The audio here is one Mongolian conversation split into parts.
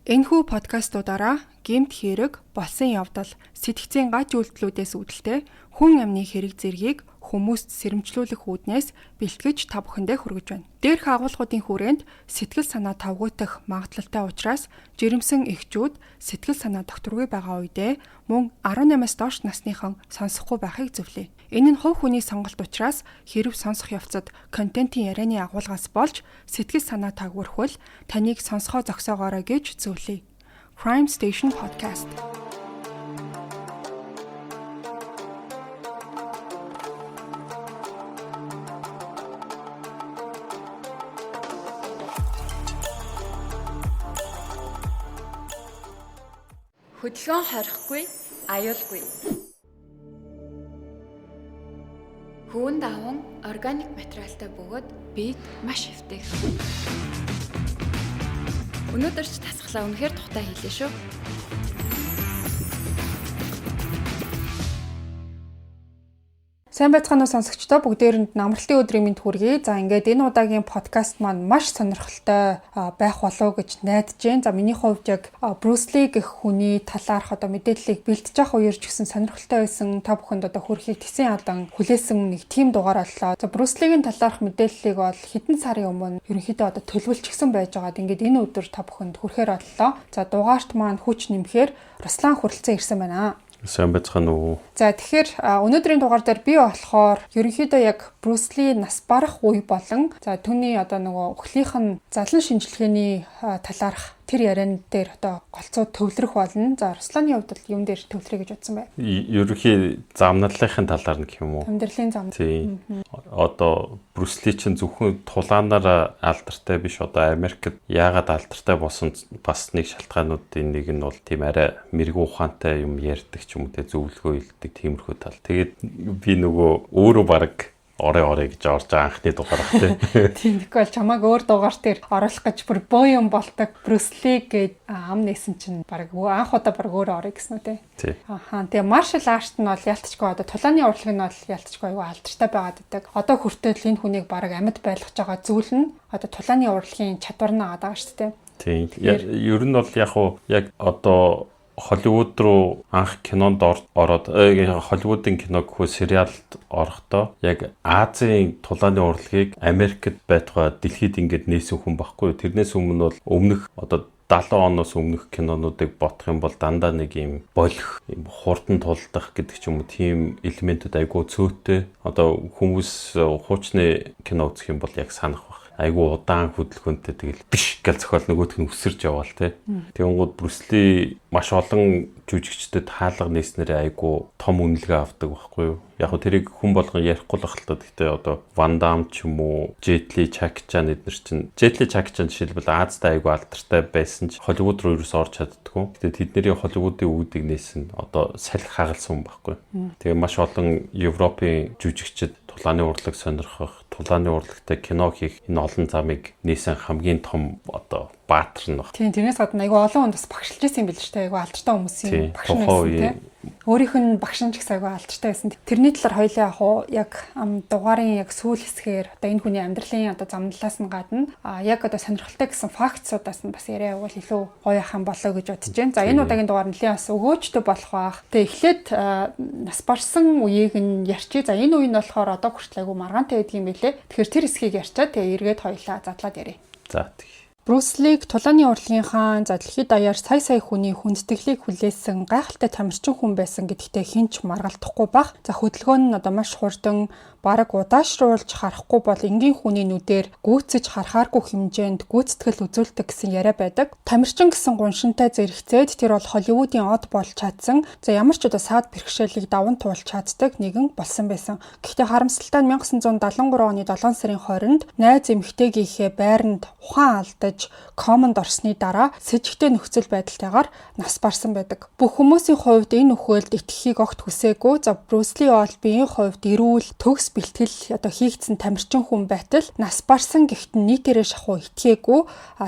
Энэхүү подкастуудаараа гэмт хэрэг, болсон явдал, сэтгцийн гач үйлдэлүүдээс үүдэлтэй хүн амны хэрэг зэргийг хүмүүст сэрэмжлүүлэх үүднээс бэлтгэж та бүхэндээ хүргэж байна. Дээрх агуулгуудын хүрээнд сэтгэл санаа тавгуутах магадлалтай учраас жирэмсэн эхчүүд сэтгэл санаа докторгүй байгаа үедээ мөн 18-аас доош насныхан сонсохгүй байхыг зөвлөе. Энэ нь хувь хүний сонголт учраас хэрв сонсох явцад контентын ярианы агуулгаас болж сэтгэл санаа тагвархвал таныг сонсгоо зогсоогоорой гэж зөвлөе. Crime Station Podcast. Хөдөлгөөн хорихгүй, аюулгүй. Хүүн даван органик материалтай бөгөөд бид маш хэвтэй. Өнөөдөр ч тасглаа үнэхээр тухтай хийлээ шүү. Сайн байцгаана уу сонсогчдоо, бүгдээрэнд намралтын өдрийн мэнд хүргэе. За ингээд энэ удаагийн подкаст маань маш сонирхолтой байх болов гэж найдаж байна. За миний хувьд яг Bruce Lee гэх хүний талаарх мэдээллийг бэлдэж явах үеэр ч гэсэн сонирхолтой байсан. Та бүхэнд хүрхийг тэсэн ядан хүлээсэн нэг тим дугаар боллоо. За Bruce Lee-гийн талаарх мэдээллийг бол хэдэн сарын өмнө ерөнхийдөө төлөвлөжчихсөн байж байгаад ингээд энэ өдөр та бүхэнд хүрэхээр боллоо. За дугаарт маань хүч нэмэхээр Руслан хүрэлцэн ирсэн байна. Сайн байцгаана уу. За тэгэхээр өнөөдрийн дугаар дээр би болохоор ерөнхийдөө яг Bruce Lee нас барах үе болон за түүний өхлийнх нь задлан шинжилгээний талаарх тэр яриан дээр голцоо төвлөрөх болно. За Русланы хувьд юм дээр төвлөрье гэж бодсон бай. Ерөнхий замналлахын талаар гэх юм уу? Амьдралын зам. Тийм. Bruce Lee чинь зөвхөн тулаанаар алдартай биш. Америкт яагаад алдартай болсон бас нэг шалтгаануудын нэг нь бол тийм арай мэрэгүү ухаантай юм ярьдаг ч юм уу, зөвлөгөө илдэг тиймэрхүү тал. Тэгээд би нөгөө өөрөө баг орой гэж орж байгаа анхны дугаар ах тийм тэгэхээр чамайг өөр дугаар дээр оруулах гэж бүр боо юм болдог Bruce Lee гээд ам нээсэн чинь баг анх удаа баг өөр орё гэсэн үү те. Тэгээ martial art нь бол ялтчгүй тулааны урлаг нь бол ялтчгүй аюу алдартай байгаад байдаг. Одоо хүртэл энэ хүнийг баг амьд байлгаж байгаа зүйл нь тулааны урлагийн чадвар нь байгаа шүү дээ. Тийм. Ер нь бол яг Холливуд руу анх кинонд ороод Холливуудын кино гэхүү сериалд орохдоо яг Азийн тулааны урлагийг Америкт байтугай дэлхийд ингээд нээсэн хүн байхгүй. Тэрнээс өмнө бол өмнөх 70 оноос өмнөх кинонуудыг бодох юм бол дандаа нэг юм болох, юм хурдан тулдах гэдэг ч юм уу тийм элементүүд айгүй цөөтэй. Хүмүүс хуучны кино үзэх юм бол яг санах баг. Айгу удаан хөдөлгөөнтэй тэгэл биш гэл зохиол нөгөөх нь өсөрж яваал те. Тэгэнгүүт Bruce Lee маш олон жүжигчдэд хаалга нээснээрээ айгу том үнэлгээ авдаг байхгүй юу? Яг тэрийг хүн болгон ярихгүй л ахaltaа. Гэхдээ Van Damme ч юм уу, Jet Li, Jackie Chan эднэр чинь Jet Li, Jackie Chan жишээлбэл Азад айгу алдартай байсан ч Холливуд руу ерөөс орж чаддаггүй. Гэхдээ тэдний Холливуудын үүдийг нээсэн салхи хагалсан байхгүй. Тэгээ маш олон Европын жүжигчид тулааны урлаг сонирхох, тулааны урлагтай кино хийх энэ олон замыг нээсэн хамгийн том баатар нь баг. Тийм, тэрнээс гадна айгүй олон хүнд бас багшилж ирсэн юм билээ шүү дээ. Айгүй алдартай хүмүүсийн багш нь байсан тийм. Өөрийнх нь багш нь ч гэсэн айгүй алдартай байсан. Тэрний талаар хоёлаа яг дугаарын яг сүүл хэсгээр энэ хүний амьдралын замналаас нь гадна яг сонирхолтой гэсэн фактсуудаас нь бас яриа явуул илүү гоё ах юм болоо гэж бодож байна. За энэ удаагийн дугаар нь бас өгөөжтэй болох бах. Тэгээ эхлээд нас барсан үеийг нь ярьчээ. За энэ үе нь болохоор хүртэл айгүй маргаантай байдаг юм билээ. Тэгэхээр тэр хэсгийг ярьчаа. Тэгээ эргээд хоёлаа задлаад ярив. За тийм. Bruce Lee тулааны урлагийнхаа дэлхийд даяар сая хүний хүндэтгэлийг хүлээсэн гайхалтай тамирчин хүн байсан гэдэгтээ хинч маргалдахгүй бах. За хөдөлгөөн нь маш хурдан бараг удаашруулж харахгүй бол энгийн хүний нүдээр гүйцэж харахааргүй хэмжээнд гүйцэтгэл үзүүлдэг гэсэн яриа байдаг. Тамирчин гэсэн гуншинтай зэрэгцээд тэр бол Холливуудын од болж чадсан. За ямар ч саад бэрхшээлийг даван туулж чаддаг нэгэн болсон байсан. Гэхдээ харамсалтай нь 1973 оны 7 сарын 20-нд найз эмэгтэйгийнхээ байранд ухаан алдаж комонд орсны дараа сэжигтэй нөхцөл байдалтайгаар нас барсан байдаг. Бүх хүмүүсийн хувьд энэ өхөөлд итгэхийг огт хүсээгүй. За Bruce Lee бол биеийн хувьд эрүүл, төгс бэлтгэл одоо хийгдсэн тамирчин хүн байтал нас барсан гэхдээ нийтээрээ шахуу итгээгүй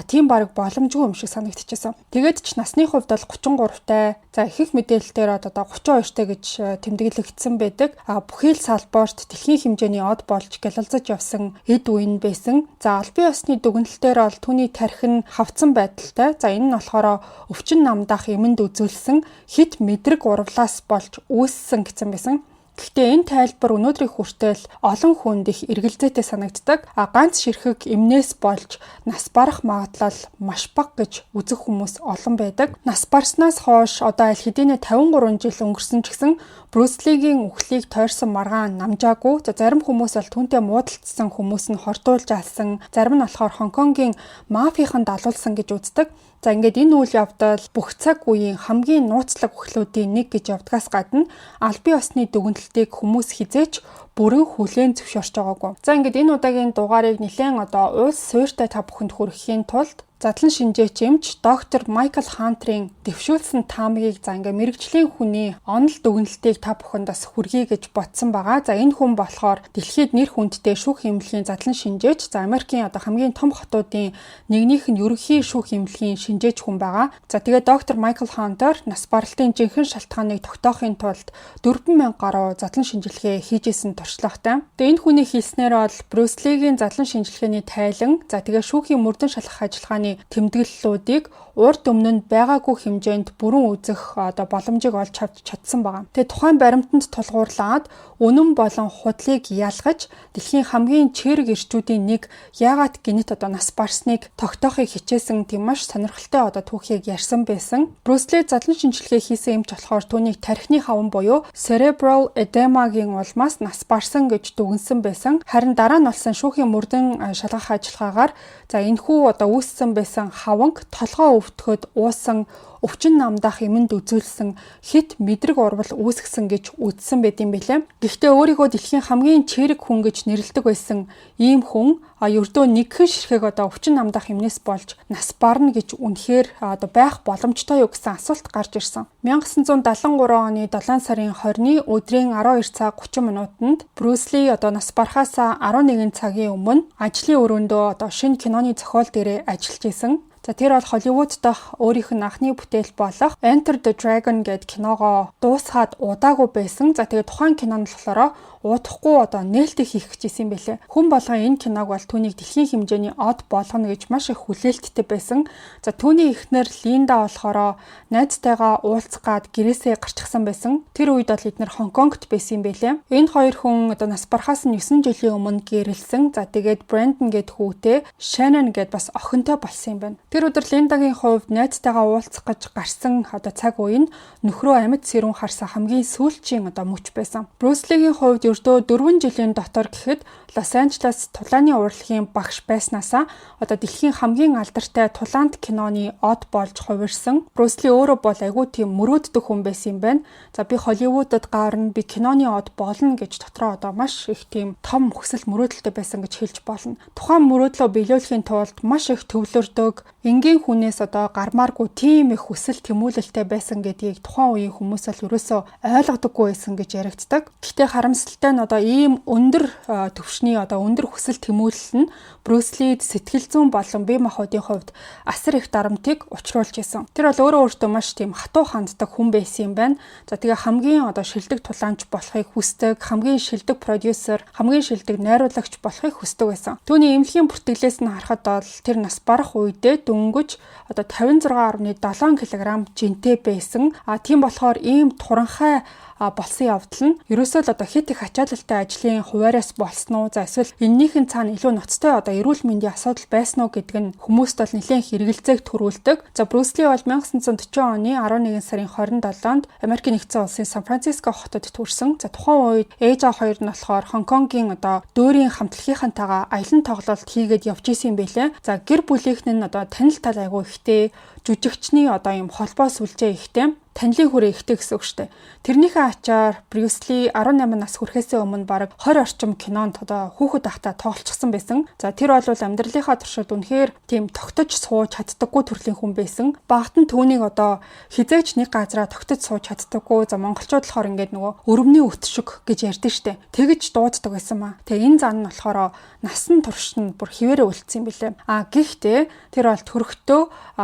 тийм баг боломжгүй юм шиг санагдчихсан. Тэгээд ч насны хувьд бол 33-тай за ихэнх мэдээлэлээр одоо 32-тай гэж тэмдэглэгдсэн байдаг. Бүхий л салбарт дэлхийн хэмжээний од болж гялалзаж явсан эд үеийн байсан. За албан ёсны дүгнэлтээр бол түүний тархи нь хавцсан байдалтай. За энэ нь болохоор өвчин намдах эмэнд үзүүлсэн хит мэдрэг урвлаас болж үүссэн гэсэн байсан. Гэхдээ энэ тайлбар өнөөдрийн хүртэл олон хүнд их эргэлзээтэй санагддаг. Ганц ширхэг эмнээс болж нас барах магадлал маш бага гэж үзэх хүмүүс олон байдаг. Нас барснаас хойш одоо аль хэдийнэ 53 жил өнгөрсөн ч гэсэн Брюс Лигийн үхлийг тойрсон маргаан намжаагүй. За зарим хүмүүс бол түүнтэй муудалцсан хүмүүс нь хордуулж алсан, зарим нь болохоор Хонконгийн мафийн далуулсан гэж үздэг. За ингээд энэ үйл явдал бүх цаг үеийн хамгийн нууцлаг үхлүүдийн нэг гэж явдгаас гадна албан ёсны дүгнэлтийг хүмүүс хизээч бүрэн хүлээн зөвшөөрч байгаагүй. За ингээд энэ удаагийн дугаарыг нэлээд уус суйртай та бүхэнд хүргэхийн тулд задлан шинжээч эмч доктор Майкл Хантерийн дэвшүүлсэн таамагийг за ингээ мэрэгжлийн хүний онол дүгнэлтийг та бүхэнд бас хүргэе гэж ботсон байгаа. За энэ хүн болохоор дэлхийд нэр хүндтэй шүүх эмнэлгийн задлан шинжээч. За Америкийн одоо хамгийн том хотуудын нэгнийх нь ерөнхий шүүх эмнэлгийн шинжээч хүн байгаа. За тэгээд доктор Майкл Хантер нас баралтын жинхэнэ шалтгааныг тогтоохын тулд 4,000 гаруй задлан шинжилгээ хийжсэн туршлагатай. Тэгээд энэ хүний хэлснээр бол Брюс Лигийн задлан шинжилгээний тайлан за тэгээд шүүхийн мөрдөн шалгах ажиллагааны тэмдэглэлүүдийг урд өмнө нь байгаагүй хэмжээнд бүрэн үзэх одоо боломжийг олж чадсан байна. Тэгээ тухайн баримтанд тулгуурлаад үнэн болон худлыг ялгаж дэлхийн хамгийн чирэг эрчүүдийн нэг яагаад гинэт одоо нас барсныг тогтоохыг хичээсэн тийм маш сонирхолтой одоо түүхийг ярьсан байсан. Брюс Ли задлан шинжилгээ хийсэн эмч болохоор түүнийг тархины хаван буюу cerebral edema-гийн улмаас нас барсан гэж дүгнсэн байсан. Харин дараа нь болсон шүүхийн мөрдөн шалгах ажиллагаагаар за энэхүү одоо үүссэн байсан хаванг толгоо өвтгөхөд уусан өвчин намдах эмэнд үзүүлсэн хит мэдрэг урвал үүсгэсэн гэж үзсэн байт юм билээ. Гэхдээ өөрийгөө дэлхийн хамгийн чирэг хүн гэж нэрлэдэг байсан ийм хүн ердөө нэгхэн ширхэг одоо өвчин намдах эмнээс болж нас барна гэж үнэхээр одоо байх боломжтой юу гэсэн асуулт гарч ирсэн. 1973 оны 7 сарын 20-ны өдрийн 12 цаг 30 минутанд Брюс Ли одоо нас барахаас 11 цагийн өмнө ажлын өрөөндөө одоо шинэ киноны зохиол дээрээ ажиллаж исэн. За тэр бол Холливуд дахь өөрийнх нь анхны бүтээл болох Enter the Dragon гэдэг киногоо дуусгаад удаагүй байсан. За тэгээд тухайн кинонд болохоор удахгүй одоо нээлттэй хийх гэжсэн байлээ. Хүн болгон энэ киног бол түүнийг дэлхийн хэмжээний од болгоно гэж маш их хүлээлттэй байсан. За түүний эхнэр Линда болохоор найзтайгаа уулзах гад гэрээсээ гарчихсан байсан. Тэр үед бол эдгээр Хонконгт байсан юм байлээ. Энэ хоёр хүн одоо нас барахаас нь 9 жилийн өмнө гэрэлсэн. За тэгээд Брэндон гэд хүүтэй Шаннон гэд бас охинтой болсон юм байна. Тэр өдөр Линдагийн хувьд найзтайгаа уулзах гэж гарсан одоо цаг үе нь нөхрөө амьд сэрүүн харсан хамгийн сүүлчийн одоо мөч байсан. Брюс Лигийн хувьд ердөө 4 жилийн дотор гэхэд Лос Анжелес тулааны урлагийн багш байснаасаа одоо дэлхийн хамгийн алдартай тулаанд киноны од болж хувирсан. Брюс Ли өөрөө бол айгүй тийм мөрөөддөг хүн байсан юм байна. За би Холливуудад гарна, би киноны од болно гэж дотроо одоо маш их тийм том хүсэл мөрөөдөлтэй байсан гэж хэлж болно. Тухайн мөрөөдлөө биелүүлэхийн тулд маш их төвлөрдөг, энгийн хүнээс одоо гармааргүй тийм их хүсэл тэмүүлэлтэй байсан гэдгийг тухайн үеийн хүмүүс л ерөөсөө ойлгодоггүй байсан гэж яригддаг. Гэхдээ харамсалтай нь одоо ийм өндөр төвшний одоо өндөр хүсэл тэмүүлэл нь Брюс Лид сэтгэл зүйн болон бие махбодын хувьд асар их дарамтыг учруулж исэн. Тэр бол өөрөө маш тийм хатуу ханддаг хүн байсан юм байна. За тэгээ хамгийн одоо шилдэг тулаанч болохыг хүсдэг, хамгийн шилдэг продюсер, хамгийн шилдэг найруулагч болохыг хүсдэг байсан. Түүний эмнэлгийн бүртгэлээс нь харахад бол тэр нас барах үедээ дөнгөж одоо 56.7 кг жинтэй байсан. Тийм болохоор ийм туранхай болсон явдал нь ерөөсөө л одоо хит их ачаалалтай ажлын хуваараас болсон уу, за эсвэл энэнийхэн цаана илүү ноцтой одоо эрүүл мэндийн асуудал байсан уу гэдг нь хүмүүст бол нэлээд хэрэгэлзээг төрүүлдэг. За Брюс Ли бол 1940 оны 11 сарын 27-нд Америк нэгдсэн улсын Сан Франциско хотод төрсөн. За тухайн үед ээж аваа хоёр нь болохоор Хонконгийн одоо дөөрийн хамтлагийнхантайгаа аялан тоглолт хийгээд явж исэн юм байлээ. За гэр бүлийнх нь одоо танил тал айгуу ихтэй, жүжигчний одоо юм холбоо сүлжээ ихтэй. танилын хүрээ ихтэй гэсэн үг шүү дээ. Тэрнийхээ ачаар Брюс Ли 18 нас хүрэхээс өмнө бараг 20 орчим кинонд одоо хүүхэд байхдаа тоглолцсон байсан. За тэр бол амьдралынхаа туршид үнэхээр тийм тогтож сууж чаддаггүй төрлийн хүн байсан. Багт нь түүнийг одоо хизээч нэг газараа тогтож сууж чаддаггүй. За монголчууд болохоор ингээд нөгөө өрөвний өтшөг гэж ярьдэн штэ. Тэгэж дууддаг байсан маа. Тэгээ энэ зан нь болохоор насан турш нь бүр хിവэрэ үлдсэн юм билээ. Гэхдээ тэр бол төрөхдөө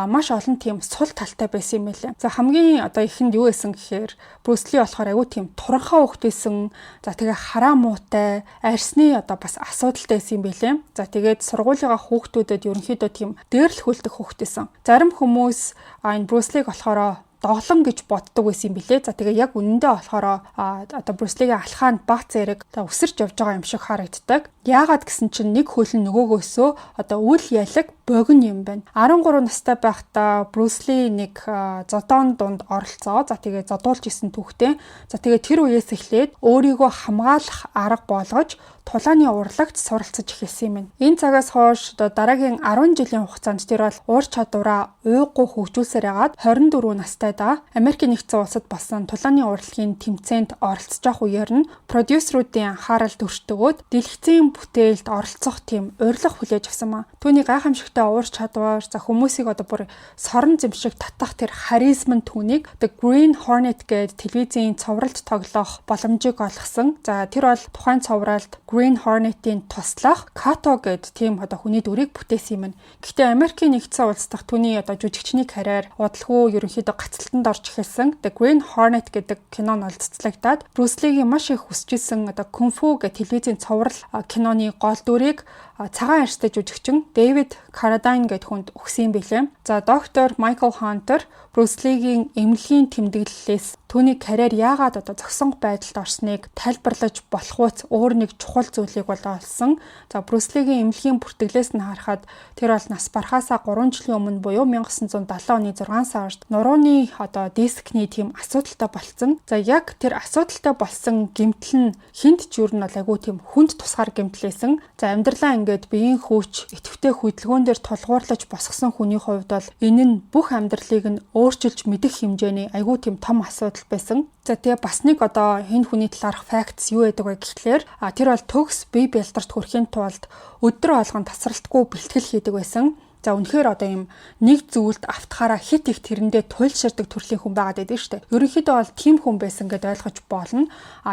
маш олон тийм сул талтай байсан юм билээ. За хамгийн одоо ихэнд юу байсан гэхээр Брюс Ли болохоор айгүй тийм туранхаа хөвгт байсан. За тэгээ хараа муутай, арьсны одоо бас асуудалтай байсан юм билээ. За тэгээд сургуулийнхаа хүүхдүүдэд ерөнхийдөө тийм дээрлэхүүлдэг хүүхд байсан. Зарим хүмүүс энэ Брюс Лиг болохоор доглон гэж боддог байсан юм билээ. За тэгээ яг үнэндээ болохоор одоо Брюс Лигийн алхаанд баг зэрэг өсөрч явж байгаа юм шиг харагддаг. Яагаад гэсэн чинь нэг хөл нь нөгөөгөөсөө одоо үл ялэг богино юм байна. 13 настай байхдаа Брюс Ли нэг зодоон дунд оролцоо. За тэгээ зодуулж исэн түүхтэй. За тэгээ тэр үеэс эхлээд өөрийгөө хамгаалах арга болгож тулааны урлагт суралцаж эхэлсэн юм байна. Энэ цагаас хойш одоо дараагийн 10 жилийн хугацаанд тэр бол уур чадвараа уйггүй хөгжүүлсээр ягаад 24 настайдаа Америкийн нэгдсэн улсад болсон тулааны урлагийн тэмцээнд оролцож явах үеэр нь продюсеруудын анхаарал төрштөгөөд дэлгэцийн бүтээлд оролцох тийм урилга хүлээж авсан маа. Түүний гайхамшигтай уур чадвар за хүмүүсийг одоо бүр сорон зэмшиг татах тэр харизм нь түүнийг The Green Hornet гэдэг телевизийн цовралд тоглох боломжийг олгосон. За тэр бол тухайн цовралд Green Hornet-ийн туслах Като гэдэг тийм одоо хүний дүрийг бүтээсэн юм. Гэхдээ Америкийн нэгдсэн улс дахь түүний одоо жүжигчний карьер удалгүй ерөнхийдөө гацалтанд орж эхэлсэн. The Green Hornet гэдэг кино нь олцлогдоод Брюс Лигийн маш их хүсчихсэн одоо кунфу гэх телевизийн цоврал киноны гол дүрийг цагаан арьстай жүжигчин Дэвид Карадайн гэдэг хүнд өгсөн юм билээ. За доктор Майкл Хантер Брюс Лигийн эмнэлгийн тэмдэглэлээс түүний карьер яагаад одоо зогсон байдалд орсныг тайлбарлаж болохуйц өөр нэг чухал зүйлийг бол олсон. За Брюс Лигийн эмнэлгийн бүртгэлээс нь харахад тэр бол нас барахаасаа 3 жилийн өмнө буюу 1970 оны 6 сард нурууны одоо дискний тийм асуудалтай болсон. За яг тэр асуудалтай болсон гэмтэл нь хинт ч юу нь бол айгүй тийм хүнд тусгаар гэмтлээсэн. За амьдралаа ингээд биеийн хүч, идэвхтэй хөдөлгөөн дээр тулгуурлаж босгосон хүний хувьд бол энэ нь бүх амьдралыг нь өөрчилж мэдэх хэмжээний айгүй тийм том асуудал байсан. За тэгээ бас нэг одоо энэ хүний талаарх facts юу байдаг вэ гэхлээр тэр бол төгс бие бэлдарт хүрэхийн тулд өдрө болгон тасралтгүй бэлтгэл хийдэг байсан. За үнэхээр одоо юм нэг зүйлд автахаараа хит их тэрэндээ туйлширдаг төрлийн хүн байгаад байдаг шүү дээ. Ерөнхийдөө бол тийм хүн байсан гэдээ ойлгож болно.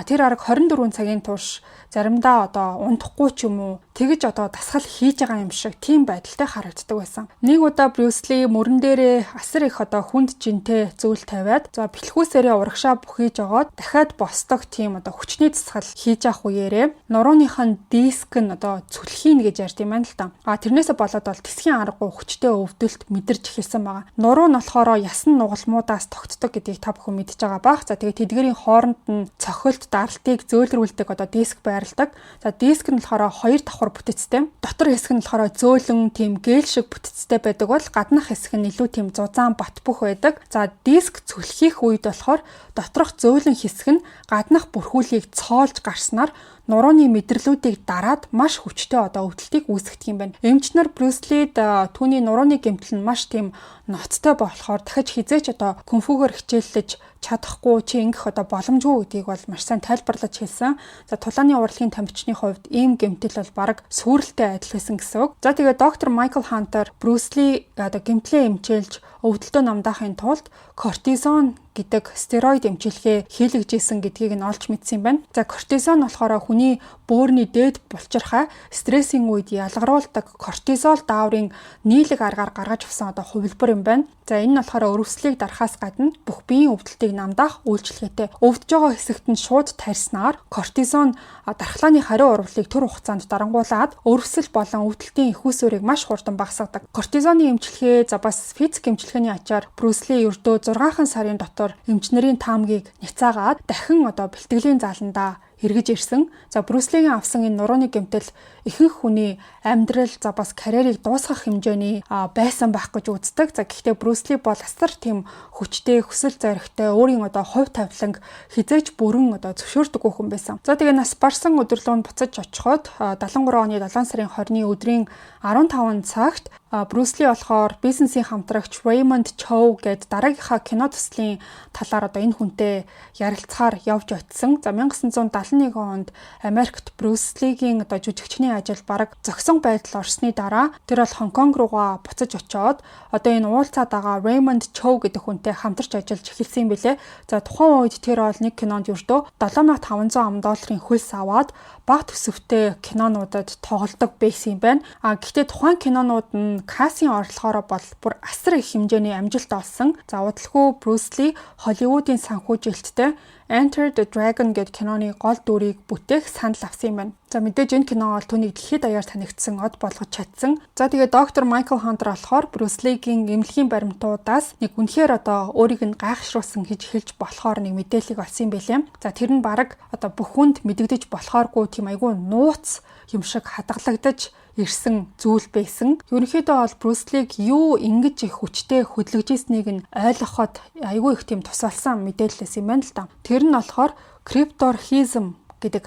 Тэр арга 24 цагийн турш заримдаа одоо унтахгүй ч юм уу тэгж одоо дасгал хийж байгаа юм шиг тийм байдалтай харагддаг байсан. Нэг удаа Брюс Ли мөрөн дээрээ асар их одоо хүнд жинтэй зүйл тавиад за бэлхүүсээрээ урагшаа бүхийж жогоод дахиад босдог тийм одоо хүчний дасгал хийж авах үеэрээ нурууныхын диск нь одоо цүлхийн гэж ярьд юм байна л да. Тэрнээсээ болоод бол тэсгийн арга хүчтэй өвдөлт мэдэрч эхэлсэн байгаа. Нуруу нь болохоор ясан нугалмуудаас тогтдог гэдгийг та бүхэн мэдж байгаа бах. За тэгээд тэдгэрийн хооронд нь цохилт, даралтыг зөөлрүүлдэг одоо диск байрладаг. За диск нь болохоор хоёр давхар бүтэцтэй. Дотор хэсэг нь болохоор зөөлөн тийм гээл шиг бүтэцтэй байдаг бол гаднах хэсэг нь илүү тийм зузаан бат бөх байдаг. За диск цүлхийх үед болохоор доторх зөөлөн хэсэг нь гаднах бүрхүүлийг цоолж гарснаар нурууны мэдрэлүүдийг дараад маш хүчтэй одоо өвдөлтийг үүсгэх юм байна. Эмчнэр Брюс Лид түүний нурууны гэмтэл нь маш тийм ноцтой болохоор дахиж хизээч одоо кунфугаар хичээллэж чадахгүй чи ингэх одоо боломжгүй гэдгийг бол маш сайн тайлбарлаж хэлсэн. За тулааны урлагийн тамирчны хувьд ийм гэмтэл бол бараг сүрэлтэй адил байсан гэсэн үг. За тэгээ доктор Майкл Хантер Брюс Ли одоо гэмтлээ эмчилж өвдөлтөө намдаахын тулд кортизон гэдэг стероид эмчилгээ хийлгэжсэн гэдгийг нь олж мэдсэн юм байна. За кортизон болохоор хүний бөөрийн дээд булчирхай стрессийн үед ялгаруулдаг кортизол дааврын нийлэг аргаар гаргаж авсан одоо хувилбар юм байна. За энэ нь болохоор өрөвслийг дарахаас гадна бүх биеийн өвдөлтийг намдаах үйлчилгээтэй. Өвдөж байгаа хэсэгт нь шууд тарьснаар кортизон дархлааны хариу урвалыг төр хугацаанд дарангуулад өрөвсөл болон өвдөлтийн их усүрийг маш хурдан багасгадаг. Кортизоны эмчилгээ за бас физик эмчилгээний ачаар Брюс Ли ердөө 6 сарын дотор эмчнэрийн таамгийг няцаагаад дахин одоо бэлтгэлийн зааландаа эргэж ирсэн. За Брюс Лигийн авсан энэ нурууны гэмтэл ихэнх хүний амьдрал за бас карьерийг дуусгах хэмжээний байсан байх гэж үздэг. За гэхдээ Брюс Ли бол асар тийм хүчтэй, хүсэл зоригтой, өөрийн хувь тавиланг хизээч бүрэн зөвшөөрдөггүй хүн байсан. За тэгээ нас барсан өдөрлөөнд буцаж очиход 73 оны 7 сарын 20-ны өдрийн 15 цагт Брюс Ли болохоор бизнесийн хамтрагч Raymond Chow гээд дараагийнхаа кино төслийн талаар энэ хүнтэй ярилцахаар явж очисон. За 1971 онд Америкт Брюс Лигийн жүжигчний ажил бараг зогсон байдал орсны дараа тэр бол Хонконг руугаа буцаж очиод энэ уулзаад байгаа Raymond Chow гэдэг хүнтэй хамтарч ажиллаж эхэлсэн юм билээ. За тухайн үед тэр бол нэг кинонд ердөө $7500 хөлс аваад бага төсөвтэй кинонуудад тоглодог байсан юм байна. Гэхдээ тухайн кинонууд нь кассийн орлогоороо бол бүр асар их хэмжээний амжилт олсон. За удалгүй Брюс Ли Холливуудын санхүүжилттэй Enter the Dragon гэдэг киноны гол дүрийг бүтээх санал авсан юм байна. За мэдээж энэ кино бол түүнийг дэлхийд даяар танигдсан од болгож чадсан. За тэгээ доктор Майкл Хантер болохоор Брюс Лигийн эмнэлгийн баримтуудаас нэг үнэхээр өөрийг нь гайхшруулсан гэж хэлж болохоор нэг мэдээллийг олсон юм байлээ. За тэр нь баг бүх хүнд мэдэгдэж болохооргүй тийм айгүй нууц юм шиг хадгалагдаж ирсэн зүйл байсан. Ерөнхийдөө бол Брюс Лиг юу ингэж их хүчтэй хөдөлгөж ирснийг нь ойлгоход айгүй их тийм тусалсан мэдээлэлс юм байна л да. Тэр нь болохоор крипторхизм гэдэг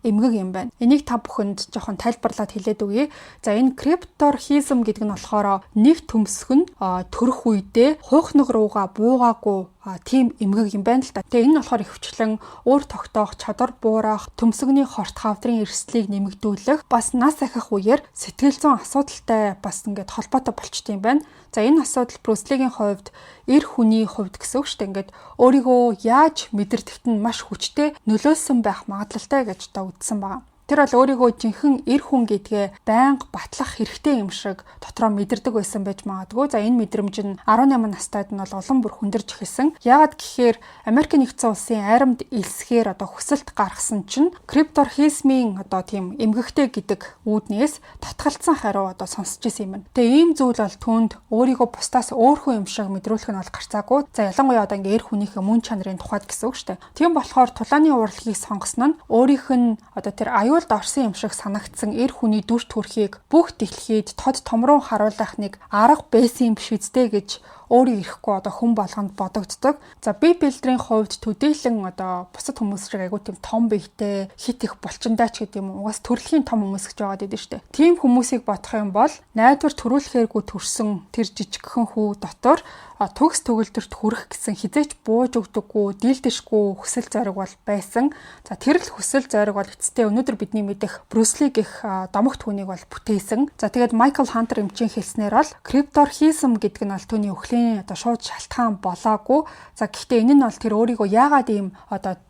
эмгэг юм байна. Энийг та бүхэнд жоохон тайлбарлаад хэлээд өгье. За энэ крипторхизм гэдэг нь болохоор нэг төмсг нь төрөх үедээ хуухнаг руугаа буугаагүй тийм эмгэг юм байна л да. Тэгээ энэ болохоор ихвчлэн өөр тогтоох, чадвар буурах, төмсгний хорт хавдрын эрсдлийг нэмэгдүүлэх, бас нас ахих үеэр сэтгэл зүйн асуудалтай бас ингээд холбоотой болчт юм байна. За энэ асуудал Брюс Лигийн хувьд эр хүний хувьд гэсэн үг шүү дээ. Ингээд өөрийгөө яаж мэдэрдэхт нь маш хүчтэй нөлөөлсөн байх магадлалтай гэж үзсэн байгаа. Тэр бол өөрийгөө жинхэнэ эр хүн гэдгээ байнга батлах хэрэгтэй юм шиг дотроо мэдэрдэг байсан байж магадгүй. За энэ мэдрэмж нь 18 настайд нь бол улам бүр хүндэрж эхэлсэн. Яагаад гэхээр Америк нэгдсэн улсын айрамд элсгээр хүсэлт гаргасан чинь крипторхизмын тийм эмгэгтэй гэдэг үүднээс татгалцсан хариу сонсч ирсэн юм байна. Тэгээ ийм зүйл бол түүнд өөрийгөө бусдаас өөрхөн юм шиг мэдрүүлэх нь бол гарцаагүй. За ялангуяа ингээ эр хүнийхээ мөн чанарын тухайд гэсэн үг шүү дээ. Тийм болохоор тулааны урлагийг сонгосон нь өөрийнх нь тэр аюулд орсон юм шиг санагдсан эр хүний дүр төрхийг бүх дэлхийд тод томруу харуулах нэг арга байсан юм биш үстэй гэж өөрийн ирэхгүй хүн болгонд бодогддог. За бие бэлдрийн хувьд төдийлөн бусад хүмүүс шиг айгуу тийм том биетэй хит их булчиндаач гэдэг юм уу. Угаас төрөлхийн том хүмүүс гэж байгаа гэдэг шүү дээ. Тийм хүмүүсийг бодох юм бол найдвар төрүүлэхээргүй төрсөн тэр жижигхэн хүү дотор төгс төгөлдөрт хүрэх гэсэн хизээч бууж өгдөггүй, дийлдэшгүй хүсэл зориг бол байсан. За тэр л хүсэл зориг бол эцэстээ өнөөдөр бидний мэдэх Брюс Ли гэх домогт хүнийг бол бүтээсэн. За тэгээд Майкл Хантер эмчийн хэлснээр бол крипторхизм гэдэг нь бол түүний өхлийн шууд шалтгаан болоогүй. За гэхдээ энэ нь бол тэр өөрийгөө яагаад ийм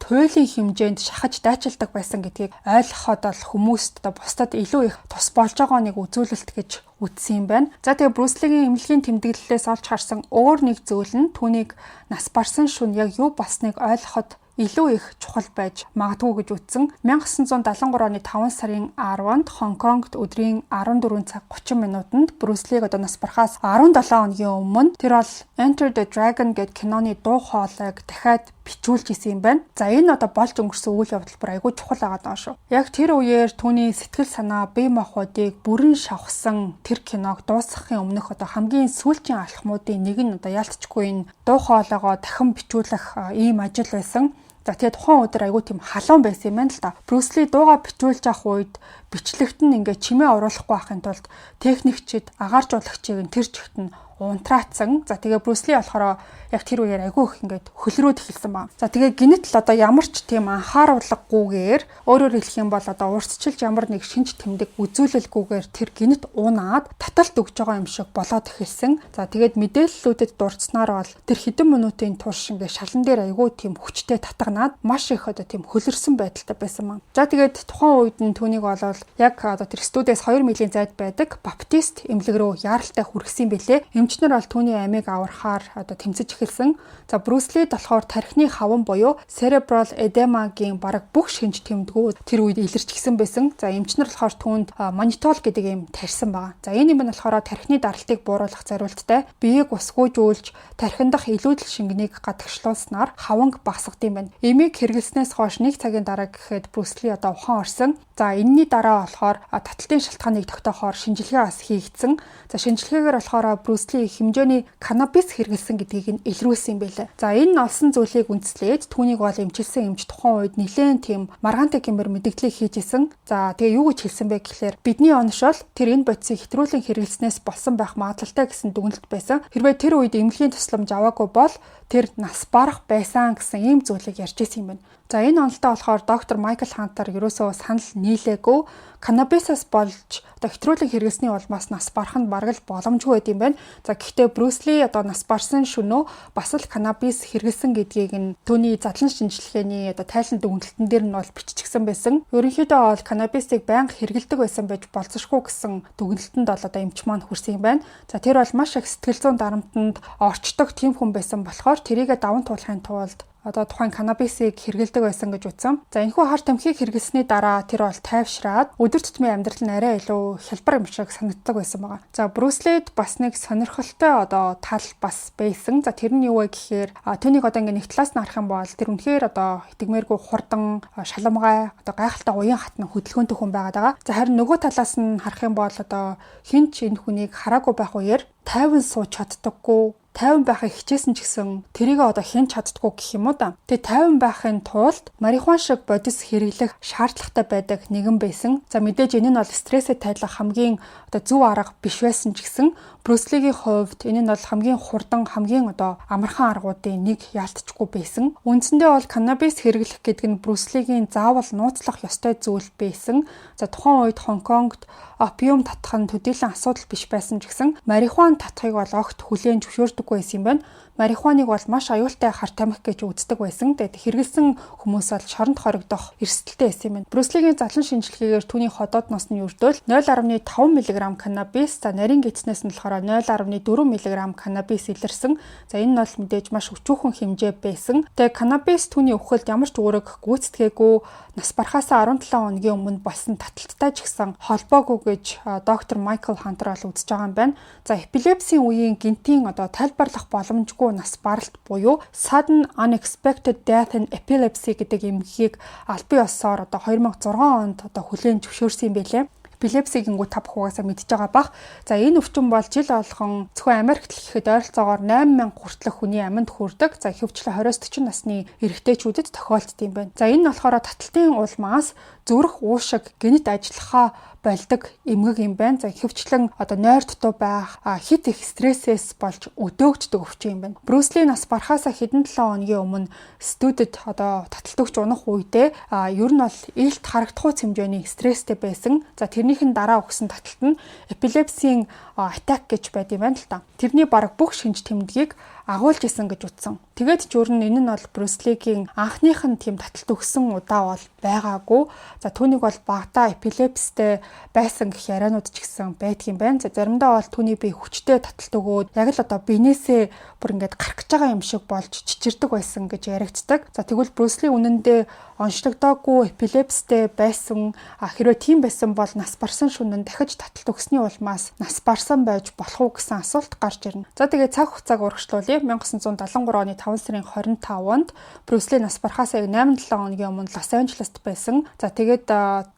туйлын хэмжээнд шахаж дайчилдаг байсан гэдгийг ойлгоход бол хүмүүст бусдад илүү их тус болж байгаа нэг үзүүлэлт гэж үтсэн юм байна. За тэгээ Брюс Лигийн эмнэлгийн тэмдэглэлээс олж харсан өөр нэг зүйл нь түүнийг нас барсан шөнө яг юу болсныг ойлгоход илүү их чухал байж магадгүй гэж үтсэн. 1973 оны 5 сарын 10-нд Хонконгт өдрийн 14 цаг 30 минутанд Брюс Лиг нас барахаас 17 хоногийн өмнө тэр бол Enter the Dragon гэдэг киноны дуу хоолойг дахиад бичүүлж исэн юм байна. За энэ болж өнгөрсөн үйл явдал бүр айгүй чухал байгаа даа шүү. Яг тэр үеэр түүний сэтгэл санаа, бие махбодыг бүрэн шавхсан тэр киног дуусгахын өмнөх хамгийн сүүлчийн алхмуудын нэг нь яалтчгүй энэ дуу хоолойгоо дахин бичүүлэх ийм ажил байсан. За тэгээд тухайн өдөр айгүй тийм халуун байсан юм байна л да. Брюс Ли дуугаа бичүүлж авах үед бичлэгт нь ингээ чимээ оруулахгүй байхын тулд техникчид, агааржуулагчийг нь тэр чигт нь унтраацсан. За тэгээ Брюс Ли болохоор яг тэр үеэр айгүй их ингээд хөлрөөд эхэлсэн байна. За тэгээ гинэт л ямар ч тийм анхааруулгагүйгээр өөрөөр хэлэх юм бол урсчилж ямар нэг шинж тэмдэг үзүүлэлгүйгээр тэр гинэт уунаад таталт өгж байгаа юм шиг болоод эхэлсэн. За тэгээд мэдээллүүдэд дурдсанаар бол тэр хэдэн минутын турш ингээд шалан дээр айгүй тийм хүчтэй татганаад маш их тийм хөлөрсөн байдалтай байсан байна. За тэгээд тухайн үед нь түүнийг болол яг тэр студиэс 2 милийн зайд байдаг Баптист эмнэлэг рүү яаралтай хүргэсэн бэлээ. эмчнэр бол түүний амийг аврахаар одоо тэмцэж эхэлсэн. За Брюс Лид болохоор тархины хаван буюу cerebral edema-гийн бараг бүх шинж тэмдгүүд тэр үед илэрчсэн байсан. За эмчнэр болохоор түүнд манитол гэдэг юм тарьсан байгаа. За энэ юм нь болохоор тархины даралтыг бууруулах зорилттой биеийг усгүйжүүлж тархин дахь илүүдэл шингэнийг гадагшлуулснаар хаванг багасгадсан байна. Эмийг хэрэглэснээс хойш 1 цагийн дараа гэхэд Брюс Ли одоо ухаан орсон. За энэний дараа болохоор таталтын шалтгааныг тогтоохоор шинжилгээ бас хийгдсэн. За шинжилгээгээр болохоор Брюс Ли хэмжээний канабис хэрэглэсэн гэдгийг нь илрүүлсэн юм байлаа. За энэ олсон зүйлийг үндэслээд түүнийг бол эмчилсэн эмч тухайн үед нэлээд тийм маргаантай гэмээр мэдээлэл хийж исэн. За тэгээ юу гэж хэлсэн бэ гэхээр бидний оношол тэр энэ бодисыг хэтрүүлэн хэрэглэснээс болсон байх магадлалтай гэсэн дүгнэлт байсан. Хэрвээ тэр үед эмнэлгийн тусламж аваагүй бол тэр нас барах байсан гэсэн ийм зүйлийг ярьж ирсэн юм байна. За энэ онолтой болохоор доктор Майкл Хантер ерөөсөө санал нийлээгүй канабисаас болж одоо хэтрүүлэн хэрэглэсний улмаас нас барах нь бараг л боломжгүй байд юм байна. За гэхдээ Брюс Ли одоо нас барсан шөнөө бас л канабис хэрэглэсэн гэдгийг нь түүний задлан шинжилгээний одоо тайлан дүгнэлтэн дээр нь бол биччихсэн байсан. Ерөнхийдөө бол канабисыг байнга хэрэглэдэг байсан байж болцсохгүй гэсэн дүгнэлтэнд бол одоо эмч маань хүрсэн юм байна. За тэр бол маш их сэтгэл зүйн дарамтанд орчдог тийм хүн байсан болохоор тэрийгэ даван туулахын тулд одоо тухайн канабисыг хэрэглэдэг байсан гэж үзсэн. За энэхүү хар тамхиг хэрэглэсний дараа тэр бол тайвшраад өдөр тутмын амьдрал нь арай илүү хялбар юм шиг санагддаг байсан байгаа. За Брюс Лид бас нэг сонирхолтой одоо тал бас байсан. За тэр нь юу вэ гэхээр түүнийг одоо ингээ нэг талаас нь харах юм бол тэр үнэхээр одоо итгэмээргүй хурдан, шаламгай, одоо гайхалтай уян хатан хөдөлгөөнтэй хүн байгаад байгаа. За харин нөгөө талаас нь харах юм бол одоо хинч энэ хүнийг хараагүй байх үеэр тайван сууж чаддаггүй 50 байхыг хичээсэн ч гэсэн тэрийг одоо хэн чаддгүй гэх юм уу да. Тэгээ 50 байхын тулд марихуан шиг бодис хэрэглэх шаардлагатай байдаг нэгэн байсан. За мэдээж энэ нь бол стрессээ тайлах хамгийн одоо зөв арга биш байсан ч гэсэн Брюс Лигийн хувьд энэ нь бол хамгийн хурдан хамгийн одоо амархан аргуудын нэг яалтчгүй байсан. Үндсэндээ бол канабис хэрэглэх гэдэг нь Брюс Лигийн заавал нууцлах ёстой зүйл байсан. За тухайн үед Хонконгт опиум татах нь төдийлөн асуудал биш байсан ч гэсэн марихуан татахыг бол огт хүлээн зөвшөөрдөггүй байсан юм байна. Марихуаныг бол маш аюултай хар тамхи гэж үздэг байсан. Тэгээд хэрэгэлсэн хүмүүс бол шоронд хоригдох эрсдэлтэй байсан юм байна. Брюс Лигийн задлан шинжилгээгээр түүний ходоод носны өрдөөл 0.5 мг канабис, за нарийн гидснээс нь болохоор 0.4 мг канабис илэрсэн. За энэ нь бол мэдээж маш өчүүхэн хэмжээ байсан. Тэгээд канабис түүний өвхөлд ямар ч үүрэг гүйцэтгээгүй нас барахаас 17 хоногийн өмнө болсон таталттай ч гэсэн холбоогүй гэж доктор Майкл Хантер бол үзэж байгаа юм байна. За эпилепсийн үеийн гинтийн одоо тайлбарлах боломжгүй нас баралт буюу sudden unexpected death in epilepsy гэдэг эмгэгийг аль бие осоор одоо 2006 онд одоо хүлээн зөвшөөрсөн юм байлээ. Эпилепсигийн гоо та бүхгүйсаа мэдж байгаа бах. За энэ өвчин бол жил болгон зөвхөн Америкт л гэхэд ойролцоогоор 8000 хүртэлх хүний амьд хүрдэг. За ихэвчлэн 20-40 насны эрэгтэйчүүдэд тохиолддог юм байна. За энэ нь болохоор таталтын улмаас зүрх уушиг гэнэт ажиллахаа болдог эмгэг юм байна. За ихэвчлэн одоо нойр дутуу байх, хит их стрессээс болж өдөөгддөг өвчин юм байна. Брюс Ли нас барахаасаа хэдэн 7 хоногийн өмнө студид одоо таталтөгч унах үедээ ер нь бол ээлт харагдах хэмжээний стресстэй байсан. За тэрнийхэн дараа өгсөн таталт нь эпилепсийн атак гэж байд юм байна л та. Тэрний бараг бүх шинж тэмдгийг агуулж исэн гэж утсан. Тэгээд ч өөр нь энэ нь бол Брюс Лигийн анхных нь тийм таталт өгсөн удаа бол байгаагүй. За түүнийг бол багтаа эпилепстэй байсан гэх ярианууд ч гэсэн байдаг юм байна. За заримдаа бол түүний бие хүчтэй таталт өгөөд яг л одоо биенээсээ бүр ингээд гарах гэж байгаа юм шиг болж чичирдэг байсан гэж яригддаг. За тэгвэл Брюс Ли үнэндээ онцлогдоогүй эпилепстэй байсан. Хэрвээ тийм байсан бол нас барсан шөнө дахиж таталт өгсөний улмаас нас барсан байж болох уу гэсэн асуулт гарч ирнэ. За тэгээд цаг хугацааг урагшлуулъя. 1973 оны 5 сарын 25-нд Брюс Ли нас барахаас 8-7 хоногийн өмнө Лос Анжелест байсан. За тэгээд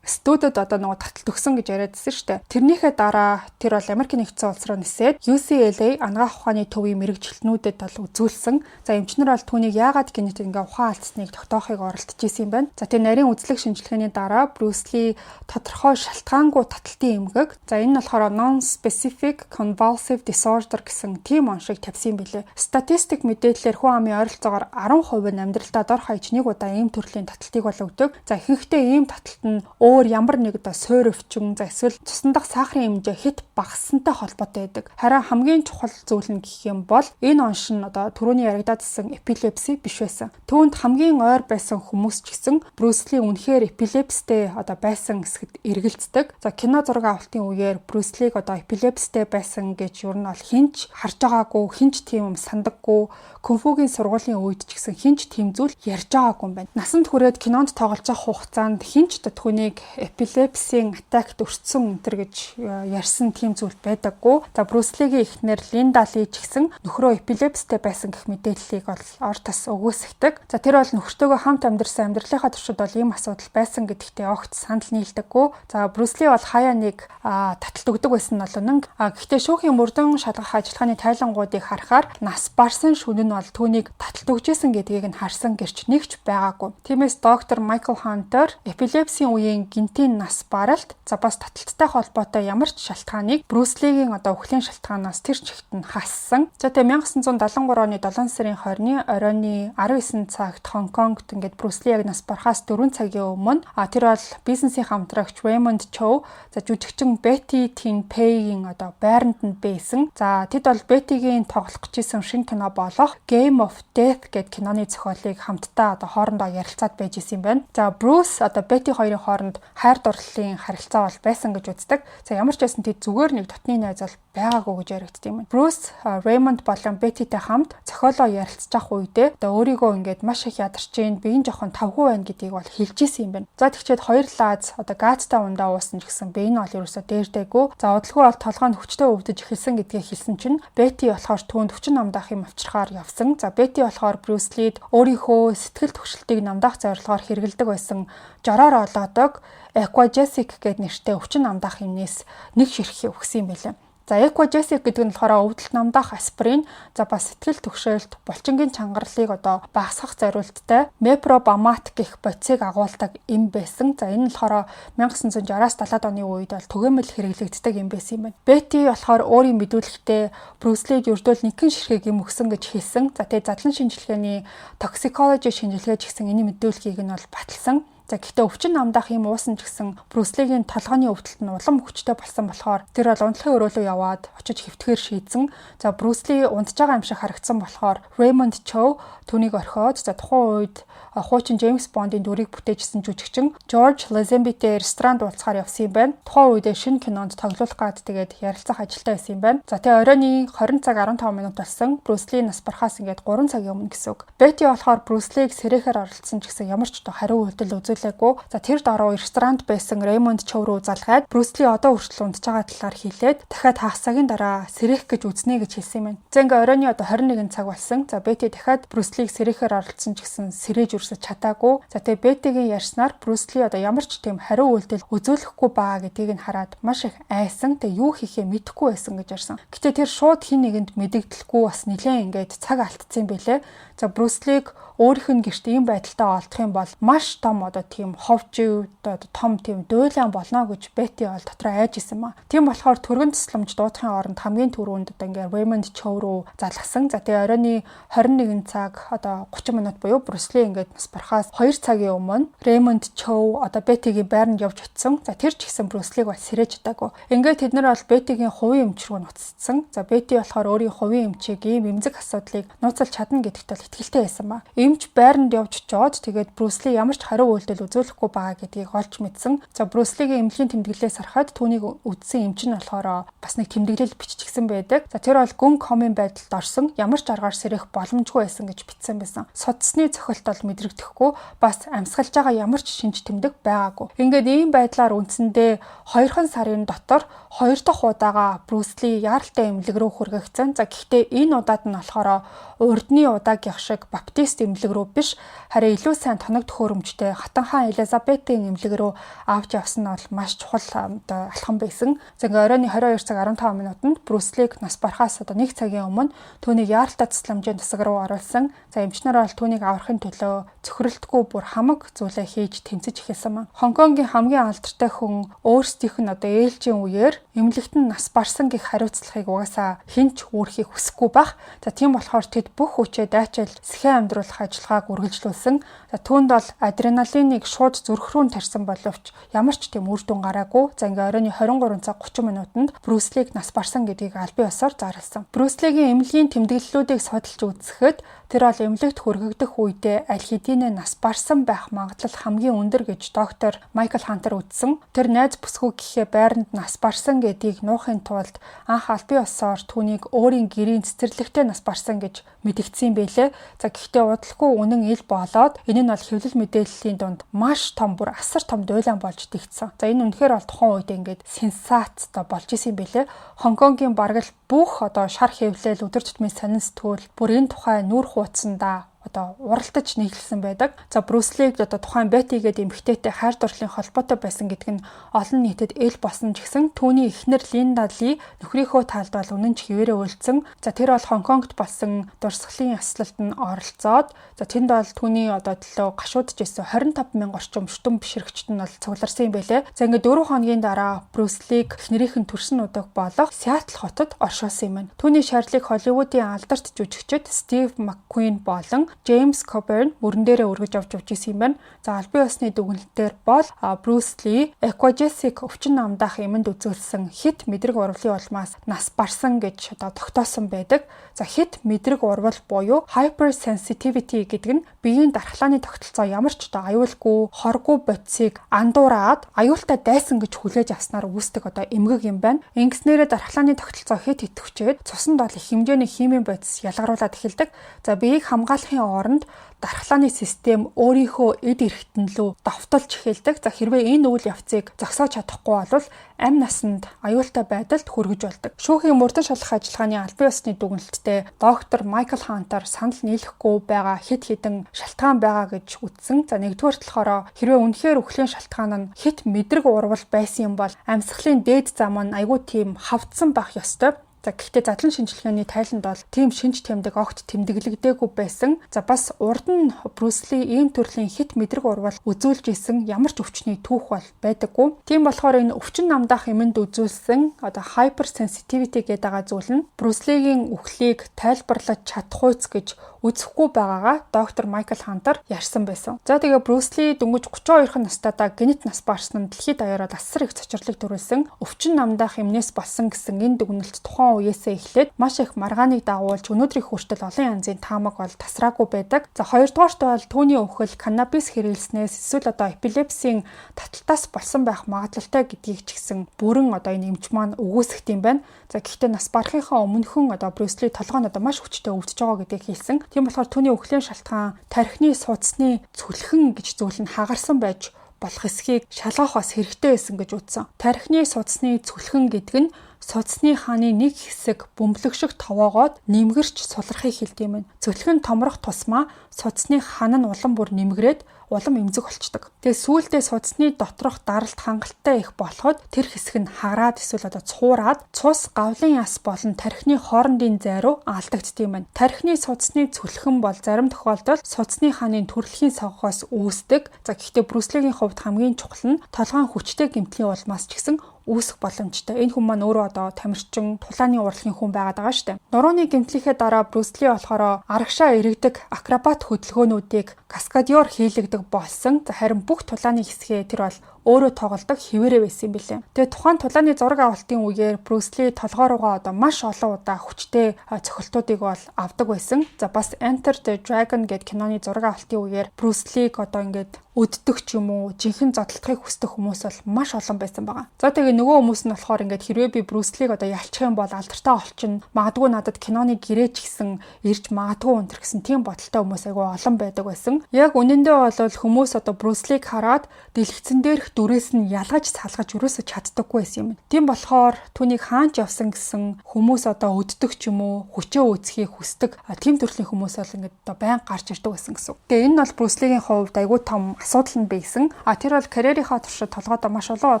студид одоо нөгөө таталт өгсөн гэж яриадсэн шүү дээ. Тэрнийхээ дараа тэр бол Америкийн нэгдсэн улс руу нисээд UCLA анагаах ухааны төвийн мэрэгчлэнүүдэд бол үзүүлсэн. За эмчнэр бол түүнийг яагаад гинэт ингээ ухаан алдсныг тогтоохыг оролдож исэн юм байна. За тэр нарийн үзлэг шинжилгээний дараа Брюс Ли тодорхой шалтгаангүй таталтын эмгэг. За энэ нь болохоор non-specific convulsive disorder гэсэн тийм оншиг тавьсан юм билээ. Статистик мэдээлэлээр хүн амын ойролцоогоор 10% нь амьдралдаа дор хаяж нэг удаа ийм төрлийн таталтыг бол өгдөг. За ихэнхдээ ийм таталт нь өөр ямар нэг одоо суур өвчин, за эсвэл цусны дах сахарын хэмжээ хэд багассантай холбоотой байдаг. Харин хамгийн чухал зүйл нь гэх юм бол энэ онш нь одоо түрүүний яригадсан эпилепси биш байсан. Түүнд хамгийн ойр байсан хүмүүс ч гэсэн Брюс Ли үнэхээр эпилепстэй байсан эсэхэд эргэлздэг. За кино зураг авалтын үеэр Брюс Лиг эпилепстэй байсан гэж юу нь бол хинч харж байгаагүй, хинч тийм юм сандаггүй, кунфугийн сургуулийн үед ч гэсэн хинч тийм зүйл ярьж байгаагүй юм байна. Насанд хүрээд кинонд тоглож байгаа хугацаанд хинч түүнийг эпилепсийн атакт өртсөн өнтер гэж ярьсан тийм зүйл байдаггүй. За Брюс Лигийн эхнэр Линда Ли ч гэсэн нөхрөө эпилепстэй байсан гэх мэдээллийг бол ор тас өгөөсгдөг. За тэр бол нөхөртөөгөө хамт амьдрсан амьдралынхаа туршид бол ийм асуудал байсан гэдэгтээ огт санал нийлдэггүй. За Брюс Ли бол хаяа нэг таталт өгдөг байсан бол үнэн. Гэхдээ шүүхийн мөрдөн шалгах ажиллагааны тайлангуудыг харахаар нас барсан шөнө нь бол түүнийг таталт өгчээсэн гэдгийг нь харсан гэрч нэгч байгаагүй. Тиймээс доктор Майкл Хантер эпилепсийн үеийн гинтийн нас баралт бас таталттай холбоотой ямар ч шалтгааныг Брюс Лигийн үхлийн шалтгаанаас тэр чигт нь хассан. За тэгээ 1973 оны 7 сарын 20-ны оройн 19 цагт Хонконгт ингээд Брюс Ли яг нас барахаас 4 цагийн өмнө тэр бол бизнесийн хамтрагч Raymond Chow жүжигчин Betty Tin Pei-ийн байранд нь байсан. За тэд бол Betty-гийн тоглох гэжсэн шинэ кино болох Game of Death гэдэг киноны зохиолыг хамтдаа хоорондоо ярилцаад байж исэн юм байна. За Bruce Betty хоёрын хооронд хайр дурлалын харилцаа бол байсан гэж үздэг. За ямар ч байсан тэд зүгээр нэг дотны найз бол байгаагүй гэж яригддаг юм байна. Bruce Raymond болон Betty-тэй хамт зохиолоо ярилцж авах үедээ өөрийгөө ингээд маш их ядарч ийн, биеийн жоохон тавгүй байна гэдгийг бол хэлж исэн юм байна. За тэгчээд хоёр лаз газтай ундаа уусан ч гэсэн бие нь бол ерөөсөө дээрдэггүй. За удалгүй бол толгойн хүчтэй өвдөж эхэлсэн гэдгийг хэлсэн чинь Betty болохоор түүнд хүчин намдаах юм авчирхаар явсан. За Betty болохоор Bruce Lee-д өөрийнхөө сэтгэл төвшөлтийг намдаах зорилгоор хэрэгэлдэг байсан жороор олгодог Aquagesic гэдэг нэртэй өвчин намдаах юмнээс нэг ширхэг өгсөн юм байлаа. За Aquagesic гэдэг нь болохоор өвдөлт намдаах аспирин, бас сэтгэл түгшээлт, булчингийн чангарлыг багасгах зорилттой Meprobamate гэх бодисыг агуулдаг эм байсан. За энэ нь болохоор 1960-аас 70-аад оны үед бол түгээмэл хэрэглэгддэг эм байсан юм байна. Betty болохоор өөрийн мэдүүлэгтээ Bruce Lee-д ердөө нэгэн ширхэг эм өгсөн гэж хэлсэн. За тэгээ задлан шинжилгээний toxicology шинжилгээ ч гэсэн энэ мэдүүлгийг нь бол баталсан. За гэхдээ өвчин намдаах юм уусан ч гэсэн Брюс Лигийн толгойн өвдөлт нь улам хүчтэй болсон болохоор тэр бол унтлахын өрөөлөө яваад очиж хэвтгэхээр шийдсэн. За Брюс Ли унтж байгаа юм шиг харагдсан болохоор Raymond Chow түүнийг орхиод тухайн үед хуучин Джеймс Бондын дүрийг бүтээжсэн жүжигчин George Lazenby-тэй ресторанд уулзахаар явсан юм байна. Тухайн үедээ шинэ кинонд тоглох гад тэгээд ярилцах ажилтай байсан юм байна. За тэгээ оройн 20 цаг 15 минут болсон. Брюс Ли нас барахаас ингээд 3 цагийн өмнө гэсэн үг. Betty болохоор Брюс Лиг сэрэхээр оролцсон ч гэсэн ямар ч хариу үйлдэл үзүүлээгүй. За тэр дараа ресторанд байсан Raymond Chow руу залгаад Брюс Ли одоо хүртэл унтж байгаа талаар хэлээд дахиад хагас цагийн дараа сэрэх гэж үзнэ гэж хэлсэн юм байна. За ингээ оройн 21 цаг болсон. За Betty дахиад Брюс Лиг сэрэхээр оролцсон ч гэсэн сэрэж чадаагүй. За тэгээ Betty-гийн ярьснаар Брюс Ли ямар ч тийм хариу үйлдэл үзүүлэхгүй байгаа гэдгийг нь хараад маш их айсан. Тэгээ юу хийхээ мэдэхгүй байсан гэж ярьсан. Гэтэ тэр шууд хин нэгэнд мэдэгдэлгүй бас нэлээд ингээд цаг алдсан юм бэлээ. За Брюс Лиг өөрийнх нь гэрт ийм байдалтай олдох юм бол маш том тийм ховжив том тийм дуйлан болно гэж Betty бол дотроо айж исэн маа. Тийм болохоор түргэн тусламж дуудахын оронд хамгийн түрүүнд ингээ Raymond Chow руу залгасан. За тэгээ оройн 21 цаг 30 минут буюу Брюс Ли ингээд нас барахаас 2 цагийн өмнө Raymond Chow Betty-гийн байранд явж очисон. За тэр ч гэсэн Брюс Лиг бас сэрэж чадаагүй. Ингээд тэд нар бол Betty-гийн хувийн эмч рүү нуцсан. За Betty болохоор өөрийн хувийн эмчийг ийм эмзэг асуудлыг нууцлж чадна гэдэгт бол итгэлтэй байсан маа. Эмч байранд явж чод тэгээд Брюс Ли ямар ч хариу үйлдэл үзүүлэхгүй байгаа гэдгийг олж мэдсэн. За Брюс Лигийн эмнэлгийн тэмдэглэлээс харахад түүнийг үдсэн эмч нь болохоор бас нэг тэмдэглэл биччихсэн байдаг. За тэр бол гүн комын байдалд орсон, ямар ч аргаар сэрэх боломжгүй байсан гэж бичсэн байсан. Судасны цохилт бол мэдрэгдэхгүй, бас амьсгалж байгаа ямар ч шинж тэмдэг байгаагүй. Ингээд ийм байдлаар үндсэндээ 2 сарын дотор 2 дахь удаага Брюс Ли яаралтай эмнэлэг рүү хүргэгдсэн. За гэхдээ энэ удаад нь болохоор урдны удаагийн шиг баптист эмнэлэг рүү биш, харин илүү сайн тоног төхөөрөмжтэй Хатан хаан Элизабетийн эмнэлэг рүү авч явсан нь бол маш чухал алхам байсан. За ингээ оройн 22 цаг 15 минутанд Брюс Лиг нас барахаас 1 цагийн өмнө түүнийг яаралтай тусламжийн засаг руу оруулсан. За эмчнэр бол түүнийг аврахын төлөө цөхрөлтгүй бүр хамаг зүйлээ хийж тэмцэж эхэлсэн маа. Хонконгийн хамгийн алдартай хүн өөрсдийнх нь ээлжийн үеэр эмнэлэгт нь нас барсан гэх хариуцлагыг угаасаа хинч үүрхийг хүсэхгүй байх. За тийм болохоор тэд бүх хүчээ дайчилж сэхэн амьдруулах ажиллагааг үргэлжлүүлсэн. За түүнд бол адреналины Брюслигийг шууд зүрх рүү тарьсан боловч ямар ч тийм үр дүн гараагүй. За ингээ оройн 23 цаг 30 минутанд Брюслиг нас барсан гэдгийг аль бие усаар зарласан. Брюслигийн эмнэлгийн тэмдэглэлүүдийг судалж үзэхэд тэр бол эмнэлэгт хүргэгдэх үедээ аль хэдийнэ нас барсан байх магадлал хамгийн өндөр гэж доктор Майкл Хантер үзсэн. Тэр найз бүсгүй гэхээ байранд нас барсан гэдгийг нуухын тулд анх аль бие усаар түүнийг өөрийн гэрийн цэцэрлэгтээ нас барсан гэж мэдэгдсэн байлээ. За гэхдээ удалгүй үнэн ил болоод энэ нь бол хэвлэл мэдээллийн дунд маш том бүр асар том дуйлан болж дэгдсэн. За энэ үнэхээр бол тухайн үед ингээд сенсац болж исэн юм байлээ. Хонконгийн бараг л бүх шар хэвлэл өдөр тутмын сонин сэтгүүл бүр энэ тухай нүур хуудсандаа уралдаж нийлсэн байдаг. За Брюслиг тухайн Бетти гэдэг эмэгтэйтэй хайр дурлалын холбоотой байсан гэдг нь олон нийтэд эл болсон ч гэсэн түүний эхнэр Линда Ли нөхрийнхөө талд бол үнэн ч хിവэрэ үйлцэн. За тэр бол Хонконгт болсон дурсгалын яслалд нь оролцоод тэнд бол түүний төлөө гашуудж исэн 25,000 орчим шүтэн бишрэгчд нь бол цугларсан юм байлээ. За ингээд 4 хоногийн дараа Брюслиг эхнэрийнхэн төрсөн удаг болох Сиэтл хотод оршуулсан юм байна. Түүний шаардлыг Холливуудын алдарт жүжигчид Стив Маккуин болон Джеймс Коберн мөрөн дээрээ өргөж авч явж исэн юм байна. За аль бие усны дүгнэлтээр бол Брюс Ли Aquagesic өвчин намдаах эмэнд үзүүлсэн хит мэдрэг урвалын улмаас нас барсан гэж тогтоосон байдаг. За хит мэдрэг урвал буюу hypersensitivity гэдэг нь биеийн дархлааны тогтолцоо ямар ч аюулгүй, хоргүй бодисыг андуураад аюултай дайсан гэж хүлээж авснаар үүсдэг эмгэг юм байна. Ингэснээрээ дархлааны тогтолцоо хит идэвхжээд цуснд бол их хэмжээний химийн бодис ялгаруулад эхэлдэг. За биеийг хамгаалахын оронд дархлааны систем өөрийнхөө эд эрхтэн лөө давталж эхэлдэг. За хэрвээ энэ үйл явцыг зогсоож чадахгүй бол амь насанд аюултай байдалд хүргэж болдог. Шүүхийн мөрдөн шалгах ажиллагааны аль бие усны дүгнэлттэй доктор Майкл Хантер санал нийлэхгүй байгаа хэд хэдэн шалтгаан байгаа гэж үзсэн. За нэгдүгээр талаараа хэрвээ үнэхээр үхлийн шалтгаан нь хит мэдрэг урвал байсан юм бол амьсгалын дээд зам нь айгүй тийм хавдсан байх ёстой. За гэхдээ задлан шинжилгээний тайланд бол тийм шинж тэмдэг огт тэмдэглэгдээгүй байсан. За бас урд нь Брюсли ийм төрлийн хит мэдрэг урвал үзүүлж исэн ямар ч өвчний түүх бол байдаггүй. Тийм болохоор энэ өвчин намдаах эмэнд үзүүлсэн hypersensitivity гэдэг зүйл нь Брюслигийн үхлийг тайлбарлаж чадахуйц гэж үзэхгүй байгаагаа доктор Майкл Хантер ярьсан байсан. За тэгээ Брюсли дөнгөж 32 настайдаа генет нас барсан нь дэлхийд даяараа асар их цочрлыг төрүүлсэн. Өвчин намдаах эмнээс болсон гэсэн энэ дүгнэлт тухайн үеэсээ эхлээд маш их маргааныг дагуулж өнөөдрийн хүртэл олон янзын таамаг бол тасраагүй байдаг. За хоёрдугаарт бол түүний үхэл каннабис хэрэглэснээс эсвэл эпилепсийн таталтаас болсон байх магадлалтай гэдгийг ч гэсэн бүрэн энэ эмч маань үгүйсгэх юм байна. За гэхдээ нас барахынхаа өмнөхөн Брюсли толгой нь маш хүчтэй өвдөж байгаа гэдгийг хэлсэн. Тийм болохоор түүний үхлийн шалтгаан тархины судасны цүлхэн гэж зүйл нь хагарсан байж болох эсхийг шалгах бас хэрэгтэй байсан гэж үзсэн. Тархины судасны цүлхэн гэдэг нь судасны хааны нэг хэсэг бөмбөлөг шиг товоогоод нэмгэрч сулрахыг хэлдэг юм байна. Цүлхэн томрох тусмаа судасны хан нь улам бүр нэмгрээд улам эмзэг болчдөг. Тэгээ сүүлдээ судасны доторх даралт хангалттай их болоход тэр хэсэг нь хагараад эсвэл цуураад цус гавлын яс болон тархины хоорондын зай руу алдагддаг юм байна. Тархины судасны цүлхэн бол зарим тохиолдолд судасны хааны төрөлхийн савхаас үүсдэг. За гэхдээ Брюслигийн хувьд хамгийн чухал нь толгойн хүчтэй гэмтлийн улмаас ч гэсэн үүсэх боломжтой. Энэ хүн маань өөрөө тамирчин, тулааны урлагийн хүн байгаад байгаа шүү дээ. Нурууны гэмтлийнхээ дараа Брюсли болохоор арагшаа эргэдэг акробат хөдөлгөөнүүдийг каскадиор хийлэгдэг болсон. Харин бүх тулааны хэсгээ тэр бол өөрөө тоглодог хിവэрэ байсан юм билээ. Тэгээ тухайн тулааны зураг авалтын үеэр Брюсли толгой руугаа маш олон удаа хүчтэй цохилтуудыг бол авдаг байсан. За бас Enter the Dragon гэдэг киноны зураг авалтын үеэр Брюслиг ингээд өддөг ч юм уу, жинхэнэ зодтолтохыг хүсдэг хүмүүс бол маш олон байсан байгаа. За тэгээ нөгөө хүмүүс нь болохоор ингээд хэрвээ би Брюслиг ялчих юм бол алдартай олчин, магадгүй надад киноны гэрээ ч гэсэн ирж магадгүй өнтер гэсэн тийм бодолтой хүмүүс айгүй олон байдаг байсан. Яг үнэндээ бол хүмүүс Брюслиг хараад дэлгэцэн дээрх дүрээс нь ялгаж салгаж өрөөсө чаддаггүй байсан юм. Тийм болохоор түүнийг хаанч явсан гэсэн хүмүүс өддөг ч юм уу, хүчээ үүсхийг хүсдэг тийм төрлийн хүмүүс бол ингээд байнга гарч ирдэг байсан гэсэн. Тэгээ энэ бол Брюслигийн хувьд айгүй том асуудал нь байсан. Тэр бол карьерийнхаа туршид толгойд маш олон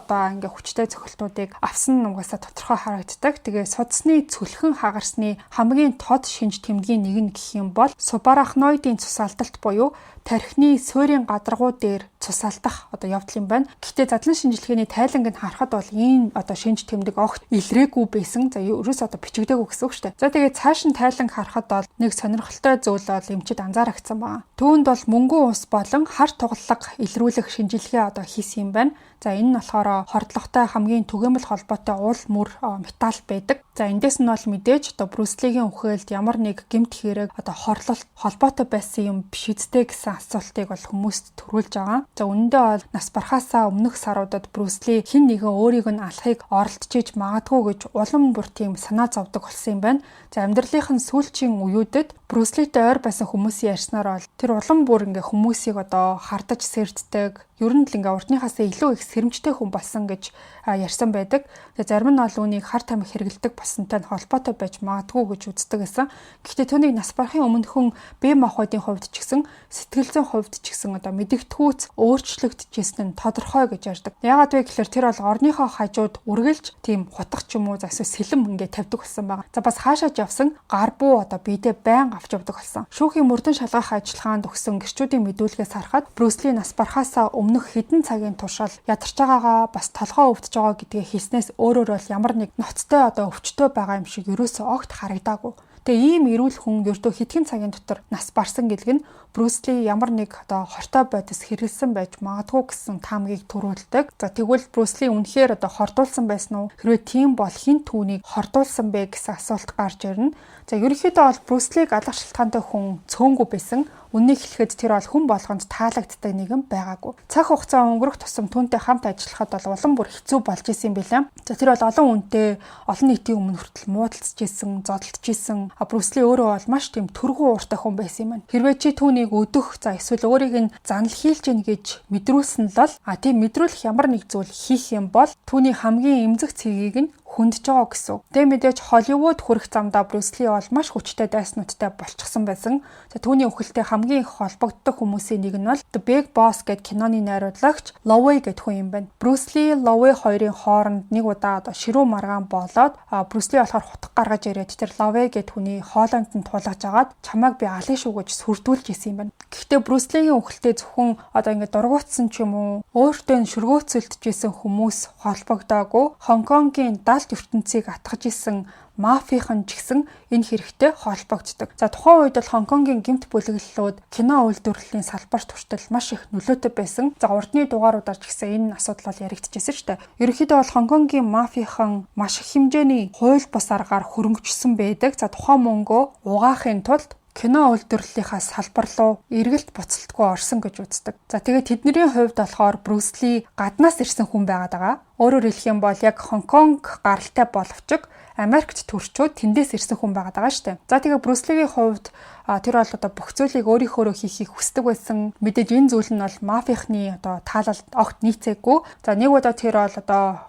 удаа ингээ хүчтэй цохилтуудыг авсан нь угаасаа тодорхой харагддаг. Тэгээ судасны цүлхэн хагарсны хамгийн тод шинж тэмдгийн нэг нь гэх юм бол субарахноидын цус алдалт буюу тархины суурийн гадаргуу дээр цус алдах явдал юм байна. Гэхдээ задлан шинжилгээний тайланг нь харахад бол энэ шинж тэмдэг огт илрээгүй байсан. За ерөөс бичигдээгүй гэсэн үг шүү дээ. За тэгээд цааш нь тайланг харахад бол нэг сонирхолтой зүйл бол эмчид анзаарагдсан байна. Түүнд бол мөнгөн ус болон хар тугаллага илрүүлэх шинжилгээ хийсэн юм байна. За энэ нь болохоор хордлоготой хамгийн түгээмэл холбоотой уул мөр металл байдаг. За эндээс нь бол мэдээж Брюс Лигийн үхэлд ямар нэг гэмт хэрэг хорлолт холбоотой байсан юм биш үстэй гэсэн асуултыг бол хүмүүст төрүүлж байгаа. За үнэндээ бол нас барахаасаа өмнөх саруудад Брюс Ли хэн нэгэн өөрийг нь алахыг оролдож магадгүй гэж улам бүр тийм санаа зовдөг болсон юм байна. За амьдралынхын сүүлчийн үеүүдэд Брюс Литэй ойр байсан хүмүүсийн ярьснаар бол тэр улам бүр хүмүүсийг хардаж сэрддэг. Ер нь л урдныхаасаа илүү их сэрэмжтэй хүн болсон гэж ярьсан байдаг. Тэгээ зарим нь бол үүнийг хар тамхи хэрэгэлдэг болсонтой холбоотой байж магадгүй гэж үздэг гэсэн. Гэхдээ түүнийг нас барахын өмнөхөн бие махбодын хувьд ч гэсэн сэтгэл зүйн хувьд ч гэсэн мэдэгдэхүйц өөрчлөгдөжсэн нь тодорхой гэж ярьдаг. Яагаад вэ гэхээр тэр бол орныхоо хажууд үргэлж тийм хутга ч юм уу эсвэл сэлэм тавьдаг болсон байгаа. За бас хаашаач явсан гар буу биедээ байн авч явдаг болсон. Шүүхийн мөрдөн шалгах ажиллагаанд өгсөн гэрчүүдийн мэдүүлгээс харахад Брюс Ли нас барахаасаа өмнөх хэдэн цагийн туршид ядарч байгаагаа бас толгоо өвдөж байгаа гэдгээ хэлснээс өөрөөр бол ямар нэг ноцтой өвчтөй байгаа юм шиг ерөөсөө огт харагдаагүй. Тэгээ ийм эрүүл хүн ердөө хэдхэн цагийн дотор нас барсан гэдэг нь Брюс Ли ямар нэг хортой бодис хэрэгэлсэн байж магадгүй гэсэн таамгийг төрүүлдэг. За тэгвэл Брюс Ли үнэхээр хордуулсан байсан уу? Хэрвээ тийм бол хэн түүнийг хордуулсан бэ гэсэн асуулт гарч ирнэ. За ерөнхийдөө бол Брюс Лиг алах шалтгаантай хүн цөөнгүй байсан. Үннийг хэлэхэд тэр бол хүн болгонд таалагддаг нэгэн байгаагүй. Цаг хугацаа өнгөрөх тусам түүнтэй хамт ажиллахад бол улам бүр хэцүү болж исэн юм билээ. За тэр бол олон хүнтэй олон нийтийн өмнө хүртэл муудалцж исэн, зодтолж исэн. Брюс Ли өөрөө бол маш тийм төргүү ууртай хүн байсан юм байна. Хэрвээ чи түүнийг өдөх, эсвэл өөрийг нь занал хийлж гин гэж мэдрүүлсэн л бол тийм мэдрүүлэх ямар нэг зүйл хийх юм бол түүний хамгийн эмзэг цэгийг нь хүндж байгаа гэсэн. Тэгээ мэдээж Холливуд хүрэх замдаа Брюс Ли бол маш хүчтэй дайснуудтай болчихсон байсан. За түүний үхэлтэй хамгийн их холбогддог хүмүүсийн нэг нь бол The Big Boss гэдэг киноны найруулагч Ловей гэдэг хүн юм байна. Брюс Ли Ловей хоёрын хооронд нэг удаа ширүү маргаан болоод Брюс Ли болохоор хутга гаргаж ирээд тэр Ловей гэдэг хүний хоолойнд нь тулгаж агаад чамайг би алын шүү гэж сүрдүүлж исэн юм байна. Гэхдээ Брюс Лигийн үхэлтэй зөвхөн дургуутсан ч юм уу өөртөө шүргөөцөлдөж исэн хүмүүс холбогдоогүй. Хонконгийн далд ертөнцийг атгаж исэн мафийн ч гэсэн энэ хэрэгтэй холбогддог. За тухайн үед бол Хонконгийн гэмт бүлэглэлүүд кино үйлдвэрлэлийн салбарт хүртэл маш их нөлөөтэй байсан. За урдны дугааруудаар ч гэсэн энэ асуудал бол яригдчихсэн шүү дээ. Ерөнхийдөө бол Хонконгийн мафийн маш их хэмжээний хууль бус аргаар хөрөнгөжсөн байдаг. За тухайн мөнгөө угаахын тулд кино үйлдвэрлэлийнхаа салбар руу эргэлт буцалтгүй орсон гэж үздэг. За тэгээд тэдний хувьд болохоор Брюс Ли гаднаас ирсэн хүн байгаад байгаа. Өөрөөр хэлэх юм бол яг Хонконг гаралтай боловч Америкт төрчөөд тэндээс ирсэн хүн байгаад байгаа шүү дээ. За тэгээ Брюс Лигийн хувьд тэр бол бүх зүйлийг өөрийнхөө хийхийг хүсдэг байсан. Мэдээж энэ зүйл нь бол мафийнхны таалалд огт нийцээгүй. За нэг удаа тэр бол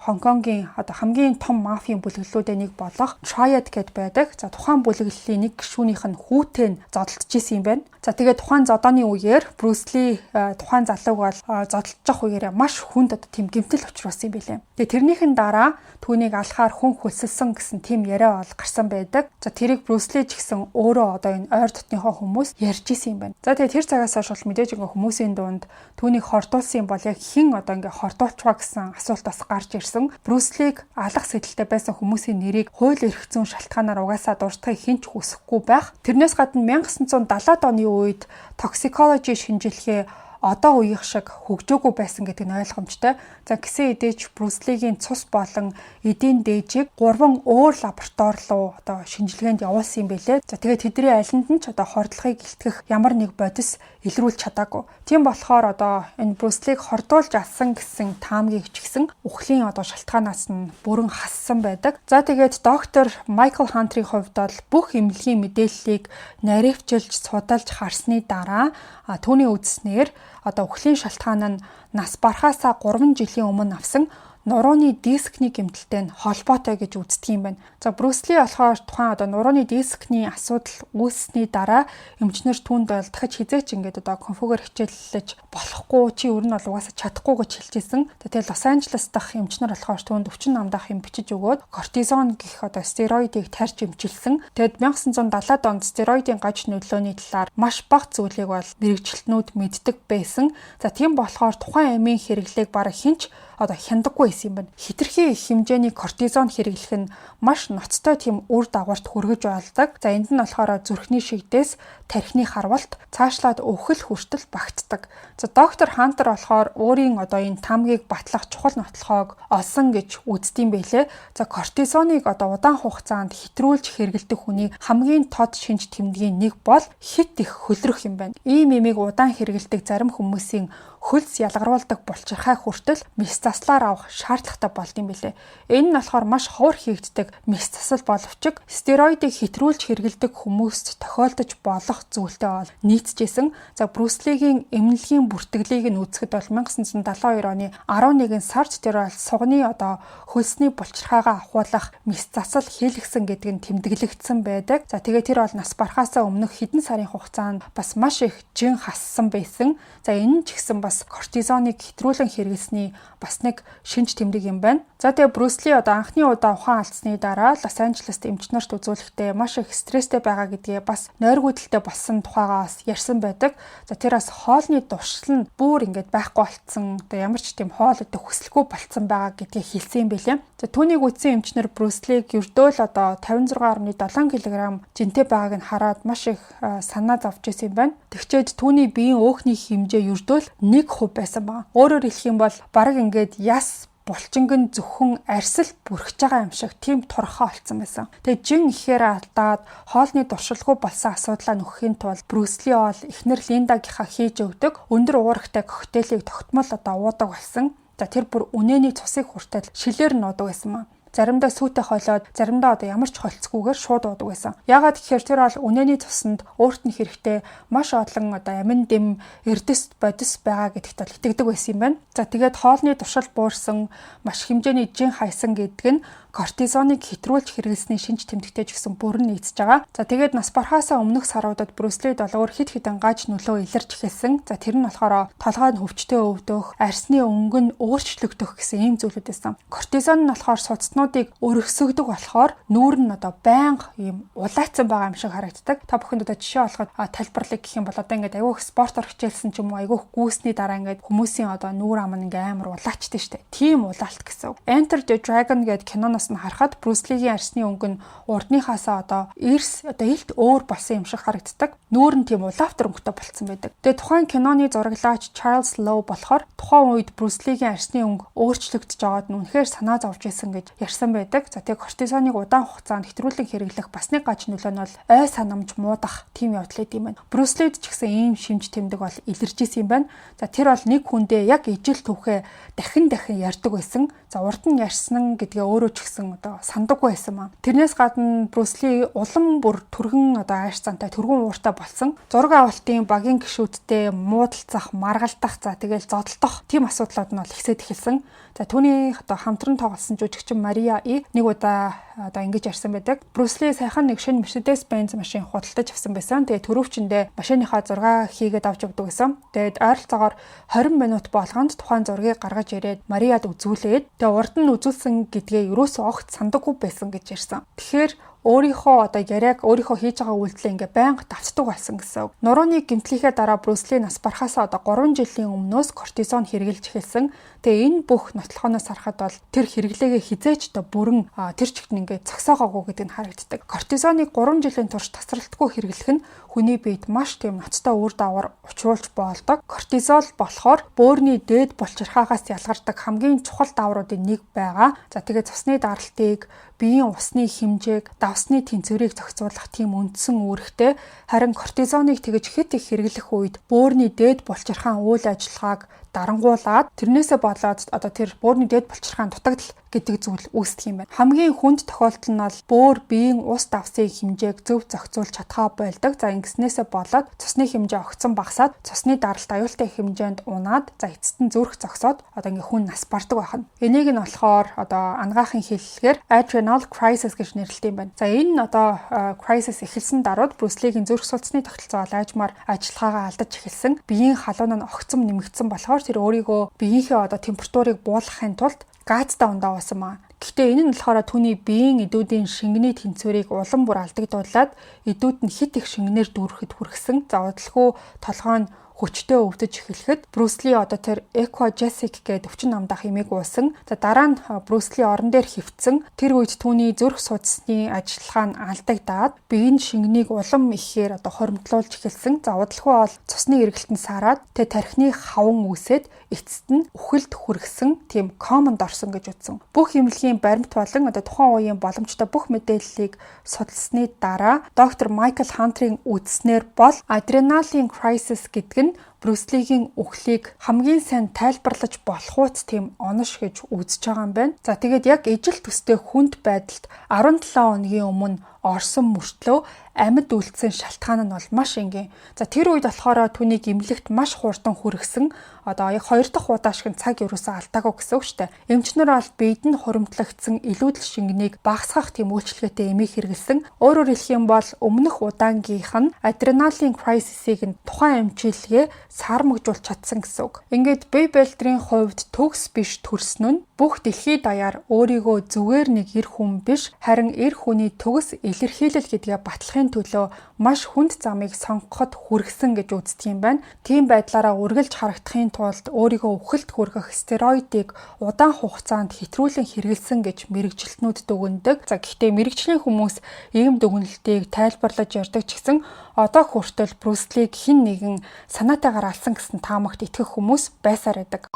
Хонконгийн хамгийн том мафийн бүлэглэлүүдийн нэг болох Triad гэдээ байдаг. За тухайн бүлэглэлийн нэг гишүүнийх нь хүүтэй нь зодтолж исэн юм байна. За тэгээ тухайн зодооны үеэр Брюс Ли тухайн залууг бол зодтолж үеэр маш хүнд тийм гэмтэл учруулсан юм билээ. Тэгээ тэрнийхэн дараа түүнийг алахаар хүн хөлсөлсөн гэсэн тийм яриа бол гарсан байдаг. За тэрийг Брюс Ли ч гэсэн өөрөө энэ ойр дотныхоо хүмүүс ярьж исэн юм байна. За тэгээ тэр цагаас хойш мэдээж хүмүүсийн дунд түүнийг хордуулсан бол яг хэн хордуулчихва гэсэн асуулт бас гарч ирсэн. Брюс Лиг алах сэдэлтэй байсан хүмүүсийн нэрийг хууль эрх зүйн шалтгаанаар угаасаа дуртахыг хэн ч хүсэхгүй байх. Тэрнээс гадна 1970-ад оны үед токсикологи шинжилгээ одоо үеийнх шиг хөгжөөгүй байсан гэдэг нь ойлгомжтой. За гисэн эдээч Брюс Лигийн цус болон эдийн дээжийг 3 өөр лаборатори руу шинжилгээнд явуулсан юм билээ. За тэгээд тэдний алинд нь ч хордлогыг илтгэх ямар нэг бодис илрүүлж чадаагүй. Тийм болохоор энэ Брюс Лиг хордуулж алсан гэсэн таамгийг ч гэсэн үхлийн шалтгаанаас нь бүрэн хассан байдаг. За тэгээд доктор Майкл Хантрийн хувьд бол бүх эмнэлгийн мэдээллийг наривчилж судалж харсны дараа түүний үзснээр үхлийн шалтгаан нь нас барахаасаа 3 жилийн өмнө авсан нурууны дискний гэмтэлтэй холбоотой гэж үздэг юм байна. За Брюс Ли болохоор тухайн нурууны дискний асуудал үүссэний дараа эмчнэр түүнд бол дахиж хизээч конфигур хичээллэж болохгүй чи өөр нь угаасаа чадахгүй гэж хэлжсэн. Тэгээд Лос Анжелес дахь эмчнэр болохоор түүнд өвчин намдах юм бичиж өгөөд кортизон гэх стероидыг тарьж эмчилсэн. Тэгээд 1970-ад онд стероидын гаж нөлөөний талаар маш бага зүйлийг бол мэрэгчлэтнүүд мэддэг байсан. За тийм болохоор тухайн эмийн хэрэглээг бараг хинч хяндаггүй байсан юм байна. Хитрхи их хэмжээний кортизон хэрэглэх нь маш маш ноцтой тийм үр дагаварт хүргэж болдог. За энд нь болохоор зүрхний шигдээс тархины харвалт цаашлаад өвхөл хүртэл багтдаг. За доктор Хантер болохоор өөрийн одоо энэ тамгийг батлах чухал нотлохоог олсон гэж үздэгэн байлээ. За кортизоныг одоо удаан хугацаанд хэтрүүлж хэрэглэдэг хүний хамгийн тод шинж тэмдгийн нэг бол хит их хөлрөх юм байна. Ийм имийг удаан хэрэглэдэг зарим хүмүүсийн хөлс ялгаруулдаг булчирхай хүртэл мэс заслаар авах шаардлагатай болд юм билээ. Энэ нь болохоор маш ховор хийгддэг мэс засал боловч стероидыг хэтрүүлж хэрэглэдэг хүмүүст тохиолдож болох зүйлтэй бол нийцжсэн. За Брюс Лигийн эмнэлгийн бүртгэлийг нь үзэхэд бол 1972 оны 11 сард тэр бол сугны одоо хөлсний булчирхайгаа ахуулах мэс засал хийлгсэн гэдэг нь тэмдэглэгдсэн байдаг. За тэгээд тэр бол нас барахаасаа өмнөх хэдэн сарын хугацаанд бас маш их жин хассан байсан. За энэ нь ч гэсэн бас кортизоныг хэтрүүлэн хэрэглэсний бас нэг шинж тэмдэг юм байна. За тэгээ Брюс Ли одоо анхны удаа ухаан алдсны дараа Лос Анжелест эмч нарт үзүүлэхдээ маш их стресстэй байгаа гэдгээ бас нойргүйдэлтэй болсон тухайгаа бас ярьсан байдаг. За тэр бас хоолны дуршил нь бүр ингээд байхгүй болцсон. Одоо ямар ч тийм хоол идэх хүсэлгүй болцсон байгаа гэдгийг хэлсэн юм билээ. За түүнийг үзсэн эмч нар Брюс Лиг ердөө л одоо 56.7 кг жинтэй байгааг нь хараад маш их санаа зовж исэн юм байна. Тэгчээд түүний биеийн өөхний хэмжээ ердөө л 1% байсан байна. Өөрөөр хэлэх юм бол бараг ингээд яс булчингэн зөвхөн арсил бүрхэж байгаа юм шиг тийм торхоо олцсон байсан. Тэгээ жин ихээр алдаад хоолны дуршилгүй болсон асуудлаа нөхөхийн тулд Брюс Ли бол эхнэр Линдагийнхаа хийж өгдөг өндөр уурагтай коктейлийг тогтмол одоо уудаг болсон. За тэр бүр үнэний цусыг хүртэл шилээр нуудаг байсан маа. Заримдаа сүйтэй хойлоод, заримдаа одоо ямар ч холцгүйгээр шууд уудаг байсан. Ягаад гэхээр тэр бол үнэний цуснд өөрт нь хэрэгтэй маш олон одоо амин дэм, эрдэс, бодис байгаа гэдэгт бол итгэдэг байсан юм байна. За тэгээд хоолны туршил буурсан, маш хэмжээний жин хайсан гэдэг нь кортизоныг хэтрүүлж хэрэглэсний шинж тэмдэгтэй ч гэсэн бүрэн нийцж байгаа. За тэгээд нас барахаасаа өмнөх саруудад Брюс Ли долоор хит хитэн гаж нөлөө илэрч эхэлсэн. За тэр нь болохоор толгой нь хөвчтэй өвдөх, арсны өнгө нь өөрчлөгдөх гэсэн ийм зүйлүүд байсан. Кортизон нь болохоор судаснуудыг өргөсгдөг болохоор нүүр нь одоо байнга ийм улаацсан байгаа юм шиг харагддаг. Та бүхэнд одоо жишээ олоход тайлбарлах гэх юм бол одоо ингээд айгүйх спортоор хичээлсэн ч юм уу айгүйх гүйсний дараа ингээд хүмүүсийн одоо нүүр ам нь ингээд амар улаачдаг штэ. Тийм улаалт гэсэн. Enter the Dragon гэдэг киноноос нь харахад Брюс Лигийн арсны өнгө нь урдныхаасаа одоо эрс одоо илт өөр болсон юм шиг харагддаг. Нүүр нь тийм улаавтар өнгөтэй болцсон байдаг. Тэгээ тухайн киноны зураглаач Чарльз Лоу болохоор тухайн үед Брюс Лигийн арсны өнгө өөрчлөгдөж байгаад нь үнэхээр санаа зовж исэн гэж ярьсан байдаг. За тэгээ кортизоныг удаан хугацаанд хэтрүүлэн хэрэглэх бас нэг гаж нөлөө нь бол ой санамж муудах тийм явдал юм байна. Брюс Лид ч гэсэн ийм шимж тэмдэг бол илэрж исэн юм байна. За тэр бол нэг хүндээ яг ижил түүхээ дахин ярьдаг байсан. За урд нь ярьсан гэдгээ өөрөө ч гэсэн одоо сандаггүй байсан маа. Тэрнээс гадна Брюс Ли улам бүр түргэн одоо ааш зантай түргэн ууртай болсон. Зураг авалтын багийн гишүүдтэй муудалцах, маргалдах, за тэгэл зодолдох тийм асуудлууд нь бол ихсээд эхэлсэн. За түүний одоо хамтран тоглосон жүжигчин Мария И нэг удаа одоо ингэж ярьсан байдаг. Брюс Ли сайхан нэг шинэ Mercedes-Benz машин худалдаж авсан байсан. Тэгээ төрөвчөндөө машиныхаа зураг хийгээд авч явдаг гэсэн. Тэгээд ойролцоогоор 20 минут болгонд тухайн зургийг гаргаж ирээд Мариад үзүүлээд тэгээ урд нь үзүүлсэн гэдгээ ерөөсөө огт сандаггүй байсан гэж ярьсан. Тэгэхээр өөрийнхөө одоо яриаг өөрийнхөө хийж байгаа үйлдэлээ ингээ байнга давтдаг болсон гэсэн. Нурууны гэмтлийнхээ дараа Брюс Ли нас барахаасаа одоо 3 жилийн өмнөөс кортизон хэрэглэж эхэлсэн. Тэгээ энэ бүх нотлохоноос харахад бол тэр хэрэглээгээ хизээч одоо бүрэн тэр чигт ингээ цогсоогоогүй гэдэг нь харагддаг. Кортизоныг 3 жилийн турш тасралтгүй хэрэглэх нь хүний биед маш тийм ноцтой үр дагавар учруулж боолдог. Кортизол болохоор бөөрийн дээд булчирхаагаас ялгардаг хамгийн чухал давруудын нэг байгаа. За тэгээ цусны даралтыг, биеийн усны хэмжээг, давсны тэнцвэрийг зохицуулах тийм үндсэн үүрэгтэй. Харин кортизоныг тэгж хэд их хэрэглэх үед бөөрийн дээд булчирхаан үйл ажиллагааг дарангуулад тэрнээсээ болоод одоо тэр бөөрийн дээд булчирхаан дутагдал гэдэг зүйл үүсдэг юм байна. Хамгийн хүнд тохиолдол нь бол бөөр биеийн ус давсын хэмжээг зөв зохицуулж чадхаа болдог. За ингэснээсээ болоод цусны хэмжээ огцон багасаад цусны даралт аюултай хэмжээнд унаад за эцэст нь зүрх зогсоод одоо ингээ хүн нас бардаг байна. Энийг нь болохоор одоо ангаахын хэллэгээр adrenal crisis гэж нэрлэдэг юм байна. За энэ нь одоо crisis эхэлсэн даруйд Брюс Лигийн зүрх судасны тогтолцоо олаажмаар ажиллагаагаа алдаж эхэлсэн. Биеийн халуун нь огцом нэмэгдсэн болохоор тэр өөрийгөө биеийнхээ одоо температурыг буулгахын тулд газтай ундаа уусан маа. Гэхдээ энэ нь болохоор түүний биеийн эдүүдийн шингэний тэнцвэрийг улам бүр алдагдуулаад эдүүд нь хит их шингэнээр дүүрэхэд хүргэсэн. За удалгүй толгой нь хүчтэй өвдөж эхлэхэд Брюс Ли одоо тэр Aquagesic гэдэг өвчин намдах эмийг уусан. За дараа нь Брюс Ли орон дээр хөвцсөн. Тэр үед түүний зүрх судасны ажиллагаа нь алдагдаад биеийн шингэнийг улам ихээр одоо хоримтлуулж эхэлсэн. За удалгүй бол цусны эргэлтэн сараад тэ тархины хаван үүсээд эцэст нь үхэлд хүргэсэн тийм комонд орсон гэж үзсэн. Бүх эмнэлгийн баримт болон одоо тухайн үеийн боломжтой бүх мэдээллийг судалсны дараа доктор Майкл Хантерийн үзснээр бол adrenaline crisis гэдэг нь Брюс Лигийн үхлийг хамгийн сайн тайлбарлаж болох үст тийм онош гэж үзэж байгаа юм байна. За тэгээд яг ижил төстэй хүнд байдалд 17 хоногийн өмнө орсон мөртлөө амьд үлдсэн шалтгаан нь бол маш энгийн. За тэр үед болохоор түүнийг эмнэлэгт маш хурдан хүргэсэн. Одоо яг 2 дахь удаа шиг цаг юусаа алдаагүй гэсэн үг шүү дээ. Эмчнэр бол биед нь хуримтлагдсан илүүдэл шингэнийг багасгах тийм үйлчлэгээтэй эмийг хэрэгэлсэн. Өөрөөр хэлэх юм бол өмнөх удаангийнх нь adrenaline crisis-ийг нь тухайн эмчилгээ сармагжуулж чадсан гэсэн үг. Ингээд Бейбелдрийн хувьд төгс биш төрсөн нь бүх дэлхийд даяар өөрийгөө зүгээр нэг эр хүн биш харин эр хүний төгс илэрхийлэл гэдгээ батлахын төлөө маш хүнд замыг сонгоход хүргэсэн гэж үздэг юм байна. Тийм байдлаараа үргэлж харагдахын тулд өөрийгөө үхэлд хүргэх стероидыг удаан хугацаанд хэтрүүлэн хэрэгэлсэн гэж мэрэгжилтнүүд дүгнэдэг. За гэхдээ мэрэгжлийн хүмүүс ийм дүгнэлтийг тайлбарлаж ярьдаг ч гэсэн одоо хүртэл Брюс Лиг хэн нэгэн санаатайгаар алсан гэсэн таамагт итгэх хүмүүс байсаар байдаг.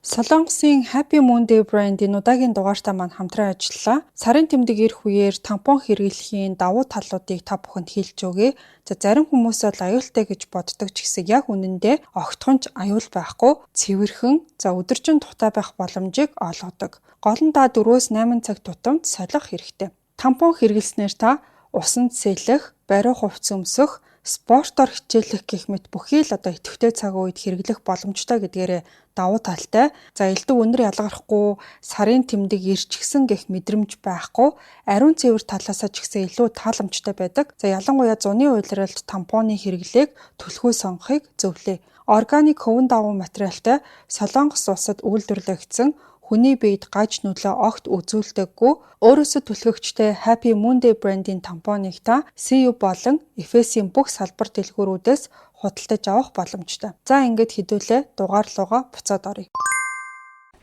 Солонгосын Happy Monday брендийн удаагийн дугаартаа маань хамтран ажиллалаа. Сарын тэмдэг ирэх үеэр тампон хэрэглэхийн давуу талуудыг та бүхэнд хэлж өгье. За зарим хүмүүс бол аюултай гэж боддог ч гэсэн яг үнэндээ огтхонч аюул байхгүй, цэвэрхэн, за өдөржин тухтай байх боломжийг олгодог. Гол нь та 4-8 цаг тутамд солих хэрэгтэй. Тампон хэрэглэснээр та усанд сэлэх, бариу хувцас өмсөх, спортоор хичээлэх гэх мэт бүхий л одоо идэвхтэй цаг үед хэрэглэх боломжтой гэдгээрээ давуу талтай. За элдв өнөр ялгархгүй, сарын тэмдэг ирчихсэн гэх мэдрэмж байхгүй, ариун цэвэр талаасаа ч гэсэн илүү тааламжтай байдаг. За ялангуяа зуны уйлралд тампоны хэрэглээг төлхөө сонгохыг зөвлөе. Органик хөвөн давуу материалтай Солонгос улсад үйлдвэрлэгдсэн хүний биед гаж нөлөө огт үзүүлдэггүй өөрөөсөө түлхэгчтэй Happy Monday брендийн тампоныг та CU болон Efes-ийн бүх салбар дэлгүүрүүдээс худалдаж авах боломжтой. За ингээд хэдүүлээ дугаар руугаа буцаад оръё.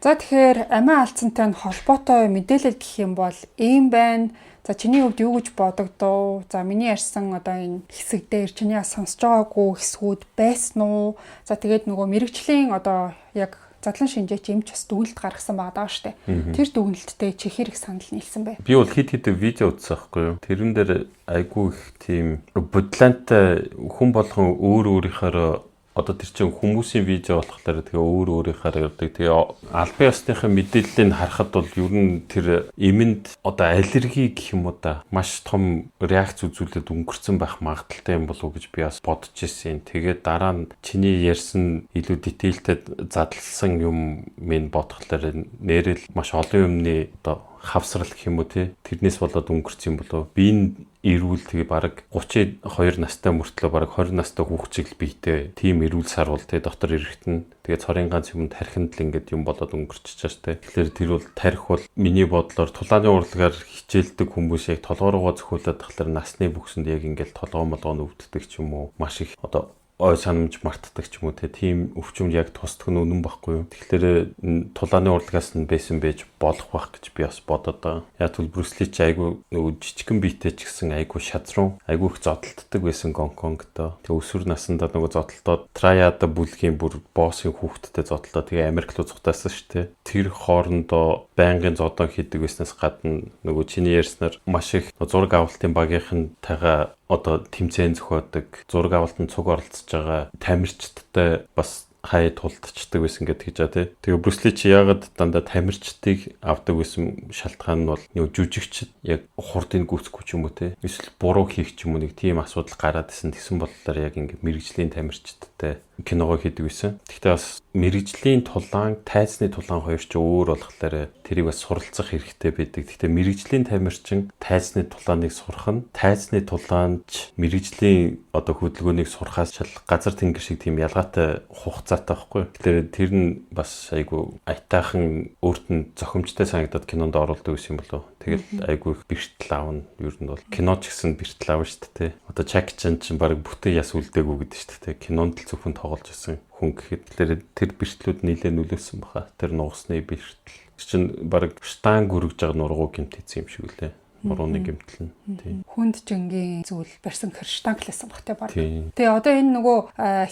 За тэгэхээр амиа алдсантай нь холбоотой мэдээлэл гэх юм бол ийм байна. За чиний хувьд юу гэж бодогдов? За миний ярьсан одоо энэ хэсэг дээр чиний сонсож байгаагүй хэсгүүд байсан уу? За тэгээд нөгөө мэрэгжлийн одоо яг задлан шинжээч эмч бас дүгнэлт гаргасан байгаа шүү дээ. Тэр дүгнэлттэй чи хэрэг санал нийлсэн бэ? Би бол хэд видео үзсэн байхгүй юу? Тэрэн дээр айгүй их тийм бодлантай хүн болгон өөрийнхөө одоо тэр чинь хүмүүсийн видео болохоор тэгээ өөрийнхөө ярддаг. Тэгээ албан ёсныхаа мэдээллийг харахад бол ер нь тэр эмэнд одоо аллерги гэх юм уу да маш том реакц үзүүлээд өнгөрцөн байх магадaltaй юм болов уу гэж би бас бодож ирсэн. Тэгээд дараа нь чиний ярьсан илүү дэтейлтэй задлсан юм минь бодхолоор нэрэл маш олон юмны одоо хавсрал гэх юм уу те тэрнээс болоод өнгөрсөн юм болов. Би энэ эрүүл тэгээ бараг 32 настай мөртлөө бараг 20 настай хүүхчиг л бийтэй тийм эрүүл сарвал те дотор эрэхтэн тэгээ цорын ганц юм тархинд л ингээд юм болоод өнгөрчихөж те. Тэгэхээр тэр бол тарих бол миний бодлоор тулааны урлагаар хичээлдэг хүмүүс яг толгоороо зөхиулээд тахлаар насны бүксэнд яг ингээд толгоо молгоо өвддөг ч юм уу маш их одоо ой санамж мартдаг ч юм уу тийм өвчмөд яг тусдаг нь үнэн байхгүй юу. Тэгэхээр тулааны урлагаас нь байсан байж болох байх гэж би бас бодоод байгаа. Яг бол Брюс Ли ч айгүй нөгөө жижигхэн биетэй ч гэсэн айгүй шадруу айгүй их зодтолдог байсан Гонконгтой. Тэгээ өсвөр насндаа нөгөө зодтолдоод Траяда бүлгийн бүр боссын хүүхдтэй зодтолдоо тэгээ Америк руу зугатаасан шүү дээ. Тэр хоорондоо байнгын зодон хийдэг байснаас гадна нөгөө чиний ярьснаар маш их зураг авалтын багийнхантайгаа одоо тэмцээн зохиодог, зураг авалтанд цуг оролцож байгаа тамирчдтай бас хай тулдчихдаг байсан гэдэг гэж тий. Тэгээ Брюс Ли чи яагаад дандаа тамирчдыг авдаг байсан шалтгаан нь бол нэг жүжигчд яг хурдыг гүйцэхгүй ч юм уу тий. Эсвэл буруу хийх ч юм уу нэг тийм асуудал гараад исэн болохоор яг ингэ мэрэгжлийн тамирчдтай киногоо хийдэг байсан. Гэхдээ бас мэрэгжлийн тулаан, тайзны тулаан хоёр ч өөр болохоор тэрийг бас суралцах хэрэгтэй байдаг. Гэхдээ мэрэгжлийн тамирчин тайзны тулааныг сурах нь тайзны тулаанч мэрэгжлийн одоо хөдөлгөөнийг сурахаас газар тэнгэр шиг тийм ялгаатай хугацаа цацаатай байхгүй. Тэгэхээр тэр нь бас айгүй аятайхан өөрт нь зохимжтой санагдаад кинонд оруулдаг гэсэн юм болов. Тэгэл айгүй их бэртэл аавна. Ер нь бол кино ч гэсэн бэртэл аавна шүү дээ. Одоо Jackie Chan ч баг бүтэн яс үлдээгүү гэдэг шүү дээ. Кинонд л зөвхөн тоглож ирсэн хүн гэхэд тэр бэртлүүд нэлээд нөлөөсөн баха. Тэр нугасны бэртэл. Чинь баг штанг өргөж байгаа нургуу гэмт хийсэн юм шиг үлээ. Нурууны гэмтэл нь. Тийм. Хүнд жингийн зүйл барьсан штанг лсэн бах те баг. Тэгээ одоо энэ нөгөө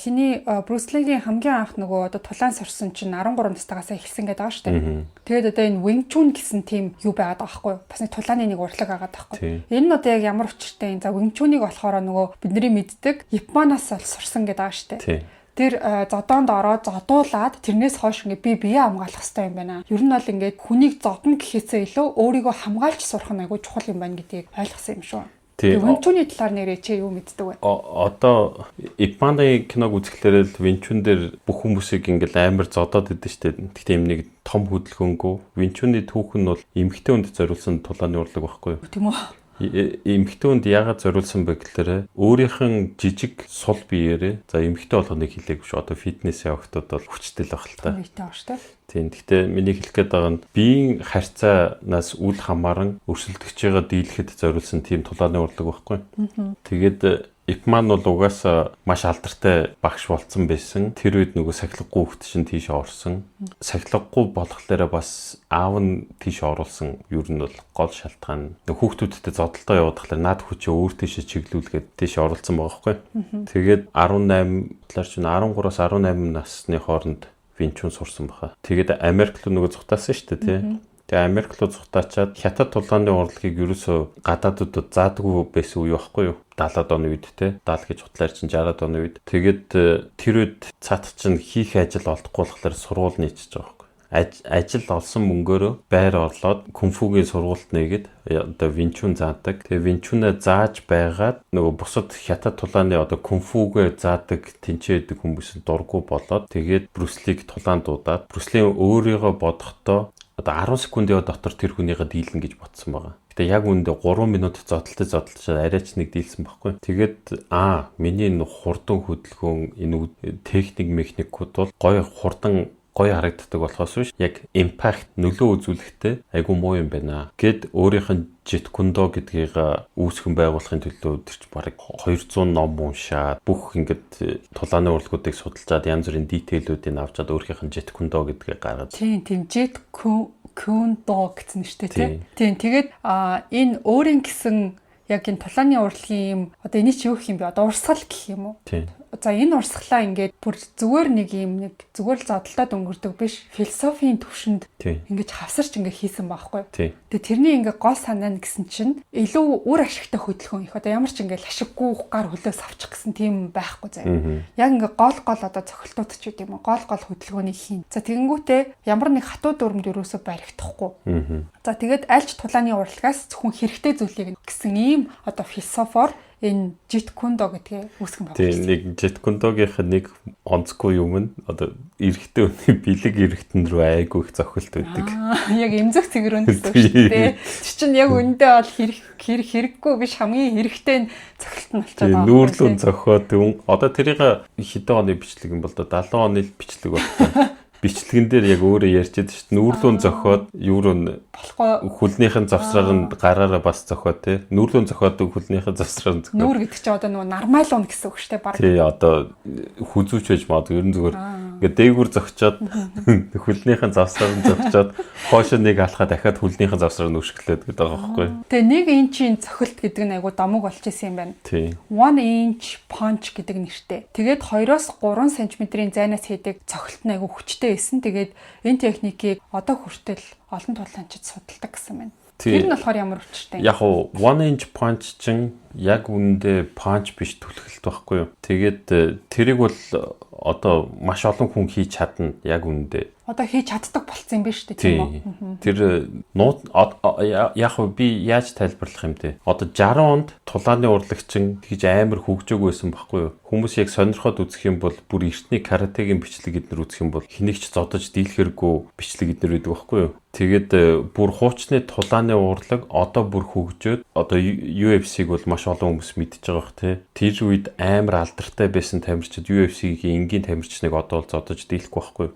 хиний Брюс Лигийн хамгийн анх нөгөө одоо тулаан сорсон чинь 13 настайгаас эхэлсэн гэдэг байгаа шүү дээ. Тэгээд одоо энэ Wing Chun гэсэн тийм юу байгаад байгаа байхгүй юу? Бас нэг тулааны нэг урлаг агаад байхгүй. Энэ нь одоо яг ямар учиртай юм? За Wing Chun-ыг болохоор нөгөө бидний мэддэг Японоос сурсан гэдэг байгаа шүү дээ. Тэр зодоонд ороод зодуулаад тэрнээс хойш ингээ би бие хамгаалах хэрэгтэй юм байна. Ер нь бол ингээд хүнийг зодно гэхээсээ илүү өөрийгөө хамгаалж сурах нь айгүй чухал юм байна гэдгийг ойлгосон юм шүү. Тэгээ Винчуны талаар нэрээ чи юу мэддэг вэ? Одоо Японы киног үзэхлээр л Винчун дээр бүх хүмүүсийг ингээл амар зодоод идэв штэ. Гэхдээ юм нэг том хөдөлгөөнгөө Винчуны түүх нь бол эмэгтэй хүнд зориулсан тулааны урлаг байхгүй юу? Тийм үү? Эмэгтэй хүнд яагаад зориулсан бэ гэхээр өөрийнх нь жижиг сул биеэрээ за эмэгтэй болгоныг хэлээгүй шүү. Одоо фитнес явахтууд бол хүчтэй л байх л та. Тийм. Гэхдээ миний хэлэх гээд байгаа нь биеийн харьцаанаас үл хамааран өрсөлдөгчөйгөө дийлэхэд зориулсан тийм тулааны урлаг байхгүй. Тэгээд Ипман бол угаасаа маш алдартай багш болцсон байсан. Тэр үед нөгөө сахилгагүй хөлт шин тийш орсон. Сахилгагүй болохлээрээ бас аав нь тийш оруулсан. Юу нь бол гол шалтгаан. Хүүхдүүдтэй зодолтой явуулахлаар наад хүчээ өөр тийш чиглүүлгээд тийш оруулсан байгаа байхгүй. Тэгээд 18 талаар чинь 13-аас 18 насны хооронд Винчун сурсан баха. Тэгээд Америк руу нөгөө зугтаасан шүү дээ тий. Тэгээ Америк руу зугтаачаад хятад тулааны урлагийг ерөөсөө гадаадуудад заадаггүй байсан үе байхгүй юу? 70-аад оны үед те 70 гэж хутлаар чинь 60-аад оны үед. Тэгээд тэр үед цаат чинь хийх ажил олдохгүй болохоор сургууль нийцэж байгаа байхгүй. Ажил олсон мөнгөөрөө байр орлоод кунфугийн сургуульд нээгээд одоо Винчун заадаг. Тэгээ Винчунаа зааж байгаад нөгөө бусад хятад тулааны одоо кунфугээ заадаг тэнцээдэг хүмүүс нь дургу болоод тэгээд Брюслиг тулаан дуудаад Брюслийн өөрийгөө бодохдоо одоо 10 секундын дотор тэр хүнийгээ дийлнэ гэж бодсон байгаа. Гэтэ яг үүндээ 3 минут зодтолж арайч нэг дийлсэн байхгүй. Тэгээд миний энэ хурдан хөдөлгөөн энэ техник мехникүүд бол гоё харагддаг болохоос биш яг импакт нөлөө үзүүлэхдээ айгүй муу юм байна гэд өөрийнх нь житкундо гэдгийг үүсгэн байгуулахын төлөө тэр чинь бараг 200 ном уншаад бүх ингээд тулааны урлагуудыг судалжаад янз бүрийн дитейлүүдийг авчаад өөрийнх нь житкундо гэдгийг гаргаж. Тийм житкундо гэсэн нэртэй тийм. Тэгээд энэ өөрийн гэсэн яг энэ тулааны урлагийн юм одоо энийг чи юу гэх юм бэ? Одоо урсгал гэх юм уу? Тийм. За энэ урсгалаа ингээд бүр зүгээр нэг зүгээр л зодолтой өнгөрдөг биш философийн төвшөнд ингээд хавсарч ингээд хийсэн байхгүй. Тэгээ тэрний ингээд гол санаа нь гэсэн чинь илүү үр ашигтай хөдөлгөөн их одоо ямар ч ингээд ашиггүй гар хөлөөс авчих гэсэн тийм байхгүй заяа. Яг ингээд гол одоо цохилтууд ч гэдэг юм уу гол хөдөлгөөнийг хийн. За тэгэнгүүтээ ямар нэг хатуу дүрмд юусоо баригдахгүй. За тэгээд альч тулааны урлагаас зөвхөн хэрэгтэй зүйлийг гэсэн ийм одоо философор энэ житкундо гэдгийг үүсгэн байгуулсан. Тийм нэг житкундогийнх нэг онцгүй юм нь одоо эрэгтэй хүний бэлэг эрэгтэн рүү айгүй их зохилт өгдөг. Яг эмзэг цэгрүүнд гэсэн шүү дээ. Тэр чинь яг үндэ бол хэрэггүй биш хамгийн хэрэгтэй зохилт нь болчиход байгаа. Нүүрлэн зохиод одоо тэрийг хэдэн оны бичлэг юм бол 70 оны бичлэг болтой. Бичлэгэн дээр яг өөрөө ярьж байдаг шүү дээ. Нүүрлүүн зохиод юуруу хүлнийхэн завсраар нь гараараа бас зохиод тий. Нүүрлүүн зохиод хүлнийхэн завсраар нь зохиод. Нүүр гэдэг чинь одоо нөгөө нормал уун гэсэн үг шүү дээ баг. Тий одоо хүзүүч байж магадгүй ерэн зүгээр ингээд дээгүүр зогчоод хүлнийхэн завсраар нь зогчоод хоошоо нэг алхаа дахиад хүлнийхэн завсраар нь өшгөлээд гэдэг байгаа байхгүй. Тэгээ нэг инчийн цохилт гэдэг нь айгу домог болж исэн юм байна. Тий. 1 inch punch гэдэг нэртэй. Тэгээд 2-оос 3 см-ийн зайнаас хийдэг цохилт нь айгу хүчтэй байсан. Тэгээд энэ техникийг одоо хүртэл олон тулаанчид судалдаг гэсэн байна. Тэр нь болохоор ямар учиртай юм? Яг 1 inch punch чинь яг үүндээ punch биш түлхэлт байхгүй юу? Тэгээд тэрийг бол одоо маш олон хүн хийж чадна яг үүндээ. Одоо хийж чаддаг болцсон юм биш үү тийм үү? Тэр яг би яаж тайлбарлах юм те? Одоо 60 онд тулааны урлагчин тэгж амар хөгжөөг байсан байхгүй юу? Хүмүүс яг сонирхоод үзэх юм бол бүр эртний каратегийн бичлэг эднэр үзэх юм бол хэнийг ч зодож дийлэхэргүй бичлэг эднэр байдаг байхгүй юу? Тэгээд бүр хуучны тулааны урлаг одоо бүр хөгжөөд одоо UFC-г бол маш олон хүмүүс мэдж байгаа бох те. Тэр үед амар алдартай байсан тамирчид UFC-гийн энгийн тамирчныг одоо л зодож дийлэхгүй байхгүй.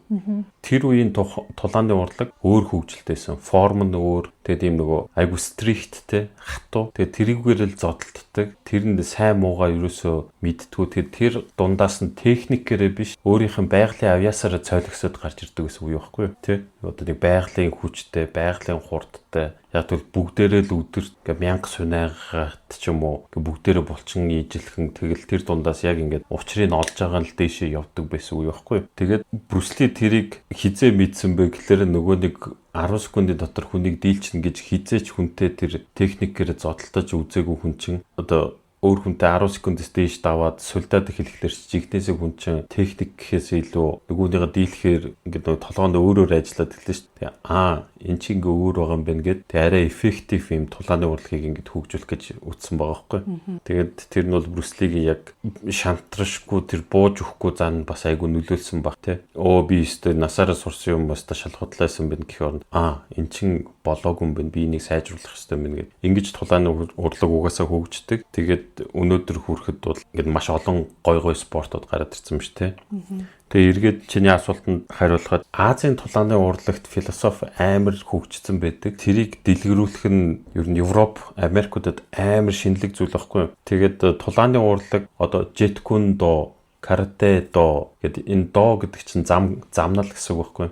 Тэр үеийн тулааны урлаг өөр хөгжилтэйсэн. Форм нь өөр. Тэгээд ийм нөгөө айгу стрикттэй хатуу. Тэгээд тэрийгээр л зодтолддог. Тэрэнд сайн муугаа ерөөсөө мэдтгүү. Тэгээд тэр дундаас нь техникээрээ биш өөрийнх нь байгалийн авьяасаараа цойлогсоод гарч ирдэг гэсэн үг байхгүй тий. Одоо нэг байгалийн хүчтэй, байгалийн хурдтай яг л бүгдээрээ л өдөр ингээ 1000 сунаагаад ч юм уу бүгдээрээ булчин ижилхэн тэгэл тэр дундаас яг ингээд учрыг олж байгаа л дээшээ явдаг байсан үе байхгүй. Тэгээд Брюс Ли тэрийг хизээ мэдсэн бэ гэхээр нөгөө нэг 10 секундын дотор хүнийг дийлчихнэ гэж хизээч хүнтэй тэр техникээр зодтолтож үзээгүй хүн чинь одоо өөр хүнтэй 10 секундээс дээш даваад сулдаад эхлэхлээр жигнэсээ хүн чинь техник гэхээс илүү нөгөөнийгөө дийлэхээр ингээд нөгөө толгоонд өөрөөр ажиллаад эхэлсэн шүү дээ. Эн чинь ингээ өөр байгаа юм байна гэд тэг арай эффектив юм тулааны урлагийг ингээд хөгжүүлэх гэж үтсэн байгаа байхгүй. Тэгээд тэр нь бол Брюс Лигийн яг шантрашгүй тэр бууж өгөхгүй зан бас айгу нөлөөлсөн баг тий. Би өстө насаараа сурсан юм баста шалхуудлаасан байна гэх орнд эн чинь болоогүй юм байна. Би энийг сайжруулах хэрэгтэй юм байна гэд. Ингэж тулааны урлаг угаасаа хөгждөг. Тэгээд өнөөдөр хүрэхэд бол ингээд маш олон гой спортууд гараад ирсэн юм шүү тий. Тэгээ эргээд чиний асуултанд хариулахад Азийн тулааны урлагт философи амар хөгжсөн байдаг. Тэрийг дэлгэрүүлэх нь ер нь Европ, Америкуудад амар шинэлэг зүйл байхгүй. Тэгээд тулааны урлаг одоо Jeet Kune Do, Karate Do гэдэг энэ Do гэдэг чинь замнал гэсэн үг байхгүй.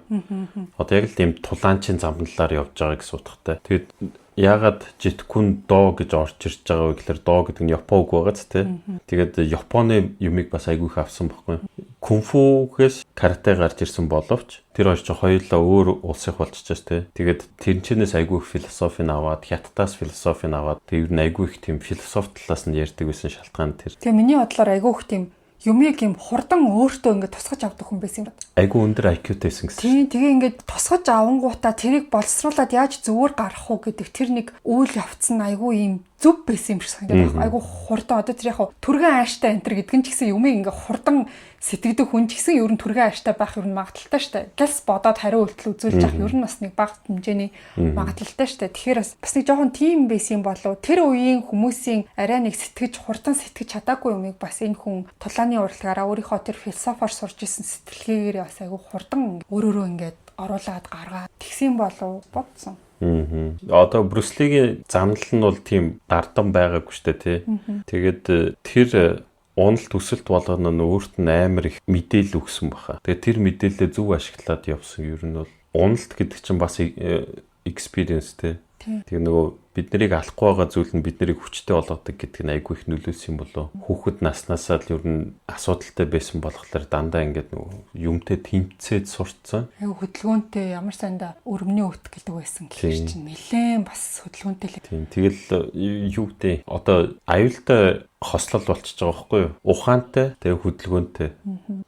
Одоо яг л тийм тулаанчийн замналаар явж байгаа гэсэн утгатай. Тэгээд яагаад Jeet Kune Do гэж орж ирж байгаа вэ гэхээр Do гэдэг нь Япон үг байгаа ч тий. Тэгээд Японы юмыг бас айгүй их авсан байхгүй. Кунфугээс карате гарч ирсэн боловч тэр хоёр чинь хоёулаа өөр улсыг болчихж тий. Тэгээд тэрнчнээс айгүй их философийн аваад, хятадаас философийн аваад тэр нь айгүй их тийм философи талаас нь ярьдаг байсан шалтгаан тэр. Тэгээ миний бодлоор айгүй их тийм юмыг юм хурдан өөртөө ингээд тусгаж авдаг хүн байсан юм байна. Айгүй өндөр IQ-тэйсэн гэсэн. Тийм тэгээ ингээд тусгаж авангуудаа тэрийг боловсруулад яаж зөвөр гарах уу гэдэг тэр нэг үйл явц нь айгүй юм зүв байсан юм шиг санагдаад байна. Айгүй хурдан одоо тэр яг түргэн ааштай энтер гэдэг нь ч гэсэн юмыг ингээд хурдан сэтгэдэг хүн ч гэсэн ер нь түргэн ааштай байх ер нь магадaltaй шүү дээ. Гэлс бодоод хариу үйлдэл үзүүлж явах ер нь бас нэг бага хэмжээний магадaltaй шүү дээ. Тэгэхээр бас нэг жоохон тийм байсан болов тэр үеийн хүмүүсийн арай нэг хурдан сэтгэж чадаагүй юмыг бас энэ хүн тулааны урлагаараа өөрийнхөө тэр философоор сурж исэн сэтгэлгээгээр бас айгүй хурдан өөрөөрөө ингээд оруулаад гаргаад тэгсэн болов бодсон. Одоо Брюс Лигийн замнал нь бол тийм дардан байгаагүй шүү дээ тий. Тэгээд тэр уналт төсөлт болгоно нь өөрт нь амар их мэдээлэл өгсөн баха. Тэгээд тэр мэдээлэлээ зөв ашиглаад явсан ер нь бол уналт гэдэг чинь бас experience тий. Тэгээ нөгөө бид нарыг алахгүй байгаа зүйл нь бид нарыг хүчтэй болгодог гэдэг нь айгүй их нөлөөлсөн юм болоо. Хүүхэд наснаасаа л ер нь асуудалтай байсан болохоор дандаа ингээд нөгөө юмтай тэмцээд сурцсан. Айгүй хөдөлгөөнтэй ямар санда өрөмний өт гэдэг байсан гэх чинь нэлээд бас хөдөлгөөнтэй л. Тийм. Тэгэл юу гэдэг одоо аюултай хослол болчихж байгаа байхгүй юу? Ухаантай, тэгээ хөдөлгөөнтэй.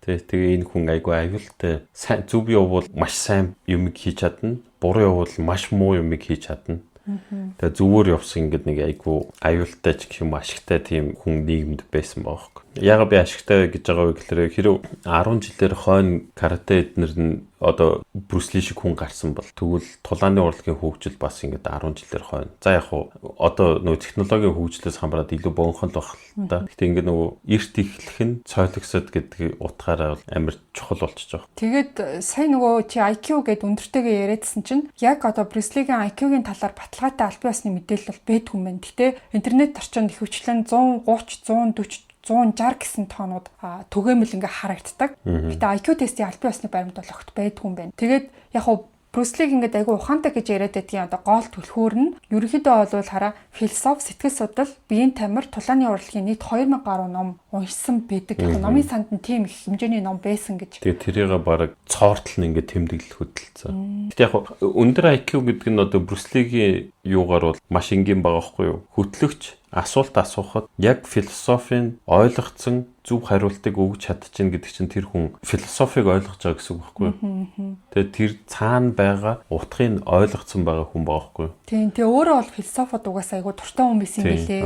Тэгээ энэ хүн айгүй аюултай. Зөв явбал маш сайн юмыг хийж чадна. Буруу явбал маш муу юмыг хийж чадна. Тэгээ зүгээр явсан ингээд нэг айгүй аюултай ч гэх юм ашигтай тийм хүн нийгэмд байсан байхгүй. Яагаад би ашигтай гэж байгаа вэ гэхээр хэрэв 10 жилээр хойно карате эднэр нь одоо Брюс Ли шиг хүн гарсан бол тэгвэл тулааны урлагийн хөгжил бас ингээд 10 жилээр хойно. За яг хуу одоо нөгөө технологийн хөгжлөөс хамраад илүү богинохон л байх л та. Гэтэ ингээд нөгөө эрт ихлэх нь цойлогсод гэдэг утгаараа амар чухал болчихж байгаа. Тэгээд сайн нөгөө чи IQ гэд өндөртэйгээ яриадсан чинь яг одоо Брюс Лигийн IQ-гийн талаар баталгаатай аль биесны мэдээлэл бол байдгүй юм байна. Гэтэ интернет орчинд ихэвчлэн 130, 140 160 гэсэн тоонууд түгээмэл ингээ харагддаг. Гэтэ IQ тестийн аль биесны баримт бол огт байдгүй юм байна. Тэгээд яг хуу Брюс Лиг ингээд айгүй ухаантай гэж яриад байдгийн одоо гол түлхүүр нь ерөнхийдөө бол хараа философи, сэтгэл судлал, биеийн тамир, тулааны урлагийн нийт 2000 гаруй ном уншсан байдаг. Номын санд нь тийм их хэмжээний ном байсан гэж. Тэгээ тэрийг баг цоортол нь ингээд тэмдэглэл хөдөлцөө. Гэтэ яг өндөр IQ гэдэг нь одоо Брюс Лигийн юугаар бол маш энгийн байгаа байхгүй юу? Хөтлөгч асуулт асуухад яг философийн ойлгоцсон зөв хариултыг өгч чадчихна гэдэг чинь тэр хүн философиг ойлгож байгаа гэсэн үг байхгүй юу? Тэгээ тэр цаана байгаа утгыг ойлгоцсон байгаа хүн байгаа байхгүй юу? Тийм. Тэгээ өөрөө бол философод угаасаа айгу дуртай хүн байсан юм билээ.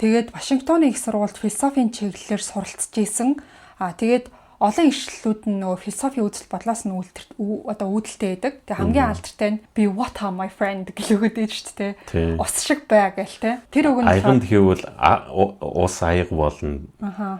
Тэгээд Вашингтоны их сургуульд философийн чиглэлээр суралцж исэн. Тэгээд олон ишлэлүүд нь нөгөө философи үзэл бодлоос нь үүдэлтэй байдаг. Тэгээ хамгийн алдартай нь be what are my friend гэлөөд дээ шүү дээ. Ус шиг бай гээл те. Тэр үг нь аяганд хийвэл ус аяг болно.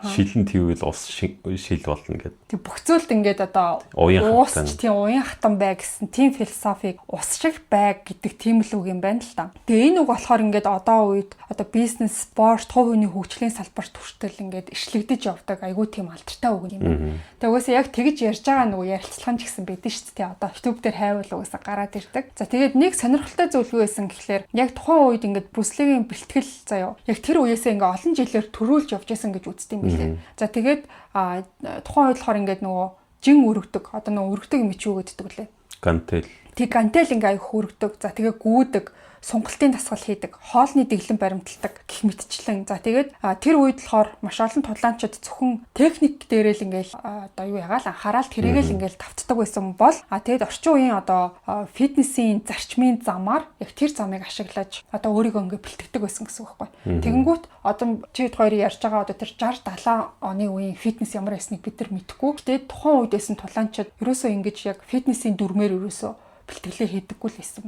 Шилэн хийвэл ус шил болно гэдэг. Тэг бүх зүйлд ингээд одоо уус тийм уян хатан бай гэсэн тийм философиг ус шиг бай гэдэг тийм л үг юм байна л та. Тэгээ энэ үг болохоор ингээд одоо үед одоо бизнес, спорт, хувь хүний хөгжлийн салбарт хүртэл ингээд ишлэгдэж явдаг айгүй тийм алдартай үг юм байна. Тэгээ угаасаа яг тэгж ярьж байгаа нөгөө ярилцлаган ч гэсэн байдэн шүү дээ. Одоо YouTube дээр хайвал угаасаа гараад ирдэг. За тэгээд нэг сонирхолтой зүйл юу байсан гэхлээр яг тухайн үед ингээд Брюс Лигийн бэлтгэл заяа. Яг тэр үеэсээ ингээд олон жилээр төрүүлж явж байсан гэж үздэг юм билээ. За тэгээд тухайн үед болохоор ингээд нөгөө жин өргөдөг. Одоо нөгөө өргөдөг юм чи юу гэддэг лээ. Гантел. Тэг гантел ингээ аяг хүргдэг. За тэгээ гүйдэг, сунгалтын дасгал хийдэг, хоолны дэглэн баримталдаг гэх мэтчлэн. За тэгээд тэр үед болохоор маш олон тоглоомчид зөвхөн техник дээрээ л ингээл одоо юу ягаал анхаарал тэрийгэл ингээл тавтдаг байсан бол тэгээд орчин үеийн одоо фитнесийн зарчмын замаар яг тэр замыг ашиглаж одоо өөрийгөө ингээ бэлтгэдэг байсан гэсэн үг байхгүй. Тэгэнгүүт одоо чид хоёрын ярьж байгаа одоо тэр 60 70 оны үеийн фитнес ямар байсныг бид нар мэдэхгүй. Тэгээд тухайн үедээс нь тоглоомчид ерөөсөө ингэж яг фитнесийн дүрмээр ерөөсөө бэлтгэлээ хийдэггүй л байсан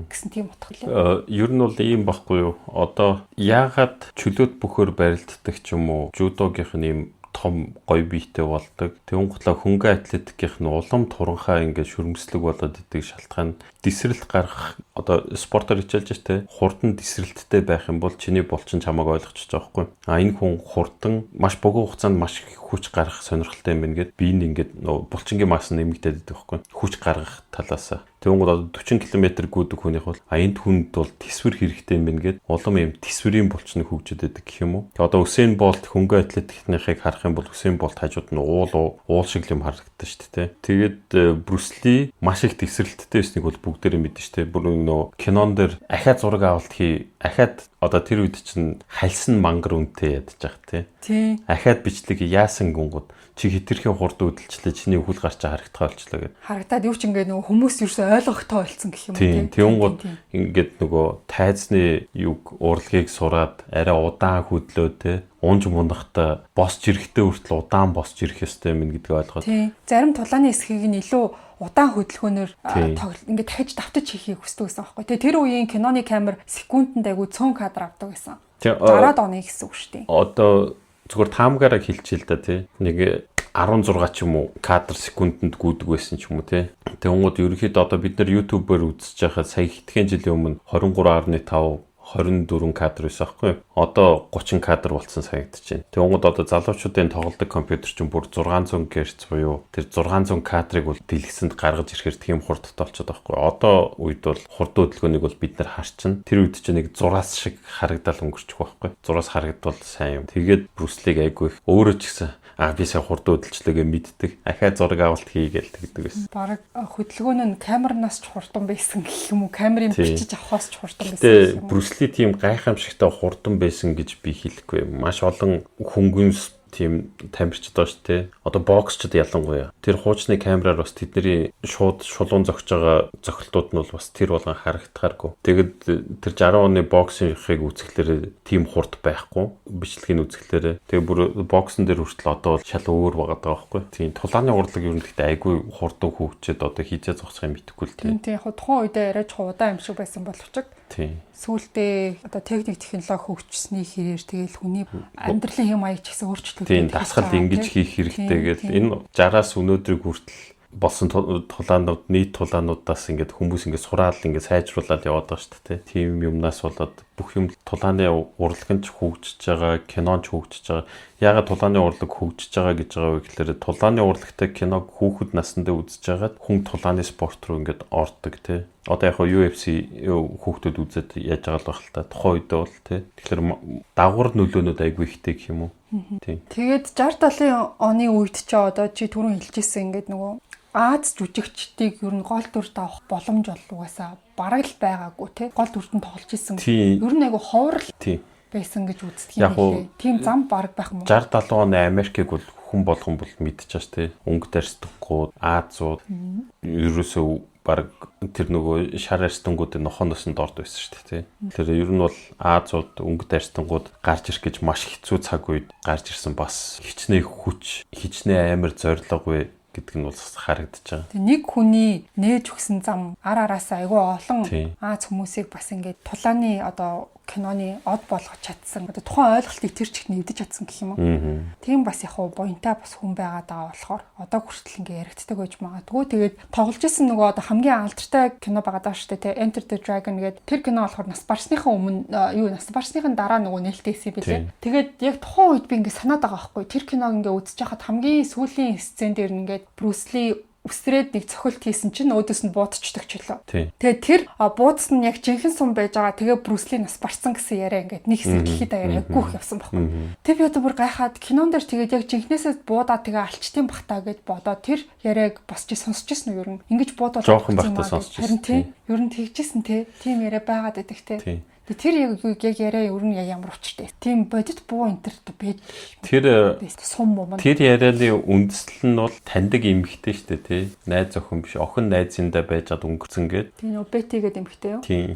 гэсэн тийм утга лээ. Ер нь бол ийм байхгүй юу? Одоо яагаад чөлөөт бөхөр барилддаг ч юм уу? Жудогийнх нь ийм том гоё биетэй болдог. Тэгүн готлоо хөнгөн атлетикийнх нь улам туранхаа ингээд шүрмслэг болоод идэг шалтгаан дисрэлт гарах одоо спортоор хичээлж штэ хурдан дисрэлттэй байх юм бол чиний булчин чамааг ойлгочих жоохгүй. Энэ хүн хурдан маш богино хугацаанд маш их хүч гаргах сонирхолтой юм байна гэд би ингээд булчингийн масс нэмэгдээд байдаг байхгүй. Хүч гаргах талаас. Тэгвэл одоо 40 км гүйдэг хүнийх бол энд хүнд бол тэсвэр хэрэгтэй юм байна гэд улам юм тэсвэрийн булчныг хөгжөд байдаг гэх юм уу. Одоо Усейн Болт хөнгөн атлетикийнхыг харах юм бол Усейн Болт хажууд нь уул шиг юм харагддаг шүү дээ. Тэгээд Брюс Ли маш их тэсвэрлэлттэй байсныг бол бүгдээрээ мэднэ шүү дээ. Бүр нөө кинон дээр ахаад зураг авалт ахаад одоо тэр үед чинь хальсан мангар үнэтэй ядаж байгаа тий. Ахаад бичлэг яасан гүнгод чи хитрхийн хурд үдэлчлээ чиний хөл гарч харагдахаа болчлоо гэд. Харагдаад юу ч ингээд нөгөө хүмүүс ерөөсөй ойлгохтой болсон гэх юм уу тий. Тэнгууд ингээд нөгөө тайзны юг урлагийг сураад арай удаан хөдлөө тий. Унж мундахта босч ирэхтэй хүртэл удаан босч ирэх ёстой юм гэдгийг ойлгоод. Тий. Зарим тулааны эсхийг нь илүү удаан хөдөлгөөнөөр ингээд дахиж давтаж хийхийг хүсдэг гэсэн байхгүй. Тэгээ тэр үеийн киноны камер секундэд айгу цөөн кадр авдаг байсан. 60-аад оны гэсэн үг шүү дээ. Одоо зүгээр таамгаараа хэлчихээ л да тий. Нэг 16 ч юм уу кадр секундэд гүйдэг байсан ч юм уу тий. Тэгвэл ерөнхийдөө одоо бид нар YouTube-оор үзэж байхад сая хэдхэн жилийн өмнө 23.5 24 кадр байсан байхгүй. Одоо 30 кадр болсон санагдаж байна. Тэгвэл одоо залуучуудын тоглодог компьютер чинь бүр 600 Гц буюу тэр 600 кадрыг бол дэлгэсэнд гаргаж ирэхээр тийм хурдтай болчиход байхгүй. Одоо үед бол хурд хөдөлгөөнийг бол бид нар харчин. Тэр үед чинь нэг зураас шиг харагдал өнгөрчих байхгүй. Зураас харагдвал сайн юм. Тэгээд Брюс Лиг айгүй их өөрөө ч гэсэн би сая хурд хөдөлчлөгээ мэддэг. Ахаа зураг авалт хийгээл тэгдэг байсан. Бараг хөдөлгөөн нь камернаас ч хурдан байсан гэх юм уу? Камерын бичиж авахаас ч хурдан байсан гэх юм уу? Брюс Ли тийм гайхамшигтай хурдан байсан гэж би хэлэхгүй. Маш олон хөнгөнс тийм тамирчид байгаа шүү дээ. Одоо боксчд ялангуяа. Тэр хуучны камераар бас тэдний шууд шулуун зогж байгаа зохилтууд нь бол бас тэр болгон харагдахааргүй. Тэгэд тэр 60 оны боксийнхыг үзэхлээр тийм хурд байхгүй. Бичлэгийн үзэхлээр тэгээ бүр боксын дээр хүртэл одоо бол шал өөр байгаа байхгүй. Тийм тулааны урлаг ер нь гэхдээ айгүй хурдан хөгжөөд одоо хийжээ зогсохыг мэдэхгүй л тийм. Тийм тухайн үедээ арайч удаан юм шиг байсан боловч тийм. Сүүлдээ одоо техник технологи хөгжсөний хэрээр тэгэл хүний амьдралын хэм маяг ч гэсэн өөрчлөлт. Тийм дасгал ингэж хийх хэрэгтэй гэдэг. Энэ 60-аас өнөөдрийг хүртэл болсон тулаанууд нийт тулаануудаас ингээд хүмүүс ингээд сураал ингээд сайжруулаад яваад байгаа шүү дээ. Тийм юмнаас болоод бүх юм тулааны урлагч хөгжиж байгаа, киноч хөгжиж байгаа. Яагаад тулааны урлаг хөгжиж байгаа гэж байгаа вэ гэхээр тулааны урлагтай киног хүүхэд насндаа үзэж байгаад хүн тулааны спорт руу ингээд ордог тий. Одоо яг UFC хүүхдүүд үзээд яаж байгаа л байх л та. Тухайн үедээ бол тий. Тэгэхээр дагвар нөлөөнүүд айгүй ихтэй гэх юм уу? Тийм. Тэгээд 60-70 оны үед ч одоо чи түрүүн хэлжсэн ингээд нөгөө Аз жүжигчдийг ер нь гол дүрд авах боломж боллугасаа бараг л байгаагүй тий. Гол дүртэн тоглож исэн. Ер нь айгу ховрол байсан гэж үздэг юм лээ. Тийм зам бараг байх юм уу? 60-70 оны Америкийг бол хүн болгон бол мэдчихэж тий. Өнгө дарсдаггүй Азууд ерөөсөө баг тэр нөгөө шар арстангуудын нохооноос нь дорд байсан шүү дээ. Тэр ер нь бол Азууд өнгөт арстангууд гарч ирэх гэж маш хэцүү цаг үед гарч ирсэн бас хичнээн хүч, хичнээн амар зориг гэдэг нь бол харагдаж байгаа. Тэг нэг хүний нээж өгсөн зам араасаа айгүй олон Аз хүмүүсийг бас ингээд тулааны одоо киноны од болгож чадсан. Одоо тухайн ойлголтыг тэр чигт нэвдэж чадсан гэх юм уу. Тийм бас яг буянтай бас хүн байгаа даа болохоор одоо хүртэл ингээ яригддаг байж магадгүй. Тэгээд тоглож исэн нөгөө одоо хамгийн алдартай кино байгаа даа шүү дээ. Enter the Dragon гэдэг тэр кино болохоор нас барсныхан өмнө нас барсныхан дараа нөгөө нээлттэйсэн билээ. Тэгээд яг тухайн үед би ингээ санаад байгаа байхгүй. Тэр киног ингээ үзэж хахад хамгийн сүүлийн сцен дээр нь ингээ Bruce Lee үсрээд нэг цохилт хийсэн чинь өөдөөс нь буудчихдаг ч лөө. Тэгээд тэр буудсан нь яг жинхэнэ сум байж байгаа. Тэгээ Bruce Lee нас барсан гэсэн яриа ингээд нэг хэсэг гэхэд аяа гүөх явсан байхгүй. Тэг би одоо бүр гайхаад кинон дээр тэгээд яг жинхнээсээ буудаа тэгээ алчтын бахтаа гэж бодоод тэр яриаг бас чи сонсч ирсэн үү ер нь. Ингэж буудаад жоохон бахтаа сонсч ирсэн. Харин тийм ер нь тэгжсэн тийм яриа байгаад байдаг те. Тэр яг яриа ер нь ямар учиртай. Тийм бодит буу энтерт байж. Тэр сум юм. Тэр ярианы үндэслэл нь бол таньдаг эмэгтэй шүү дээ, тий. Найз охин биш, охин найзындаа байжгаад өнгөрцөн гээд. Тийм нөө Бети гэдэг эмэгтэй юу? Тийм.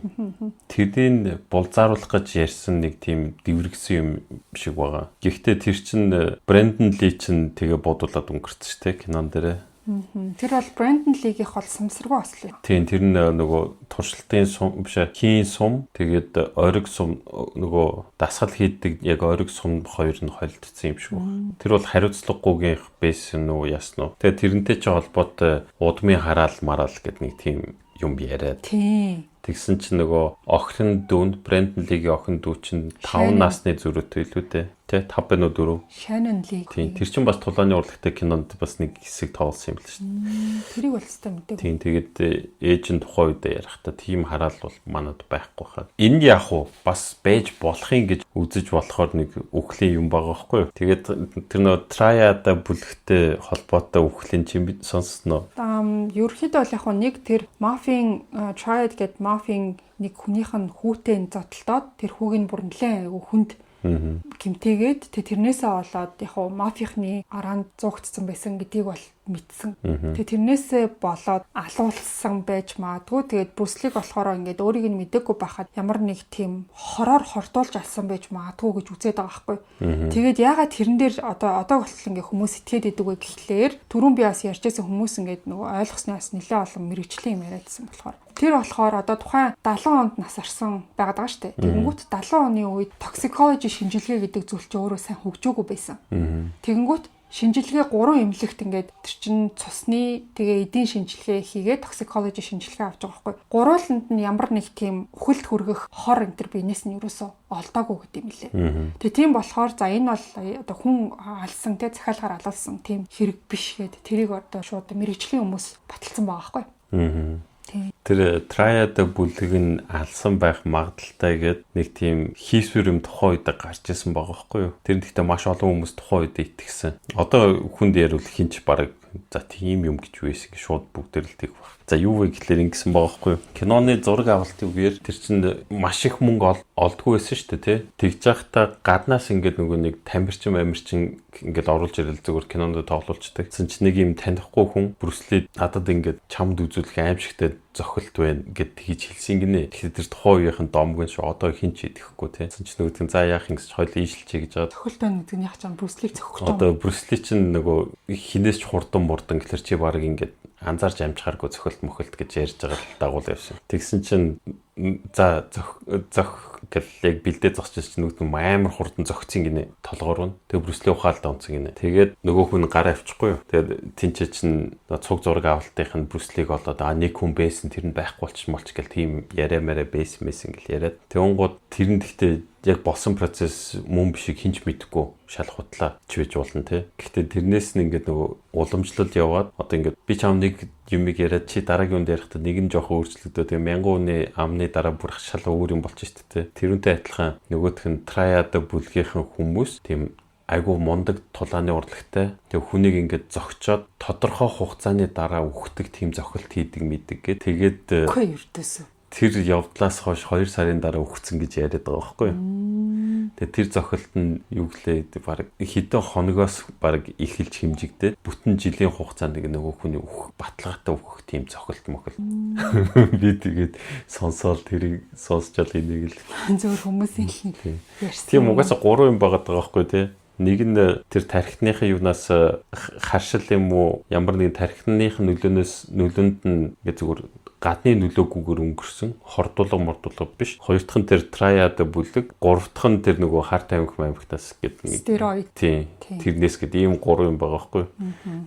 Тэрийг булзааруулах гэж ярьсан нэг тийм дэврэгсэн юм шиг байгаа. Гэхдээ тэр чинь Брэндон Ли чинь тэгээ бодуулаад өнгөрцөн шүү дээ кинон дээрээ. Тэр бол Брэндон Лигийнх бол сумсргүй ослоо. Тийм, тэр нь нөгөө туршилтын сум биш хийн сум тэгээд ориг сум нөгөө дасгал хийдэг яг ориг сум хоёр нь холилдсон юм шиг байна. Тэр бол хариуцлагагүйгийнх байсан уу яасан уу. Тэгээд тэрнтэй ч холбоотой удмын хараал мараал гэдэг нэг тийм юм яриад. Тийм. Тэгсэн чинь нөгөө охин дүүнд Брэндон Лигийн охин дүү чинь 5 насны зөрүүтэй илүү дээ. Тэ 5 байна уу 4? Shannon Lee. Тийм, тэр чинь бас тулааны урлагтай кинонд бас нэг хэсэг тоглосон юм л шүү дээ. Тэрийг бол хэвээр мэдээгүй. Тийм, тэгээд ээж нь тухайн үед ярихтаа тийм хараал бол манад байхгүй хаа. Энд яг уу бас байж болохын гэж үзэж болохоор нэг үхлийн юм байгаа байхгүй юу? Тэгээд тэр нөө Triad бүлэгтэй холбоотой үхлийн чинь сонссноо. Ерөнхийдөө бол яг нэг тэр Muffin Triad гэдэг Muffin нэг хүнийх нь хүүтэй зодтолдоод тэр хүүг нь бүр нэлээд хүнд гимтээгээд тэрнээсээ болоод яг мафийнхны араанд зуугдсан байсан гэдгийг бол мэдсэн. Тэрнээсээ болоод алуулсан байж магадгүй. Тэгээд Bruce Lee болохоор ингээд өөрийг нь мэдээгүй байхад ямар нэг тийм хороор хортуулж алсан байж магадгүй гэж үзээд байгаа байхгүй. Тэгээд ягаад тэрэн дээр одоо болтол ингээд хүмүүс итгээд идэг вэ гэхлээр түрүүн би бас ярьжсэн хүмүүс ингээд нөгөө ойлгоснаас нэлээд олон мэрэгжлийн юм яриадсан болохоор тэр болохоор одоо тухайн 70 онд нас арсан байгаад байгаа шүү дээ. Тэгэнгүүт 70 оны үед toxicology шинжилгээ гэдэг зүйл чинь өөрөө сайн хөгжөөгүй байсан. Тэгэнгүүт шинжилгээ 3 эмнэлэгт ингээд тэр чин цусны тэгээ эдийн шинжилгээ хийгээд toxicology шинжилгээ авч байгаа байхгүй. Гурууланд нь ямар нэг тийм үхэлд хүргэх хор энэ төр биенээс нь юусоо олдоогүй гэдэг юм лээ. Тэгээ тийм болохоор за энэ бол одоо хүн алсан те захиалгаар алуулсан тийм хэрэг биш гээд тэрийг одоо шууд мэрэгжлийн хүмүүс баталсан байгаа байхгүй. Тэр Triad бүлэг нь алсан байх магадaltaй гээд нэг тийм хийсвэр юм тухайн үед гарч ирсэн байгаа байхгүй юу. Тэр нь гэхдээ маш олон хүмүүс тухайн үед итгэсэн. Одоо хүнд яривал хинч баг за тийм юм гэж үйсэн гэж шууд бүгдээр л тийг баг. За юу вэ гэхлээр ингэсэн байгаа байхгүй юу. Киноны зураг авалтын үгээр тэр чинь маш их мөнгө олдгүй байсан шүү дээ тий. Тэгж байхдаа гаднаас ингээд нөгөө нэг тамирчин ингээд оруулж ирэл зүгээр кинонд тоглуулцдаг. Тэгсэн чинь нэг юм танихгүй хүн Bruce Lee надад ингээд чамд үзүүлэх аимшигтай зохилт байна гэд хийж хэлсэн гинэ. Тэгэхээр тэр тухайн үеийнхэн домгон шүү. Одоо хин ч идэхгүй тий. Тэгсэн чинь нөгөөдгөн за яах юм гэж хоёул ийшилчээ гэж байгаа. Зохилт байна гэдэг нь яг ч Bruce Lee зохилт. Одоо Bruce Lee чинь нөгөө хинээс ч хурдан мурдан гэхэлэр чи баг ингээд анзаарч амжихааргүй зохилт мөхөлт гэж ярьж байгаа л дагуул явсан. Тэгсэн чинь за зөх гэлэг бэлдээ зогсож чинь нүгдэн амар хурдан зогцсон гинэ толгоор нь. Тэгээ Bruce Lee ухаалдаа унцсан гинэ. Тэгээд нөгөө хүн гараа авчихгүй юу. Тэгээд тэнцээ чинь цуг зураг авалтынх нь Bruce Lee-г болоод нэг хүн байсан тэр нь байхгүй болч гэл тийм яриа мэрэ байсан гэл яриад. Тэгвнгууд тэр нь гэхдээ яг болсон процесс мөн бишиг хинч мэдэхгүй шалхуутлаа ч байж болно те. Гэхдээ тэрнээс нь ингээд нөгөө уламжлалт яваад одоо ингээд би чам нэг юмыг яриад чи дараагийн үнд ярихтаа нэг нь жоохон өөрчлөгдөө тэгээ 1000 хүний амны дараа бүр шал өөр юм болчих шүү дээ. Тэрүүнтэй адилхан нөгөөх нь Triad бүлгийнхэн хүмүүс тийм айгу мундаг тулааны урлагтай тэг хүнийг ингээд зогчоод тодорхой хугацааны дараа үхдэг тийм зохилт хийдэг мэддэг гэ. Тэгээд үгүй ердөөсөө тэр явдлаас хойш 2 сарын дараа өгцөн гэж яриад байгаа байхгүй юу. Тэгээ тэр зохиолт нь юу гэлээ баг хэдэн хоногоос баг эхэлж хэмжигдээд бүтэн жилийн хугацаанд нөгөө хүний баталгаатай өгөх тийм зохиолт мөхөл. Би тэгээд сонсоол тэрийг сонсчаал энийг л зөвөр хүмүүсийн ярьсан. Тийм угаасаа 3 юм байгаа байхгүй тий. Нэг нь тэр тархиныхын юунаас харшил юм уу ямар нэгэн тархиных нөлөөнд нь ингээ зүгээр гадны нөлөөгүйгээр өнгөрсөн хордуулга биш. Хоёр дахь нь тэр триад бүлэг, гурав дахь нь тэр нөгөө харт амигтаас гэдэг нэг стероид. Тийм. Тэрнээс гээд ийм 3 юм байгаа байхгүй.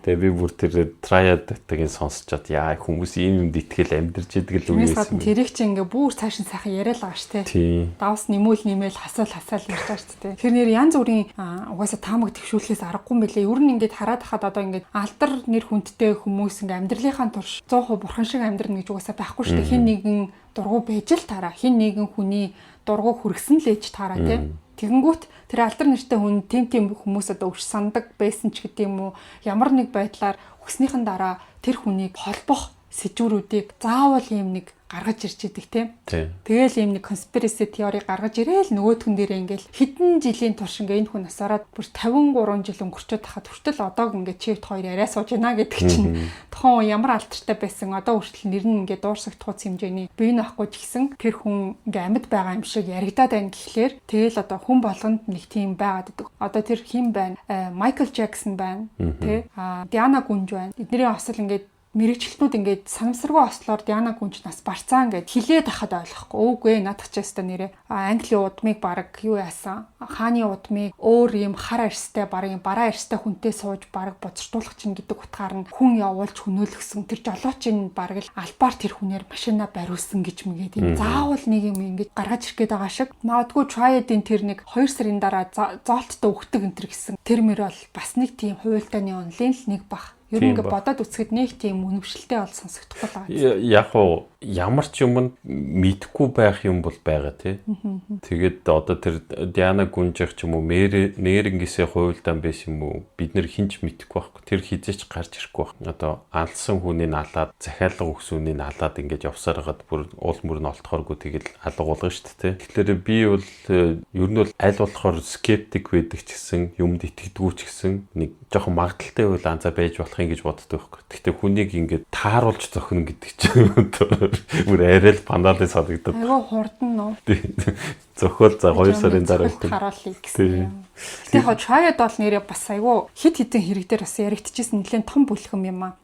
Тэгээ би бүр тэр триадтайг сонсчод яа хүмүүс ийм юмд итгэл амьдэрч идэг л үгээс. Тэрийг чи ингээ бүр цааш нь сайхан яриад байгаа ш тэ. Давс нэмэл хасаал ярьж байгаа ш тэ. Тэр нэр янз бүрийн угаасаа таамаг төвшүүлэхээс аргагүй юм билээ. Ер нь ингээд хараад хахад одоо ингээд алдар нэр хүндтэй хүмүүс ингээ амьдралынхаа турш 100% бурхан шиг амьдрна гэж угаасаа байхгүй шүү дээ. Хин нэгэн дургу байж л тараа. Хин нэгэн хүний дургу хүргсэн л ээж тараа тийм. Тэгэнгүүт тэр алдар нэртэй хүн тийм хүмүүс одоо өвч сандаг байсан ч гэдэм юм уу. Ямар нэг байдлаар өгснийхэн дараа тэр хүнийг холбох сэжүүрүүдийг заавал ийм нэг гаргаж ирж идэг тийм. Тэгээл ийм нэг conspiracy theory гаргаж ирээл нөгөөдхөн дээрээ ингээл хэдэн жилийн турш ингээ энэ хүн насаараад бүр 53 жил өнгөрчөөд тахад хүртэл одоо ингээ чивт хоёр яриа сууж байна гэдэг чинь тохон ямар алдартай байсан одоо хүртэл нэр нь ингээ дуурсагдах хэмжээний бие нөхгүй ч гэсэн тэр хүн ингээ амьд байгаа юм шиг яригадаад байна гэхлээр тэгэл одоо хүн болгонд нэг тийм байгаад идэг. Одоо тэр хэн байна? Майкл Джексон байна тий. Диана Гүнж байна. Эднэрийн осол ингээ мэрэгчлэтнүүд ингээд санамсаргүй ослоор Диана Гүнж нас барцаа ингээд хилээд ахад ойлгохгүй. Үгүй ээ надах ч яста нэрээ Английн удмыг баг юу яасан? Хааны удмыг өөр юм хар арьстай баг юм бараа арьстай хүнтэй сууж баг боцортуулах чинь гэдэг утгаар нь хүн явуулж хөнөөлгсөн. Тэр жолоочийн баг л албаар тэр хүнээр машинаа бариулсан гэж мэгээд юм. Заавал нэг юм ингээд гаргаж ирэх гээд байгаа шиг. Магадгүй Triad-ийн тэр нэг 2 сарын дараа зоолттой өгдөг энэ төр гэсэн. Тэр мөр бол бас нэг тийм хуйлдааны онлайн л нэг бах. Ер нь ингээ бодоод үцхэд нэг тийм үнэмшилтэй бол сонсогдохгүй байгаа. Яг уу ямар ч юм мэдхгүй байх юм бол байгаа тий. Тэгээд одоо тэр Диана Гүнжих ч юм уу нэрнгээсээ хуйлдаан байсан юм уу бид нэр хинч мэдэхгүй байхгүй. Тэр хизээч гарч ирэхгүй байх. Одоо алсан хүнийг алаад захиалга өгсөнийг алаад ингэж явсаар хагаад бүр уул мөр нь олтохооргүй тэгэл алга болгоно шүү дээ тий. Тэгэхээр би бол ер нь бол аль болохоор скептик байдаг ч гэсэн юмд итгэдэггүй ч гэсэн нэг жоохон магадaltaй үйл анзаа байж болох ингэж боддог байхгүй. Гэхдээ хүнийг ингээд тааруулж зохино гэдэг чинь бүр арай л паналын санагдаад. Айгуу хурдан нөө. Зохиол за 2 сарын дараа харуулъя гэсэн юм. Тэгээ хоо Triad бол нэрээ бас айгуу хит хитэн хэрэг дээр бас яригдчихсэн нэлээд том бүлхэм юм аа.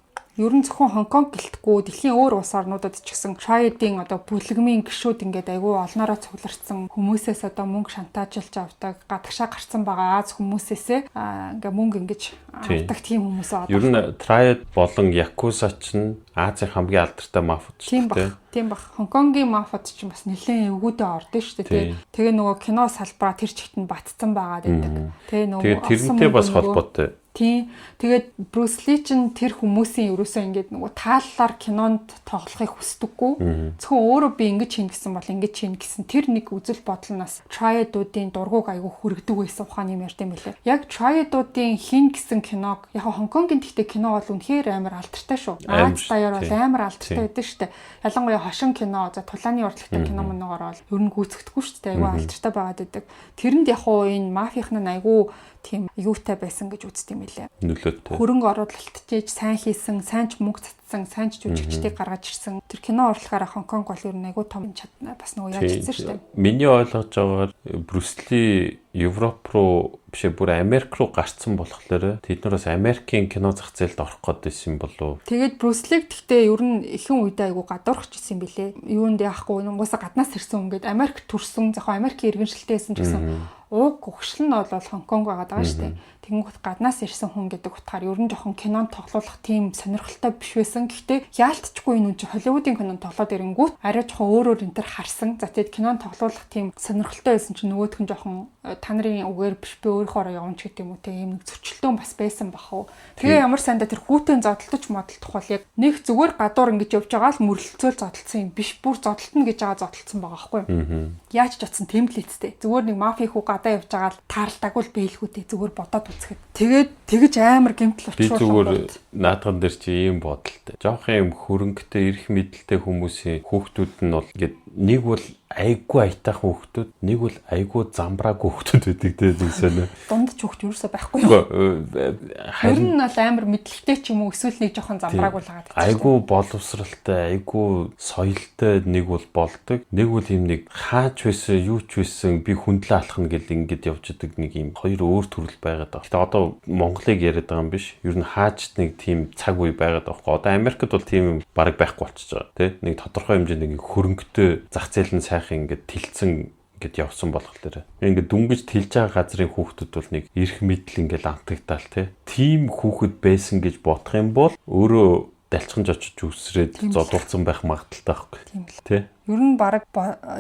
Ер нь зөвхөн Хонконг гэлтгүй дэлхийн өөр улс орнуудад ч гэсэн Triad-ийн одоо бүлэгмийн гишүүд ингээд айгүй олноороо цугларсан хүмүүсээс одоо мөнгө шантаажилж авдаг, гадагшаа гарцсан байгаа Аз хүмүүсээсээ ингээд мөнгө ингэж авдаг тийм хүмүүс одоо. Ер нь Triad болон Yakuza ч нь Азийн хамгийн алдартай мафиа ч тийм баг. Хонконгийн мафиад ч бас нэлээд эвгүүдээ ордон шүү дээ. Тэгээ нөгөө кино салбараа тэр чигт нь батцсан байгаа гэдэг. Тэгээ нөгөө тэрнтэй бас холбоотой. Тийм. Тэгээд Брюс Ли чинь тэр хүмүүсийн ерөөсөө ингээд нөгөө тааллаар кинонд тоглохыг хүсдэггүй. Зөвхөн өөрөө би ингэж хийн гэсэн бол ингэж хийн гэсэн тэр нэг үзэл бодлоноос Triad-уудын дургуг айгүй хүргэдэг байсан ухааны юм ярьд юм билээ. Яг Triad-уудын хин гэсэн киног яг Хонконгийн тэгтээ кино бол үнэхээр амар алдартай шүү. Аз даяар бол амар алдартай байдаг шүү дээ. Ялангуяа хошин кино, за тулааны урлагтай кино мөнөөр бол ер нь гүйцэтгэдэггүй шүү дээ. Айгүй алдартай байгаад байдаг. Тэрэнд яг хуу энэ мафийн айгүй тийм юутай байсан гэж үздэг юм билээ. Нөлөөтэй. Хөрөнгө оруулалт хийж сайн хийсэн, сайн ч мөнгө цацсан, сайн ч жүжигчдийг гаргаж ирсэн. Тэр кино урлагаараа Хонконг бол ер нь айгүй том чадна бас нөгөө яаж ирсэн шүү дээ. Миний ойлгож байгаагаар Брюс Ли Европ руу биш бүр Америк руу гарцсан болохоор тэднээс Америкийн кино зах зээлд орох гэсэн юм болов. Тэгээд Брюс Лиг гэхдээ ер нь ихэнх үедээ айгүй гадуурхаж ирсэн билээ. Юунд яахгүй нугасаа гаднаас ирсэн хүн гээд Америк төрсөн, зохио Америкийн иргэншилтэйсэн ч гэсэн уг хөгшил нь бол Хонконг байгаа шүү дээ. Тэнгүүт гаднаас ирсэн хүн гэдэг утгаар ер нь жоохон кинонд тоглох тийм сонирхолтой биш байсан. Гэхдээ яалтчгүй энэ үн чи Холливуудын кинонд тоглоод ирэнгүүт арай жоохон өөрөөр энэ төр харсан. За тэгээд кинонд тоглох тийм сонирхолтой байсан чи нөгөөх нь жоохон та нарын үгээр биш би өөрийнхөө явна ч гэдэг юм уу те ийм нэг зөрчилдөөн бас байсан бах уу. Тэгээ ямар сандаа тэр хүүтэн зодтолтож модолдох бол яг нэг зүгээр гадуур ингэж явж байгаа л мөрлөлцөөл зодтолсон юм биш бүр зодтолтно гэж байгаа зодтолсон байгаа байхгүй юу. Яаж ч утсан темплейттэй. Зүгээр нэг мафи хүү гадаа явж байгаа л таарлаагүй л бэлгүүтэй зүгээр бодоод үзэхэд. Тэгээд тэгэж амар гэмтэл Би зүгээр учруулсан. наадган дээр чи ийм бодолтой. Жохон юм хөрөнгөтэй эрх мэдэлтэй хүмүүсийн хүүхдүүд нь бол ингээд нэг бол айгүй аятайхан хүүхдүүд, нэг бол айгүй замбраагүй хүүхдүүд байдаг те зүйлсэнэ. Дунд ч хүүхд юусоо байхгүй юу? Ер нь бол амар мэдлэгтэй ч юм уу эсвэл нэг жоохон замбраагүй л байгаа. Айгүй боловсралтай, айгүй соёлтой нэг бол болдог. Нэг бол юм нэг хаач байсан, юу ч байсан би хүндлээ алхна гэл ингээд явж идэг нэг юм хоёр өөр төрөл байгаад байна. Гэтэ одоо Монголыг яриад байгаа юм биш. Ер нь хаач нэг тийм цаг үе байгаад байгаа байхгүй. Одоо Америкт бол тийм юм бараг байхгүй болчихж байгаа тий. Нэг тодорхой хэмжээнд нэг хөрөнгөтэй зах зээл нь сайхан ингээд тэлцэн ингээд явсан болох лээ. Ингээд дүнгиж тэлж байгаа газрын хүүхдүүд бол нэг эрх мэдэл ингээд антагдтал тий. Тим хүүхэд байсан гэж бодох юм бол өөрөө далчханж очиж үсрээд зодуулсан байх магадaltaй байхгүй. Тий. Ер нь бараг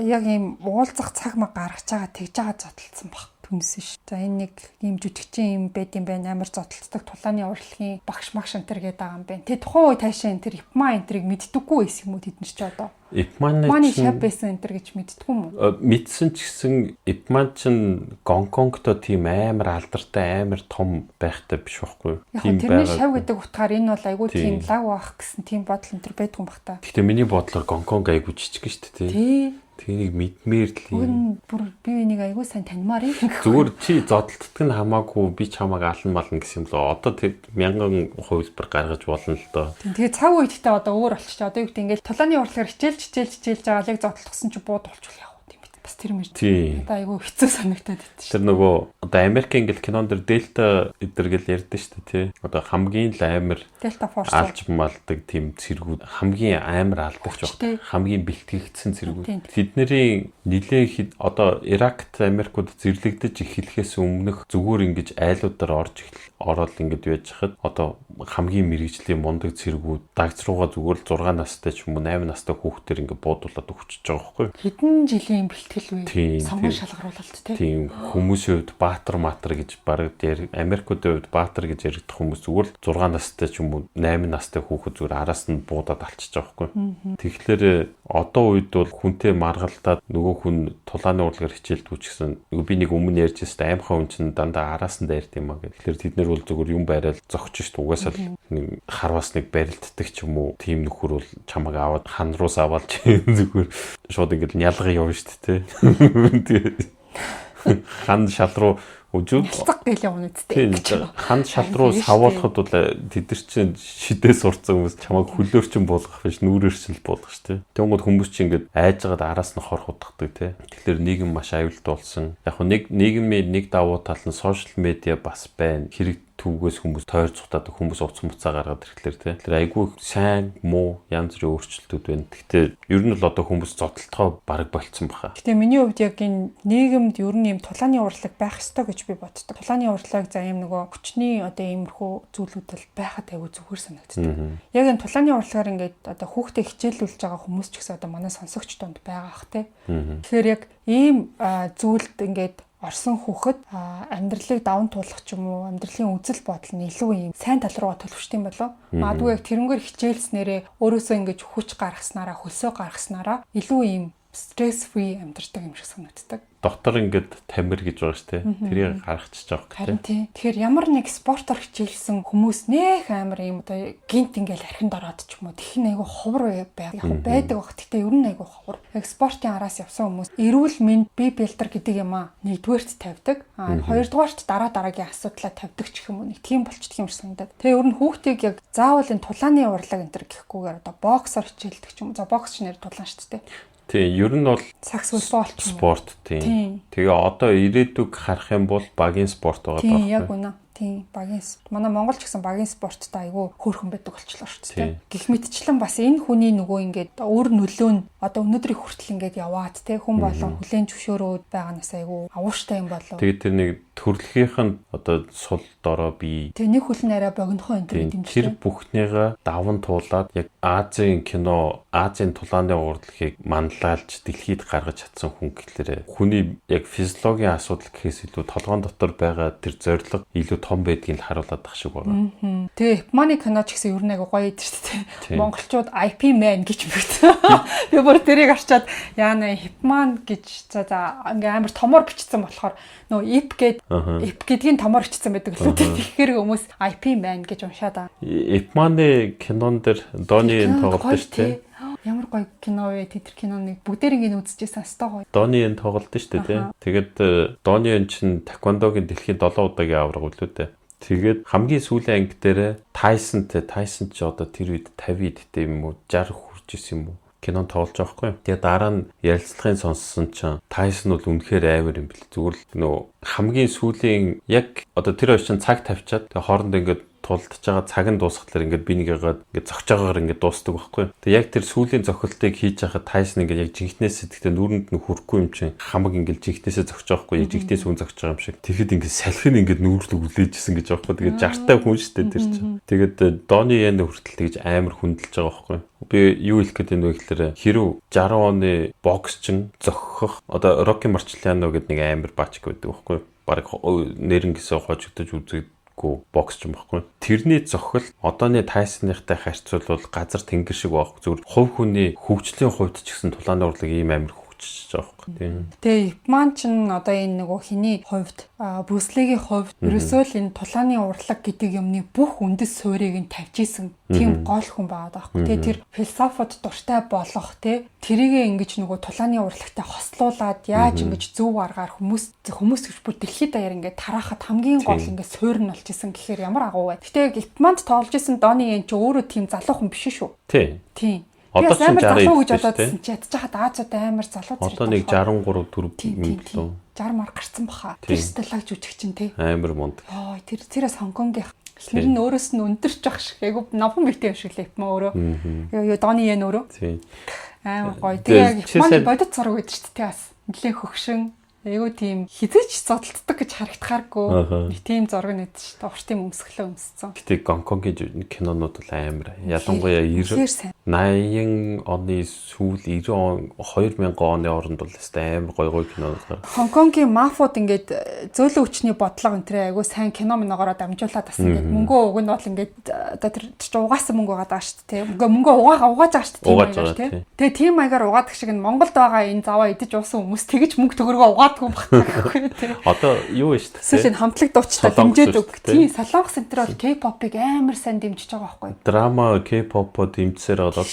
яг ийм уулзах цаг маа гаргаж байгаа тэгж байгаа зодтолцсон баг. Түнсэн ш. За энэ нэг ийм жүжигчин юм байд юм байна. Амар зодтолцдог тулааны урлагийн багш магш энэ төр гээд байгаа юм байна. Тэ тухайн үе таашаа энэ төр ипма энэ төрийг мэддэггүй байсан юм уу тэд нар ч одоо. Ипманы шав байсан энэ төр гэж мэддэггүй юм уу? Мэдсэн ч гэсэн Ипман чинь Гонконгто тийм амар алдартай амар том байхтай биш байхгүй. Тийм тэрний шав гэдэг утгаар энэ бол айгүй тийм лаг байх гэсэн тийм бодол энэ төр байдгүй юм бах та. Гэхдээ миний бодлоор Гонконг айгүй жижиг шүү дээ тий. Тэнийг мэдмээр л юм. Бүр би энийг айгүй сайн таньмаар юм. Зүгээр чи зодтолтог нь хамаагүй би ч хамааг алан мална гэсэн юм л одоо тэр 1000 хувилбар гаргаж болно л доо. Тэгээ цаг үедээ одоо өөр болчихоо. Одоо юу гэдэг ингээл тулааны урлагаар хичээлж байгаа яг зодтолтгсон чи бууд болчихвол яах вэ? Бас тэр мэр. Одоо айгүй хэцүү санагтаад байт шүү. Тэр нөгөө одоо Америк ингээл кинон дэр Дельта эдэргэл ярьдэн шүү дээ тий. Одоо хамгийн л амар Дельта Форс алж малдаг тийм цэргүүд хамгийн амар алдагч баг. Хамгийн бэлтгэгдсэн цэргүүд. Тэдний нилээн одоо Иракт Америкууд зэрлэгдэж эхлэхээс өмнөх зүгээр ингэж айлуудаар ороод ингэж байж хахад одоо хамгийн мэрэгжлийн мундаг цэргүүд дагц руугаа зүгээр л 6 настай ч юм уу 8 настай хүүхдээр ингэ буудуулаад өгчөж байгаа байхгүй. Хэдэн жилийн бэлтгэл вэ? Сонгон шалгаруулалт тий. Тийм хүмүүсийн хувьд Баатар матар гэж бараг Америкуудын хувьд Баатар гэж яригдах хүмүүс зүгээр л 6 настай ч юм уу 8 настай хүүхэд зүгээр араас нь буудаад алчиж байгаа байхгүй. Тэгэхээр одоо үед бол хүнтэй маргалтаад нөгөө хүн тулааны урлагаар хичээлдгүү ч гэсэн би нэг өмнө ярьж байсан аймхаа хүн чинь дандаа араас нь дайрд юм аа гэх. Тэгэхээр тэд нар бол зүгээр юм байрал зогч шít угаасаа нэг харвас нэг барилддаг ч юм уу тийм нөхөр бол чамаг аваад хан руу савалж зүгээр шууд ингэ нялга явна шít те. Хан шал руу өжөө цаг гэл явна үсттэй. Хан шал руу савуулахад бол тэд нар чинь шидээ сурцсан хүмүүс чамайг хөлөөр чинь болгох биш нүрээр чинь болгох шүү дээ. Тэнгууд хүмүүс чинь ингээд айжгаад араас нь хор хутгадаг те. Тэгэхээр нийгэм маш аюултай болсон. Яг хөө нийгмийн нэг давуу тал нь сошиал медиа бас байна. Хэрэг түүгээс хүмүүс тойрцохтаад хүмүүс уц муцаа гаргаад ирэхлээр те. Тэр айгүй сайн муу янз бүрийн өөрчлөлтүүд байна. Гэхдээ ер нь л одоо хүмүүс зодтолтгоо бараг болцсон баха. Гэхдээ миний хувьд яг энэ нийгэмд ер нь юм тулааны урлаг байх ёстой гэж би боддог. Тулааны урлаг за юм нөгөө хүчний одоо иймэрхүү зүйлүүдэл байхад айгүй зүгээр санагддаг. Яг энэ тулааны урлагаар ингээд одоо хүүхдээ хичээлүүлж байгаа хүмүүс ч гэсэн одоо манай сонсогч донд байгаа ах те. Тэгэхээр яг ийм зүйлд ингээд орсон хүүхэд амьдралыг даван туулах ч юм уу амьдралын үзэл бодол нь илүү юм сайн тал руугаа төлөвшдөг юм болов. Магадгүй яг тэрнгээр хичээлснээрээ өөрөөсөө ингэж хүч гаргаснараа хөлсөө гаргаснараа илүү юм стресс фри амьдардаг юм шиг санагддаг. Доктор ингээд тамир гэж байгаа шүү дээ. Тэрийг гаргачихж байгаа гэх тийм. Тэгэхээр ямар нэг спортоор хичээлсэн хүмүүс нэх амар юм одоо гинт ингээл архинд ороод ч юм уу тэгэх айгу ховор байгаад яг байдаг баг. Гэхдээ ер нь айгу ховор. Яг спортын араас явсан хүмүүс эрүүл мэнд бие бэлтэр гэдэг юм аа нэгдүгээрт тавьдаг. Хоёрдугаарт дараагийн асуудлаа тавьдаг ч юм уу нэг тийм болчихдөг юм шиг санагдаад. Тэгээ ер нь хүүхдийг яг заавал энэ тулааны урлаг энэ төр гэхгүйгээр одоо боксоор хичээлдэг ч юм уу. За бокс ч нэр тулаан шүү дээ. Тийм, ер нь бол сакс футбол спорт тийм. Тэгээ одоо ирээдүг харах юм бол багийн спорт байгаа байхгүй. Тийм, яг үнэ. Тийм, багийн манай Монгол ч гэсэн багийн спорттой айгүй хөөрхөн байдаг болчихлоо шүү дээ. Гэх мэтчлэн бас энэ хүний нөгөө ингээд өөр нөлөө нь одоо өнөөдрийг хүртэл ингээд яваад те хүн болон хүлэн зөвшөөрөөд байгаанаас айгүй авууштай юм болов. Тэгээд тэр нэг төрөлхийнх нь одоо сул дорой бий. Тэгээ нэг хүлэн арай богинохоо энэ дэмжлээ. Тэр бүхнийгээ даван туулаад яг Азийн кино, Азийн тулааны урлагийг манлайлж дэлхийд гаргаж чадсан хүн гэхлээр хүний яг физиологийн асуудал гэхээс илүү толгойн дотор байгаа тэр зорилго илүү том байдгийг харуулдаг шиг байгаа. Тэгээ Японы кино ч гэсэн ер нь агай гоё идэв шүү дээ. Монголчууд IP man гэж бичсэн. Би бүр тэрийг харчаад яана Япон гэж за ингээ амар томор бичсэн болохоор нөө ip гэдгийг томор бичсэн байдаг л үү. Тэгэхээр хүмүүс IP man гэж уншаад байгаа. Японы кинон дээр Дони эн тоглолт шүү дээ. Ямар гоё кино вэ? Тэд киноныг бүгдээрийг үзчихсэн хэвээр гоё. Дони эн тоглолт шүү дээ. Тэгээд Дони эн чинь таквондогийн дэлхийн 7 удаагийн авраг үлээ дээ. Тэгээд хамгийн сүүлийн анги дээр Тайсон ч одоо тэр үед 50 эдтэй юм уу 60 хүрч исэн юм уу кинон тоглож байгаа хгүй. Тэгээд дараа нь ярилцлагын сонссон чинь Тайсон бол үнэхээр амар юм бэл. Зүгээр л нөө хамгийн сүүлийн яг одоо тэр хоёр чинь цаг тавьчаад тэгээд хооронд ингээд тулдж байгаа цаг нь дуусхалаар ингээд би нэгээ ингээд зогч байгаагаар ингээд дуустдаг байхгүй. Тэгээ яг тэр сүүлийн зохилтыг хийж байхад Тайсон ингээд яг жинхнээс сэтгэхдээ нүрэнд нь хүрэхгүй юм чинь хамаг ингээд жинхнээсээ зогч байгаа байхгүй. Яг жинхнээс үн зогч байгаа юм шиг. Тэгэхэд ингээд салхин ингээд нүүрлэг үлээжсэн гэж байгаа байхгүй. Тэгээд 60-тай хүн штэ тэр чинь. Тэгээд Дони Ян хүртэл тэгж амар хүндэлж байгаа байхгүй. Би юу хэлэх гээд байна вэ гэхээр хэрв 60 оны боксчин зогхох одоо Рокки Марчеллиано гэдэг нэг амар баачг байдаг байхгүй. Бараг нэрнгээсээ хожигдож үзээд боксч юм баггүй. Тэрний зохил одооны Тайсныхтай харьцуулбал газар тэнгэр шиг байх. Зүгээр хувь хүний хөгжлийн хувьд ч гэсэн тулааны урлаг ийм амар хөгжиж байгаа байхгүй. Тэгээ Япон ч одоо энэ нөгөө хиний хувьд Брюслигийн хувьд ерөөсөө л энэ тулааны урлаг гэдэг юмны бүх үндэс суурийг нь тавьж исэн тийм гол хүн байгаа байхгүй. Тэгээ тэр философид дуртай болох тэрийгээ ингэж нөгөө тулааны урлагтай хослуулад яаж ингэж зөв аргаар хүмүүс гэж бүр дэлхийд даяар ингээд тарахад хамгийн гол ингээд суурь нь болж исэн гэхээр ямар агуу вэ. Гэтэ Японд тоглож исэн Дони Ен ч өөрөө тийм залуу хүн биш шүү. Тийм. Одоо ч 60 гэж бодоодсэн чи ядчихад Азууд амар залуу зэрэг. Одоо нэг 63 4 юм лөө. 60 мар гарсан баха. Тэр сталагч үжигч чинь тий. Амар мунд. Йоо тэрээс Хонконгийн эхнэр нь өөрөөс нь өндөрч ах шиг. Айгу новон битээ юм шиг л Япон өөрөө. Юу Дони Ен өөрөө. Тий. Амар гоё. Тэгээ Японы бодит зураг байдаг шүү дээ бас. Нилээн хөгшин. Айгу тийм хизээч зодтолдог гэж харагдахааргүй. Нэг тийм зураг нэт шүү дээ. Урт тийм өмсгөлөө өмссөн. Гэтэ Гонконгийн кинонууд бол амар. Ялангуяа 80 оны сүүл 90 2000 оны оронд бол өстой амар гоё кинонууд гарсан. Хонконгийн мафууд ингээд зөөлөн хүчний бодлого энэ айгу сайн кино миногоороо дамжуулаад бас ингээд мөнгөө уг нь бол ингээд одоо тэр угаасан мөнгө угаад байгаа шүү дээ. Мөнгөө угааж байгаа шүү дээ. Тэгээ тийм маягаар угаадаг шиг нь Монголд байгаа энэ заваа идэж уусан хүмүүс тэгж мөнгө төгрөгөө угаадгүй багтахгүй тий. Одоо юу вэ шүү дээ. Сүүлийн хамтлаг дуучтай дэмжиж өг. Тийм Солонгос энэ төр бол K-pop-ыг амар сайн дэмжиж байгаа байхгүй. Драма K-pop-од дэмжсээр одоо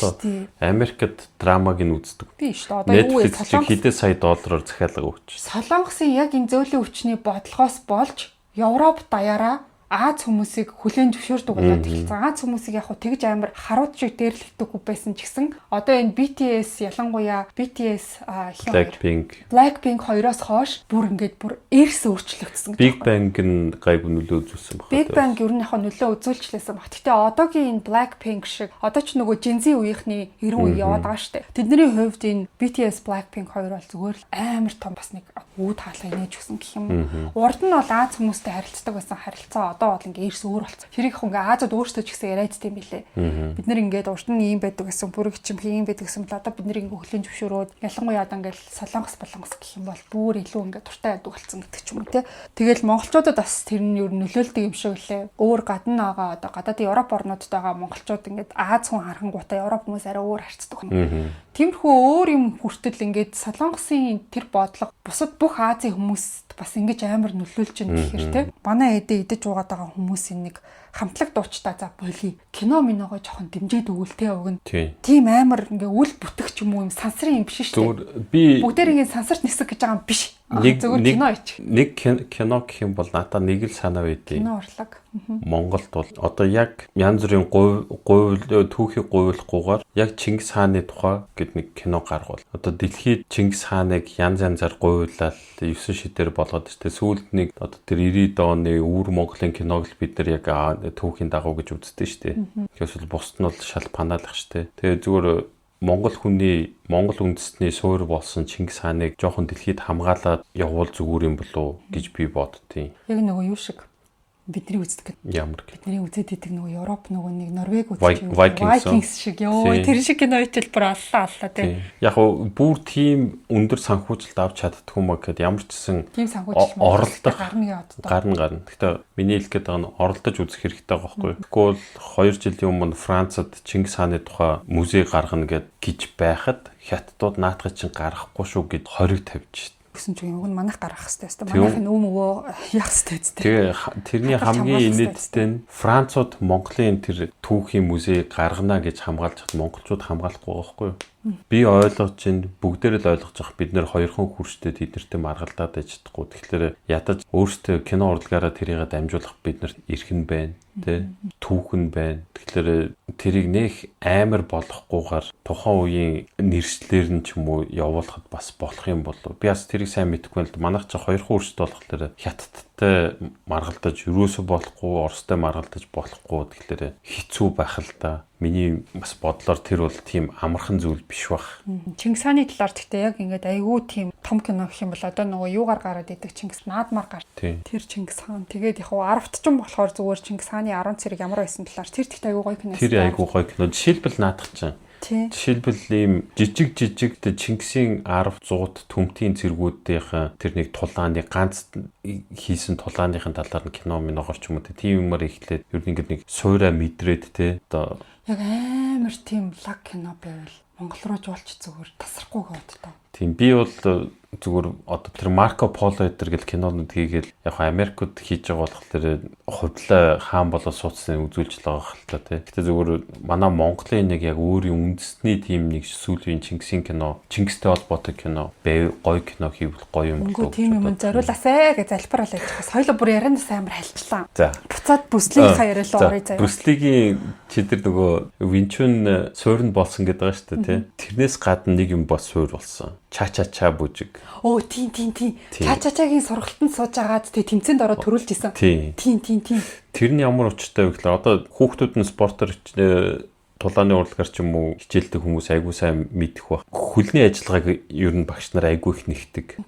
Америкт драмаг нь үздэг. Тийм шүү дээ. Одоо юу вэ? Солонгос хэдэн сая доллараар захиалга өгч. Солонгосын яг энэ зөөлөн хүчний бодлогоос болж Европ даяараа Аз хүмүүсийг хүлээн зөвшөөрдөг болоод эхэлсэн. Аз хүмүүсийг яг хөө тэгж амар харууд шиг дээрлэхдэггүй байсан ч гэсэн одоо энэ BTS ялангуяа BTS Blackpink хоёроос хойш бүр эрс өөрчлөгдсөн гэж. Big Bang нь гайгүй нөлөө үзүүлсэн баг. Big Bang ер нь яг нөлөө үзүүлчихлээсэн баг. Гэтэ одоогийн энэ Blackpink шиг одоо ч нөгөө Gen Z үеийнхний 90 үе яваад байгаа штэ. Тэдний хувьд энэ BTS Blackpink хоёр бол зүгээр л амар том бас нэг үе таалга инээж өгсөн гэх юм. Урд нь бол Аз хүмүүстэй харилцдаг байсан харилцаа одоо бол ингээ эрс өөр болсон. Тэрийг их ингээ Азад өөрсдөө ч гэсэн яриад тийм билээ. Бид нэр ингээд урд нь ийм байдаг гэсэн бүрэг чим ийм байдаг гэсэн бол одоо бид нэр ингээ хөлийн зөвшөөрөөд ялангуяа одоо ингээ солонгос гэх юм бол бүр илүү ингээ дуртай байдаг болсон гэдэг ч юм уу те. Тэгэл монголчуудад бас тэр нь юу нөлөөлдөг юм шиг лээ. Өөр гадна байгаа одоо гадаадын Европ орнуудтайгаа монголчууд ингээ Аз хүн хархангуудаа Европ хүмүүс арай өөр харцдаг юм. Тиймэрхүү өөр юм хүртэл ингээд солонгосын тэр бодлого бусад бүх Азийн хүмүүст бас ингэж амар нөлөөлж байна гэхээр те. Манай эдээ идэж уугаад байгаа хүмүүсийн нэг хамтлаг дуучтай за боли кино миногоо жоохон дэмжиж өгвөл те уг нь. Тийм амар ингээ үл бүтэх юм уу юм сансрын юм биш шүү дээ. Би бүгдээрийн сансарт нисэх гэж байгаа юм биш. Нэг кино гэх юм бол надад нэг л санаа байдیں۔ Кино урлаг. Монголд бол одоо яг янз бүрийн түүхийг гуйлахгүйгээр яг Чингис хааны тухай гэд нэг кино гаргуул. Одоо дэлхийд Чингис хааныг янз янзаар гуйлал 9 шидээр болгоод тэ сүүлд нэг одоо тэр 90-ад оны өвөр Монголын киног л бид нар яг түүхийн дагуу гэж үздэг шүү дээ. Тэгээс бусд нь бол шал панаалах шүү дээ. Тэгээ зүгээр Монгол үндэстний суурь болсон Чингис хааныг жоохон дэлхийд хамгаалаад явуул зүгээр юм болов уу гэж би боддtiin. Яг нөгөө юу шиг бидний үздэг. Ямар гэх. Бидний үзээд идэг нөгөө Европ нөгөө нэг Норвег Vikings шиг ёо тэр шиг кино хэлбэр оллоо тий. Яг нь бүр тийм өндөр санхүүжилт авч чаддгүй юм аа гэхэд ямар ч гэсэн тийм санхүүжилт оролдох гарна. Гэхдээ миний хэлэх гэдэг нь оролдож үзэх хэрэгтэй байгаа байхгүй. Тэгвэл 2 жилийн өмнө Францад Чингис хааны тухай музей гаргана гэж байхад хятадууд наадхыг чинь гаргахгүй шүү гэд хориг тавьж гэсэн чинь уг нь манайх гаргах хэрэгтэй. Манайхын өвөө яах хэрэгтэй. Тэгээ тэрний хамгийн инээдтэй нь Францууд Монголын тэр түүхийн музей гаргана гэж хамгаалж хад монголчууд хамгаалахгүй байгаа байхгүй юу? Би ойлгож чинь бүгдээр л ойлгож байгаа бид нэр хоёрхан хүрштэй тэднэртэй маргалдаад байж чадахгүй. Тэгэхээр ядаж өөрсдөө кино урлагаараа тэрийг дамжуулах бид нарт эрхэн байна. Тэ түүхэн байна. Тэгэхээр тэрийг нэх амар болохгүйгээр тухайн үеийн нэршлэр нь ч юм уу явуулахад бас болох юм болов. Би бас тэрийг сайн мэдэхгүй л манайх ч хоёрхан хүрштэй болохоор хятадтай маргалдаж юусоо болохгүй, оростой маргалдаж болохгүй. Тэгэхээр хэцүү байх л да. Миний бас бодлоор тэр бол тийм амархан зүйл биш бах. Чингис хааны талаар гэхдээ яг ингээд айгүй тийм том кино гэх юм бол одоо нөгөө юугаар гараад идэг Чингис наадмаар гар. Тэр Чингис хаан. Тэгээд яг аравт ч юм болохоор зүгээр Чингис хааны 10 цэрэг ямар байсан талаар тэр гэхдээ айгүй гоё кино. Тэр айгүй гоё кино. Жишээлбэл наадах чинь. Жишээлбэл ийм жижиг Чингисийн 10 100 төмтийн цэргүүдийн тэр нэг тулааны ганц хийсэн тулааныхын талаар нь кино миногоор ч юм уу тийм юмар ихлээд ер нь ингээд нэг суурай мэдрээд те одоо яг амар тийм лаг кино байвал Монгол руу жуулч зүгээр тасрахгүй гээд тоо. Тийм би бол зүгээр одоо тэр Марко Поло гэдэг гэл кинонууд хийгээл яг Америкт хийж байгаа болохоор хувьдлаа хаан болоо суудсан үзүүлж л байгаа хэл та тий. Гэтэ зүгээр манай Монголын нэг яг өөрийн үндэсний тийм нэг сүүлийн Чингисийн кино, Чингистэй холбоотой кино, гоё кино хийвэл гоё юм болов. Тийм юм зориулаасаа гэж залбирал байж байгаа. Соёлоо бүр ярианаас амар хальчлаа. За. Буцаад Брюслигийн яриалаа орё заяа. Брюслигийн чидэр нөгөө Винчун суурь болсон гэдэг байгаа шүү дээ тий. Тэрнээс гадна нэг юм бас суурь болсон. Ча бүжиг. Оо тийм. Чачагийн сургалтанд сууж агаад тэг тэмцээнд ороод төрүүлж исэн. Тийм. Тэр нь ямар учиртай вэ гэхээр одоо хүүхдүүд нь спортоор тулааны урлагаар ч юм уу хичээлдэг хүмүүс айгуу сайн мэдэх баг. Хөлний ажиллагааг ер нь багш нар айгуу их нэгдэг.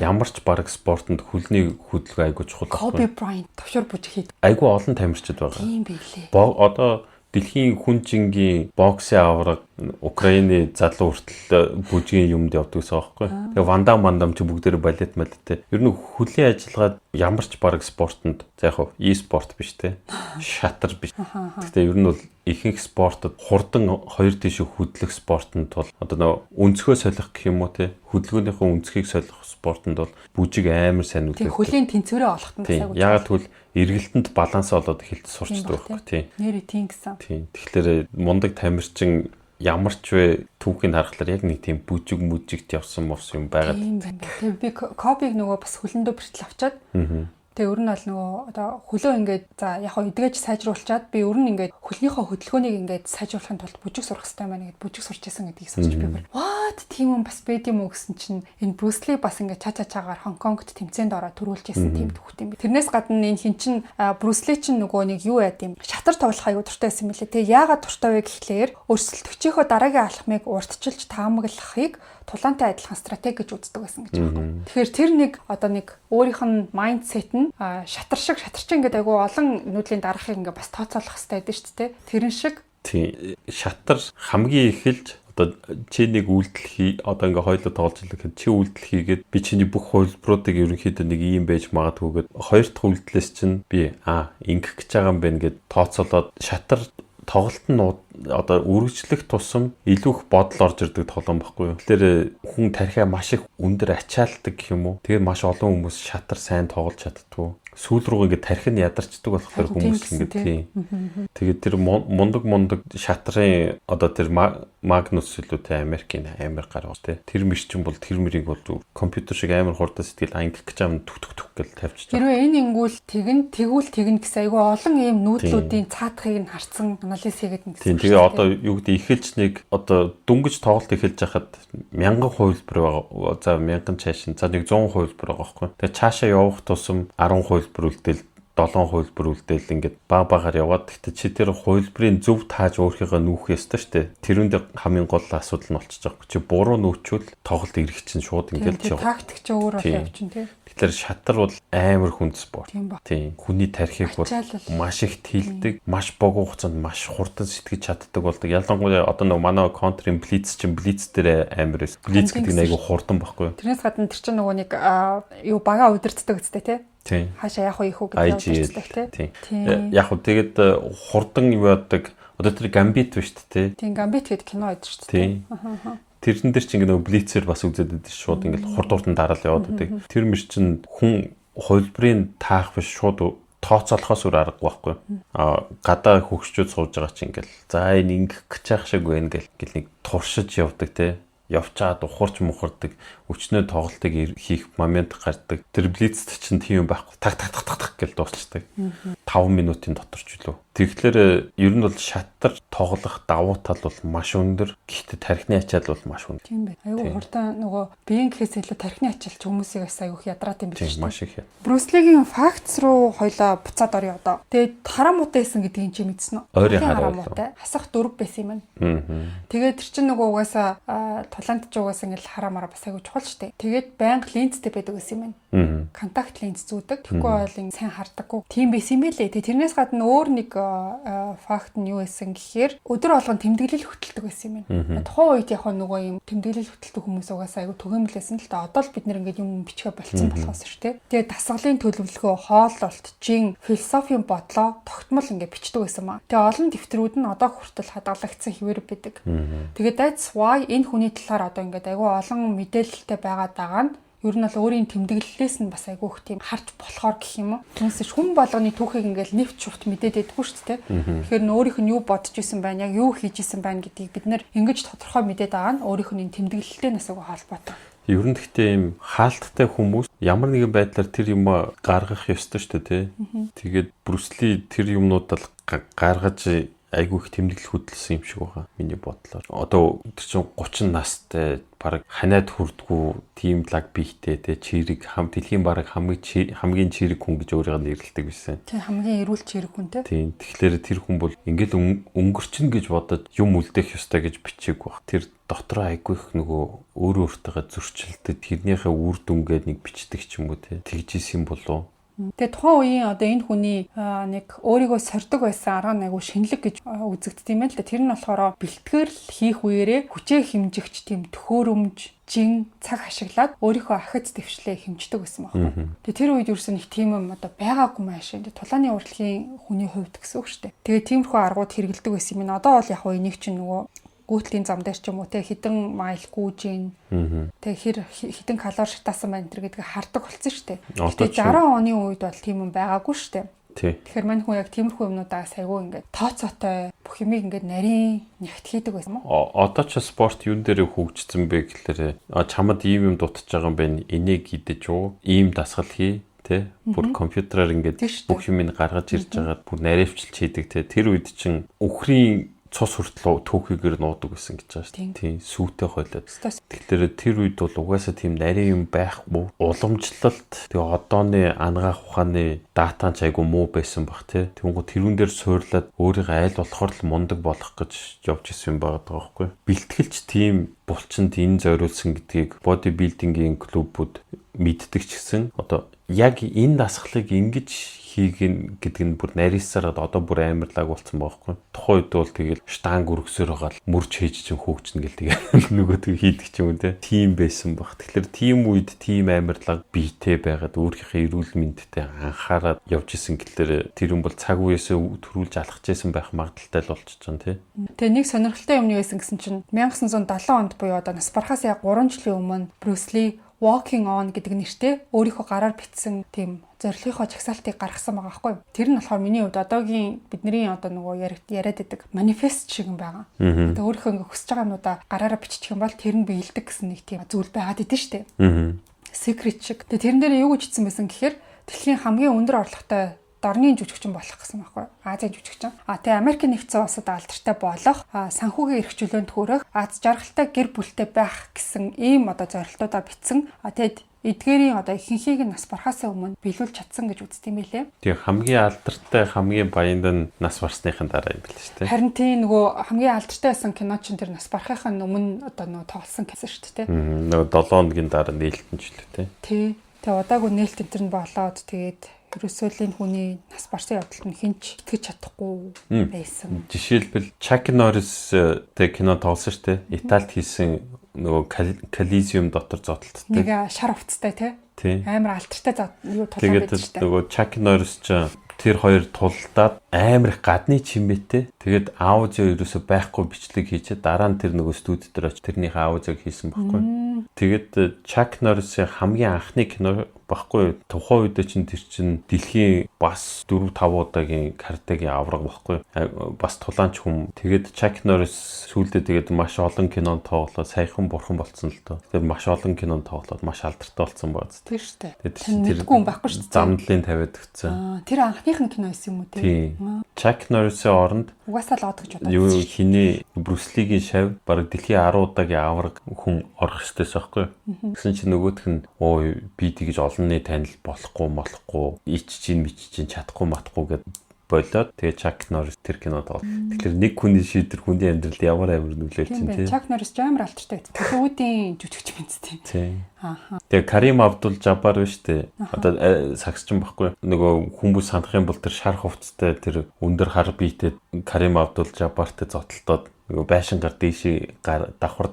Ямар ч баг спортод хөлний хөдөлгөөн айгуу чухал. Коби Брайант төвшөр бүжиг хийдэг. Айгуу олон тамирчид байгаа. Тийм байлээ. Одоо дэлхийн хүн жингийн боксын авраг Украины залуу хүртэл бүжгийн юмд явдаг гэсэн аахгүй. Тэгээ вандам ч бүгдээр балет малтэй. Ер нь хөлийн ажиллагаад ямар ч баг спортод за яг e-спорт биш те. Шатар биш. Гэхдээ ер нь бол ихэнх спортод хурдан хоёр тийш хөдлөх спортод бол одоо өнцгөө солих гэх юм уу те. Хөдөлгөөнийхөө өнцгийг солих спортод бол бүжиг амар сайн үлдээ. Хөлийн тэнцвэрээ олоход нь сайгүй. Яагаад гэвэл эргэлтэнд баланс олоод эхэлж сурчдаг байхгүй тий. Нэрээ тийм гэсэн. Тийм. Тэгэхээр мундаг тамирчин ямар ч вэ түүхийг харахаар яг нэг тийм бүжигт явсан юм байгаад. Тэгээ би копиг нөгөө бас хөлөндөө бэртэл авчаад тэгээ өөр нь бол нөгөө одоо хөлөө ингээд за яг хоо эдгэж сайжруулчаад би өөр нь ингээд хөлнийхөө хөдөлгөөнийг ингээд сайжруулахын тулд бүжиг сурах хэрэгтэй байна гэд бүжиг сурч исэн гэдгийг сонсч би бүр what тийм юм бас байд юм уу гэсэн чинь энэ Брюсли бас ингээд чачаагаар Хонконгт тэмцээнд ороод төрүүлж исэн тийм төвхт юм. Тэрнээс гадна энэ хин чин Брюсли чин нөгөө нэг юу яд юм шатар тоглох аягүй дуртай байсан мөлий. Тэгээ яагаад дуртай вэ гэхлээр өрсөлдөгчийнхөө дараагийн алхмыг урдчилж таамаглахыг тулаантай адилхан стратеги гэж үздэг байсан гэж байна. Тэгэхээр тэр нэг одоо нэг өөрийнх нь майндсет нь шатарчин гэдэг айгүй олон нүүдлийн дараахыг ингээ бас тооцоолох хэрэгтэй байдаг шүү дээ. Тэрэн шиг тийм шатар хамгийн эхэлж одоо чи нэг үйлдэл одоо ингээ хоёулаа тоглож ирэхэд чи үйлдэл хийгээд би чиний бүх хувилбаруудыг ерөнхийдөө нэг юм байж магадгүйгээд хоёр дахь үйлдэлээс чинь би ингэх гэж байгаа юм байна гэд тооцоолоод шатар тоглолт нь одоо үргэлжлэх тусам илүү их бодол орж ирдэг тоглоом байхгүй юу. Тэгэхээр хүн тархиа маш их өндөр ачаалдаг гэх юм уу. Тэгээд маш олон хүмүүс шатар сайн тоглож чаддгүй. Сүүл рүү ингээд тархи нь ядарчдаг болохоор хүмүүс ингээд тийм. Тэгээд тэр мундаг шатрын одоо тэр Магнус илүүтэй Америкийн амар гаргав тий. Тэр мэрчин бол тэр мэрийг бол компьютер шиг амар хурдан сэтгэл ангих гэж юм түх гэл тавьчих. Хэрвээ энэ ингүүл тэгвэл гэсэн айгүй олон ийм нүүдлүүдийн цаатахыг нь харсан анализ хийгээд гэсэн. Тэгээ одоо юу гэдэг эхэлж нэг одоо дүнгиж тоглолт эхэлж хахад 1000 хувилбар байгаа. За 1000 чааш за нэг 100 хувилбар байгаа байхгүй. Тэгээ цаашаа явах тусам 10 хувилбар үлдээл 7 хувилбар үлдээл ингээд багаар яваад гэхдээ чи тэр хувилбарыг зөв тааж өөрийнхөө нүүх ёстой шүү дээ. Тэрүүндээ хамгийн гол асуудал нь болчихж байгаа. Чи буруу нүүчвэл тоглолт ирэх чинь шууд ингээд чи тактик ч өөр болоо явчихна тий. Тэгэхээр шатар бол амар хүнд спорт. Тийм. Хүний тархийг бол маш их тэлдэг, маш богино хугацаанд маш хурдан сэтгэж чаддаг болдог. Ялангуяа одоо нэг манай контрын блиц дээр амар эс. Блиц гэдэг нь айгүй хурдан байхгүй юу? Тэрнээс гадна тэр чинь нөгөө нэг юу бага удирддаг үстэй тий. Тийм. Хаашаа явах уу их үү гэж удирддаг тий. Тийм. Яг уу тэгээд хурдан юу яадаг. Одоо тэр гамбит биш үү? Тийм гамбит гэдэг кино байдаг шүү дээ. Тийм. Тэрэн дээр чинь нөгөө блицээр бас үзээд байдаг шууд ингээд хурд дараал яваад байдаг. Тэр мөр чинь хүн хувилбарыг таах биш шууд тооцоолохоос өөр аргагүй байхгүй. Гадаа хөгшчүүд сууж байгаа чинь ингээл за энэ ингэх гэж яах шиг байна гэл нэг туршиж явдаг те. Явчаад ухарч мухардаг өчнөө тоглолтыг хийх момент гардаг. Тэр блицт чинь тийм байхгүй. Таг гэл дуусчдаг. 5 минутын дотор ч үлээ. Тэгэхээр ер нь бол шатар тоглох давуу тал бол маш өндөр. Гэхдээ тархины ачаал бол маш өндөр. Тийм бай. Айгу хурдан нөгөө биеийн гэхээс илүү тархины ачаалч хүмүүсийг бас айгу ядраад юм биш үү? Маш их. Брюс Лигийн фактс руу хоёлаа буцаад орё одоо. Тэгээд харамуутай байсан гэдгийг чи мэдсэн үү? Ойрын харамуутай. Хасах дөрв байсан юм байна. Тэгээд тэр чинь нөгөө угаасаа Талант ч угаасаа ингээл харамаараа бас айгу чухал штэ. Тэгээд байнга линзтэй байдаг байсан юм байна. Контакт линз зүүдэг. Тэгэхгүй бол сайн хардаггүй. Тийм байсан юм байлээ. Тэгээд тэрнээс гадна өөр нэг факт нь юу байсан гэхээр өдөр болгон тэмдэглэл хөтэлдэг байсан юм байна. Тухайн үед яг нөгөө юм тэмдэглэл хөтэлдэг хүмүүс угаасаа айгу түгээмэлсэн л та одоо л бид нэр ингээд юм бичгээ болцсон болохоос шүү дээ. Тэгээд дасгалын төлөвлөгөө, хооллолт, жин, философийн бодлоо тогтмол ингээд бичдэг байсан маа. Тэгээд олон дэвтрүүд нь одоо хүртэл хадгалагдсан хэвээр байдаг. Тэгээд that's why энэ хүний талаар одоо ингээд айгу олон мэдээлэлтэй байгаа даа нь ер нь бол өөрийн тэмдэглэлээс нь бас айгүй их тийм харж болохоор гэх юм уу. Түүнээс хүн болгоны түүхийг ингээл нэвч шувт мэдээд байдгүй шүү дээ. Тэгэхээр өөрийнх нь юу бодож исэн байна, яг юу хийж исэн байна гэдгийг бид нэр ингэж тодорхой мэдээд байгаа нь өөрийнх нь тэмдэглэлтэй нас айгүй холбоотой. Ер нь гэхдээ юм хаалттай хүмүүс ямар нэгэн байдлаар тэр юм гаргах ёстой шүү дээ, тий. Тэгээд Брюс Ли тэр юмнуудаа гаргаж айгүй их тэмдэглэл хөдөлсөн юм шиг байгаа миний бодлоор. Одоо тэр чинь 30 настай бараг ханаад хүрдгүү тим лаг биетэй те чирэг дэлхийн бараг хамгийн чирэг хүн гэж өөрийгөө нэрлэдэг байсан. Тийм хамгийн эрүүл чирэг хүн те. Тийм. Тэгэхээр тэр хүн бол ингээд өнгөрчин гэж бодоод юм үлдээх ёстой гэж бичээг баг. Тэр дотроо айгүй их нөгөө өөртөөгөө зөрчилдөд тэрнийхээ үр дүнгээ нэг бичдэг ч юм уу те. Тэгж исэн болов. Тэгээ тухайн үеийн одоо энэ хүний нэг өөрийгөө сордог байсан арга нэг шинэлэг гэж үзэгддэг юм байна л да. Тэр нь болохоор бэлтгэл хийх үеэрээ хүчээ хэмжигч тийм төхөөрөмж жин цаг ашиглаад өөрийнхөө ахиц дэвшлээ хэмждэг байсан байна. Тэгээ тэр үед юусэн их тийм юм одоо байгаагүй маш. Тулааны урлагийн хүний хувьд гэсэн үг шүү дээ. Тэгээ тиймэрхүү аргууд хэрэгэлдэг байсан юм. Одоо бол яг хөө энийг чинь нөгөө гүйтгэлийн зам дээр ч юм уу те хідэн майл гүйжин тэгээ хідэн калори шатаасан байна тэр гэдгийг хардаг болсон шүү дээ. Тэгээ 60 оны үед бол тийм юм байгаагүй шүү дээ. Тэгэхээр мань хүн яг тиймэрхүү юмнуудаа сайгүй ингээд тооцоотой бүх юмыг ингээд нарийн нягт хийдэг байсан юм уу? Одоо ч спорт юун дээр хөгжсөн бэ гэхлээр чамд ийм юм дутаж байгаа юм байна. Энийг идэж уу? Ийм дасгал хий. Тэ бүр компьютераар ингээд бүх юмыг гаргаж ирж байгаа бүр наривчлж хийдэг те тэр үед чинь өхрийн цус хүртэл түүхийгээр нуудаг гэсэн гэж байгаа шүү дээ. Тийм сүүтэй хойлоод. Тэгэхээр тэр үед бол угаасаа тийм нарийн юм байхгүй. Уламжлалт тэгээ одооны ангаах ухааны дата ч айгу муу байсан баг тий. Тэнгүү тэрүүн дээр суурлаад өөрийгөө айл болохоор л мундаг болох гэж явж исэн юм байгаа байхгүй. Бэлтгэлч тийм булчинд энэ зориулсан гэдгийг бодибилдингийн клубүүд мэддэг ч гэсэн одоо яг энэ дасгалыг ингэж хийгэн гэдэг нь бүр нарийсараад одоо бүр амарлаг болсон байхгүй. Тухайн үед бол тэгэл штанг өргөсөөр байгаа л мөрч хийж чинь хөөгчнө гэл тэгээ нөгөөдөө хийдэг ч юм уу те. Тийм байсан баг. Тэгэхээр тийм үед тийм амарлаг биетэй байгаад өөрийнхөө эрүүл мэндэд анхаарал явж исэн гэхэлэр тэр юм бол цаг үеэсээ төрүүлж алхаж исэн байх магадaltaй л болчихж байгаа те. Тэгээ нэг сонирхолтой юм нь байсан гэсэн чинь 1970 онд буюу одоо нас барахаас яг 3 жилийн өмнө Брюс Ли Walking on гэдэг нэртэй өөрийнхөө гараар бичсэн тийм зорилгынхоо чагсаалтыг гаргасан байгаа байхгүй. Тэр нь болохоор миний хувьд одоогийн бидний одоо нөгөө яриад байдаг манифест шиг юм байгаа. Одоо өөрийнхөө ингээ хүсэж байгаа юмудаа гараараа биччих юм бол тэр нь биелдэг гэсэн нэг тийм зүйл байгаад идэв штэ. Secret шиг. Тэгээ тэрэн дээр юу гэж хэлсэн байсан гэхээр дэлхийн хамгийн өндөр орлоготой дорны жүжигчин болох гэсэн байхгүй. Азийн жүжигчин. Тэгээ Америк нэгдсэн улсад алдартай болох санхүүгийн эрх чөлөөнд хүрэх аз жаргалтай гэр бүлтэй байх гэсэн ийм одоо зорилтуудаа бичсэн. Тэгээд эдгээрийн одоо ихэнхийг нь нас барахаасаа өмнө биелүүлж чадсан гэж үздэг юм билээ. Тэгээ хамгийн алдартай хамгийн баянд нь нас барсныхын дараа юм билээ шүү дээ. Харин тийм нөгөө хамгийн алдартай байсан кино чинь тэр нас барахын өмнө одоо нөгөө тоглосон гэсэн шүү дээ. Нөгөө 7 хоногийн дараа нээлтэн ч лээ тий. Тий. Тэгээ удаагүй нээлтэн тэр нь болоод тэгээд ерөөсөлийн хүний нас барсан явдалд нь хинч итгэж чадахгүй байсан. Жишээлбэл Чак Норрис тэг кино тоглосон шүү дээ. Италид хийсэн нөгөө Колизиум дотор зодтолттой. Нэг шар хувцастай тий. Амар алдартай юу тулаад байдаг шүү дээ. Нөгөө Чак Норрис ч тэр хоёр тулдаад амар их гадны чимээтэй. Тэгээд аудио ерөөсө байхгүй бичлэг хийчихэд дараа нь тэр нөгөө студид дээр очиж тэрнийхээ аудиог хийсэн байхгүй. Тэгээд Чак Норрисын хамгийн анхны кино баггүй тухайн үед чинь тэр чинь дэлхийн бас 4-5 удаагийн каратегийн авраг баггүй бас тулаанч хүм. Тэгээд Чак Норрис сүүлдээ тэгээд маш олон кинонд тоглоод саяхан бурхан болцсон л доо. Тэгээд маш олон кинонд тоглоод маш алдартай болцсон бааз. Тэр шүү дээ. Тэр хүн байхгүй шүү дээ. Замдлын тавиад өгсөн. Тэр анхныхын кино байсан юм уу тий? Чак Норрисын оронд угаасаа л одох гэж бодсон. Юу хиний Брюслигийн шав бараг дэлхийн 10 удаагийн авраг хүн орох ёстойс байхгүй. Гэсэн чинь нөгөөх нь би тэгж олонний танил болохгүй иччин чадахгүй матахгүй гэд болоод тэгээ Чак Норрис тэр кино тоглоо. Тэгэхээр нэг хүний шийдвэр хүний амьдралд ямар амар нөлөөлж чинь тий. Чак Норрис амар алдартай гэдэг. Холливуудын жүжигч мэдтэй. Тий. Тэгээ Карим Абдул Жаббар биш үү? Одоо сагсчин баггүй. Нөгөө хүмүүс санах юм бол тэр шар хувцастай тэр өндөр хар биетэй Карим Абдул Жаббартай зодтолтоод нөгөө байшингаар дээшээ давхар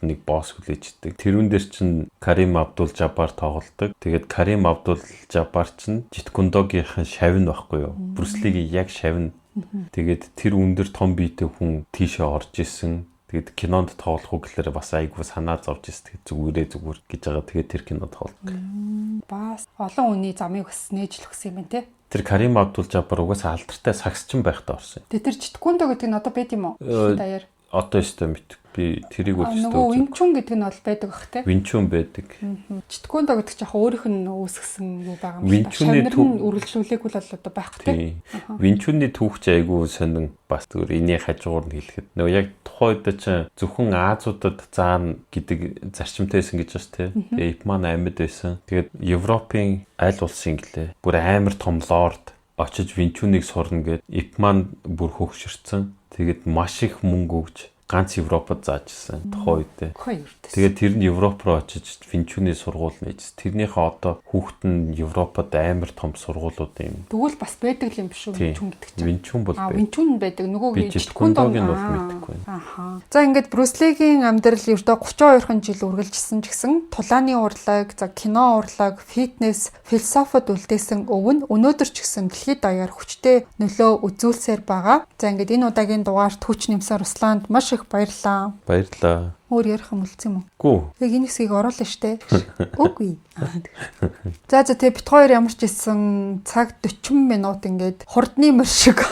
нэг босс хүлээждэг. Тэрүүн дээр чинь Карим Абдул Жаббар тоглодог. Тэгээд Карим Абдул Жаббар чинь Житкундогийнхэн шавн байхгүй юу? Брюслигийн яг шавн. Тэгээд тэр өндөр том биетэй хүн тийшээ орж исэн. Тэгээд кинонд тоглох уу гэхээр бас айгүй санаа зовж исэн. Тэгээд зүгээр гэж байгаа. Тэгээд тэр кино тоглодог. Бас олон хүний замыг бас нээж л өгсөн юм байна те. Тэр Карим Абдул Жаббар угаасаа алдартай сагсчин байхдаа орсон. Тэр Житкундо гэдэг нь одоо байд юм уу? Даяар. Одоо өстой мэд. Би тэрийг үзсэн. Нөгөө Винчун гэдэг нь бол байдаг бах те. Винчун байдаг. Читкундо гэдэг чинь өөрийнх нь үүсгэсэн юу байгаа юм бэ? Шавнар нь үргэлжлүүлээгүй л одоо байхгүй те. Винчуны түүхч айгүй сонин бас зүгээр энийг хажуугаар нь хэлэхэд нөгөө яг тухайн үед чинь зөвхөн Азиудад заана гэдэг зарчимтай байсан гэж бас те. Тэгээ Ипман амьд байсан. Тэгээд Европын аль улсын гэлээ бүр амар том лорд очиж Винчуныг сурна гэд Ипман бүр хөгшөрцөн. Тэгээд маш их мөнгө өгж ганц Европод заажсан тухайн үедээ. Тэгээд тэр нь Европ руу очиж Винчуны сургууль нээж. Тэрнийхээ одоо хүүхэд нь Европод амар том сургуулиуд юм. Тэгвэл бас байдаг юм биш үү Винчун гэдэг чинь. Винчун бол байдаг. Винчун байдаг. Нөгөө Житкундог нь бол мэдэхгүй байна. За ингээд Брюслигийн амьдрал ердөө 32хан жил үргэлжилсэн ч гэсэн тулааны урлаг, за кино урлаг, фитнес, философид үлдээсэн өвн өнөөдөр ч гэсэн дэлхийд даяар хүчтэй нөлөө үзүүлсээр байгаа. За ингээд энэ удаагийн дугаарт хүч нэмсэн Русланд маш их баярлалаа. Баярлалаа. Өөр ярих юм үлдсэн юм уу? Гүү. Яг энэ хэсгийг оруулаа штэ. Үгүй. За тэгээ бит хоёр ямар ч исэн цаг 40 минут ингээд хурдны мөр шиг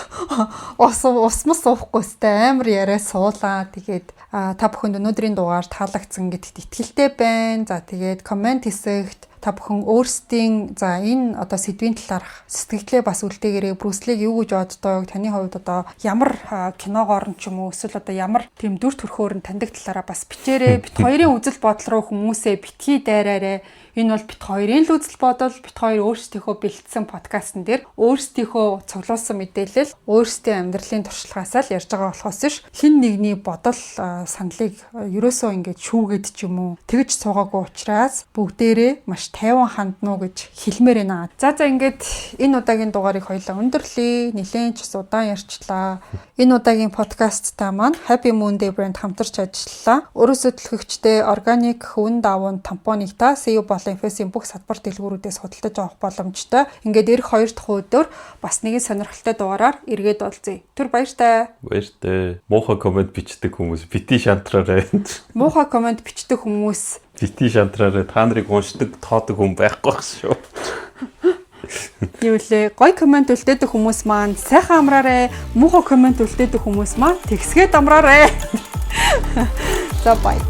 усмас уухгүй сте амар яриа суулаа. Тэгээд та бүхэнд өнөөдрийн дугаар таалагдсан гэдэгт итгэлтэй байна. За тэгээд комент хэсэгт та бүхэн өөрсдийн за энэ одоо сэдвийн талаарх сэтгэлдээ бас үлдээгээрэй. Брюслиг юу гэж боддог? Таны хувьд одоо ямар киногоор нь ч юм уу эсвэл одоо ямар тийм дүр төрхөөр нь таньдаг талаараа бас бичээрэй. Бит хоёрын үзэл бодол руу хүмүүсээ битгий дайраарай. Энэ бол бит хоёрын л үзэл бодол, бит хоёр өөрсдийнхөө бэлдсэн подкастн дээр өөрсдийнхөө цуглуулсан мэдээлэл, өөрсдийн амьдралын туршлагаасаа л ярьж байгаа болохоос ш хин нэгний бодол саналыг ерөөсөө ингэж шүүгээд ч юм уу тэгж суугаагүй учраас бүгдээрээ маш тайван хандна уу гэж хэлмээр байна. За ингээд энэ удаагийн дугаарыг хоёлаа өндөрлөе. Нилээн ч удаан ярьчлаа. Энэ удаагийн подкасттай маань Happy Moon Day брэнд хамтарч ажиллалаа. Өөрөөсөө төлөвлөгчтэй органик хүн давуу тампоныг та SEO Инфэсийн бүх салбар дэлгүүрүүдээс худалдаж авах боломжтой. Ингээд эх 2 дахь өдөр бас нэгэн сонирхолтой дугаараар эргээд олзъя. Түр баяртай. Баяртай. Муухай комент бичдэг хүмүүс бити шантраарай. Муухай комент бичдэг хүмүүс бити шантраарай. Та нарыг уншдаг тоодог хүн байхгүй шүү. Юу лээ? Гой комент үлдээдэг хүмүүс маань сайхан амраарай. Муухай комент үлдээдэг хүмүүс маань тэгсгээд амраарай. За бай.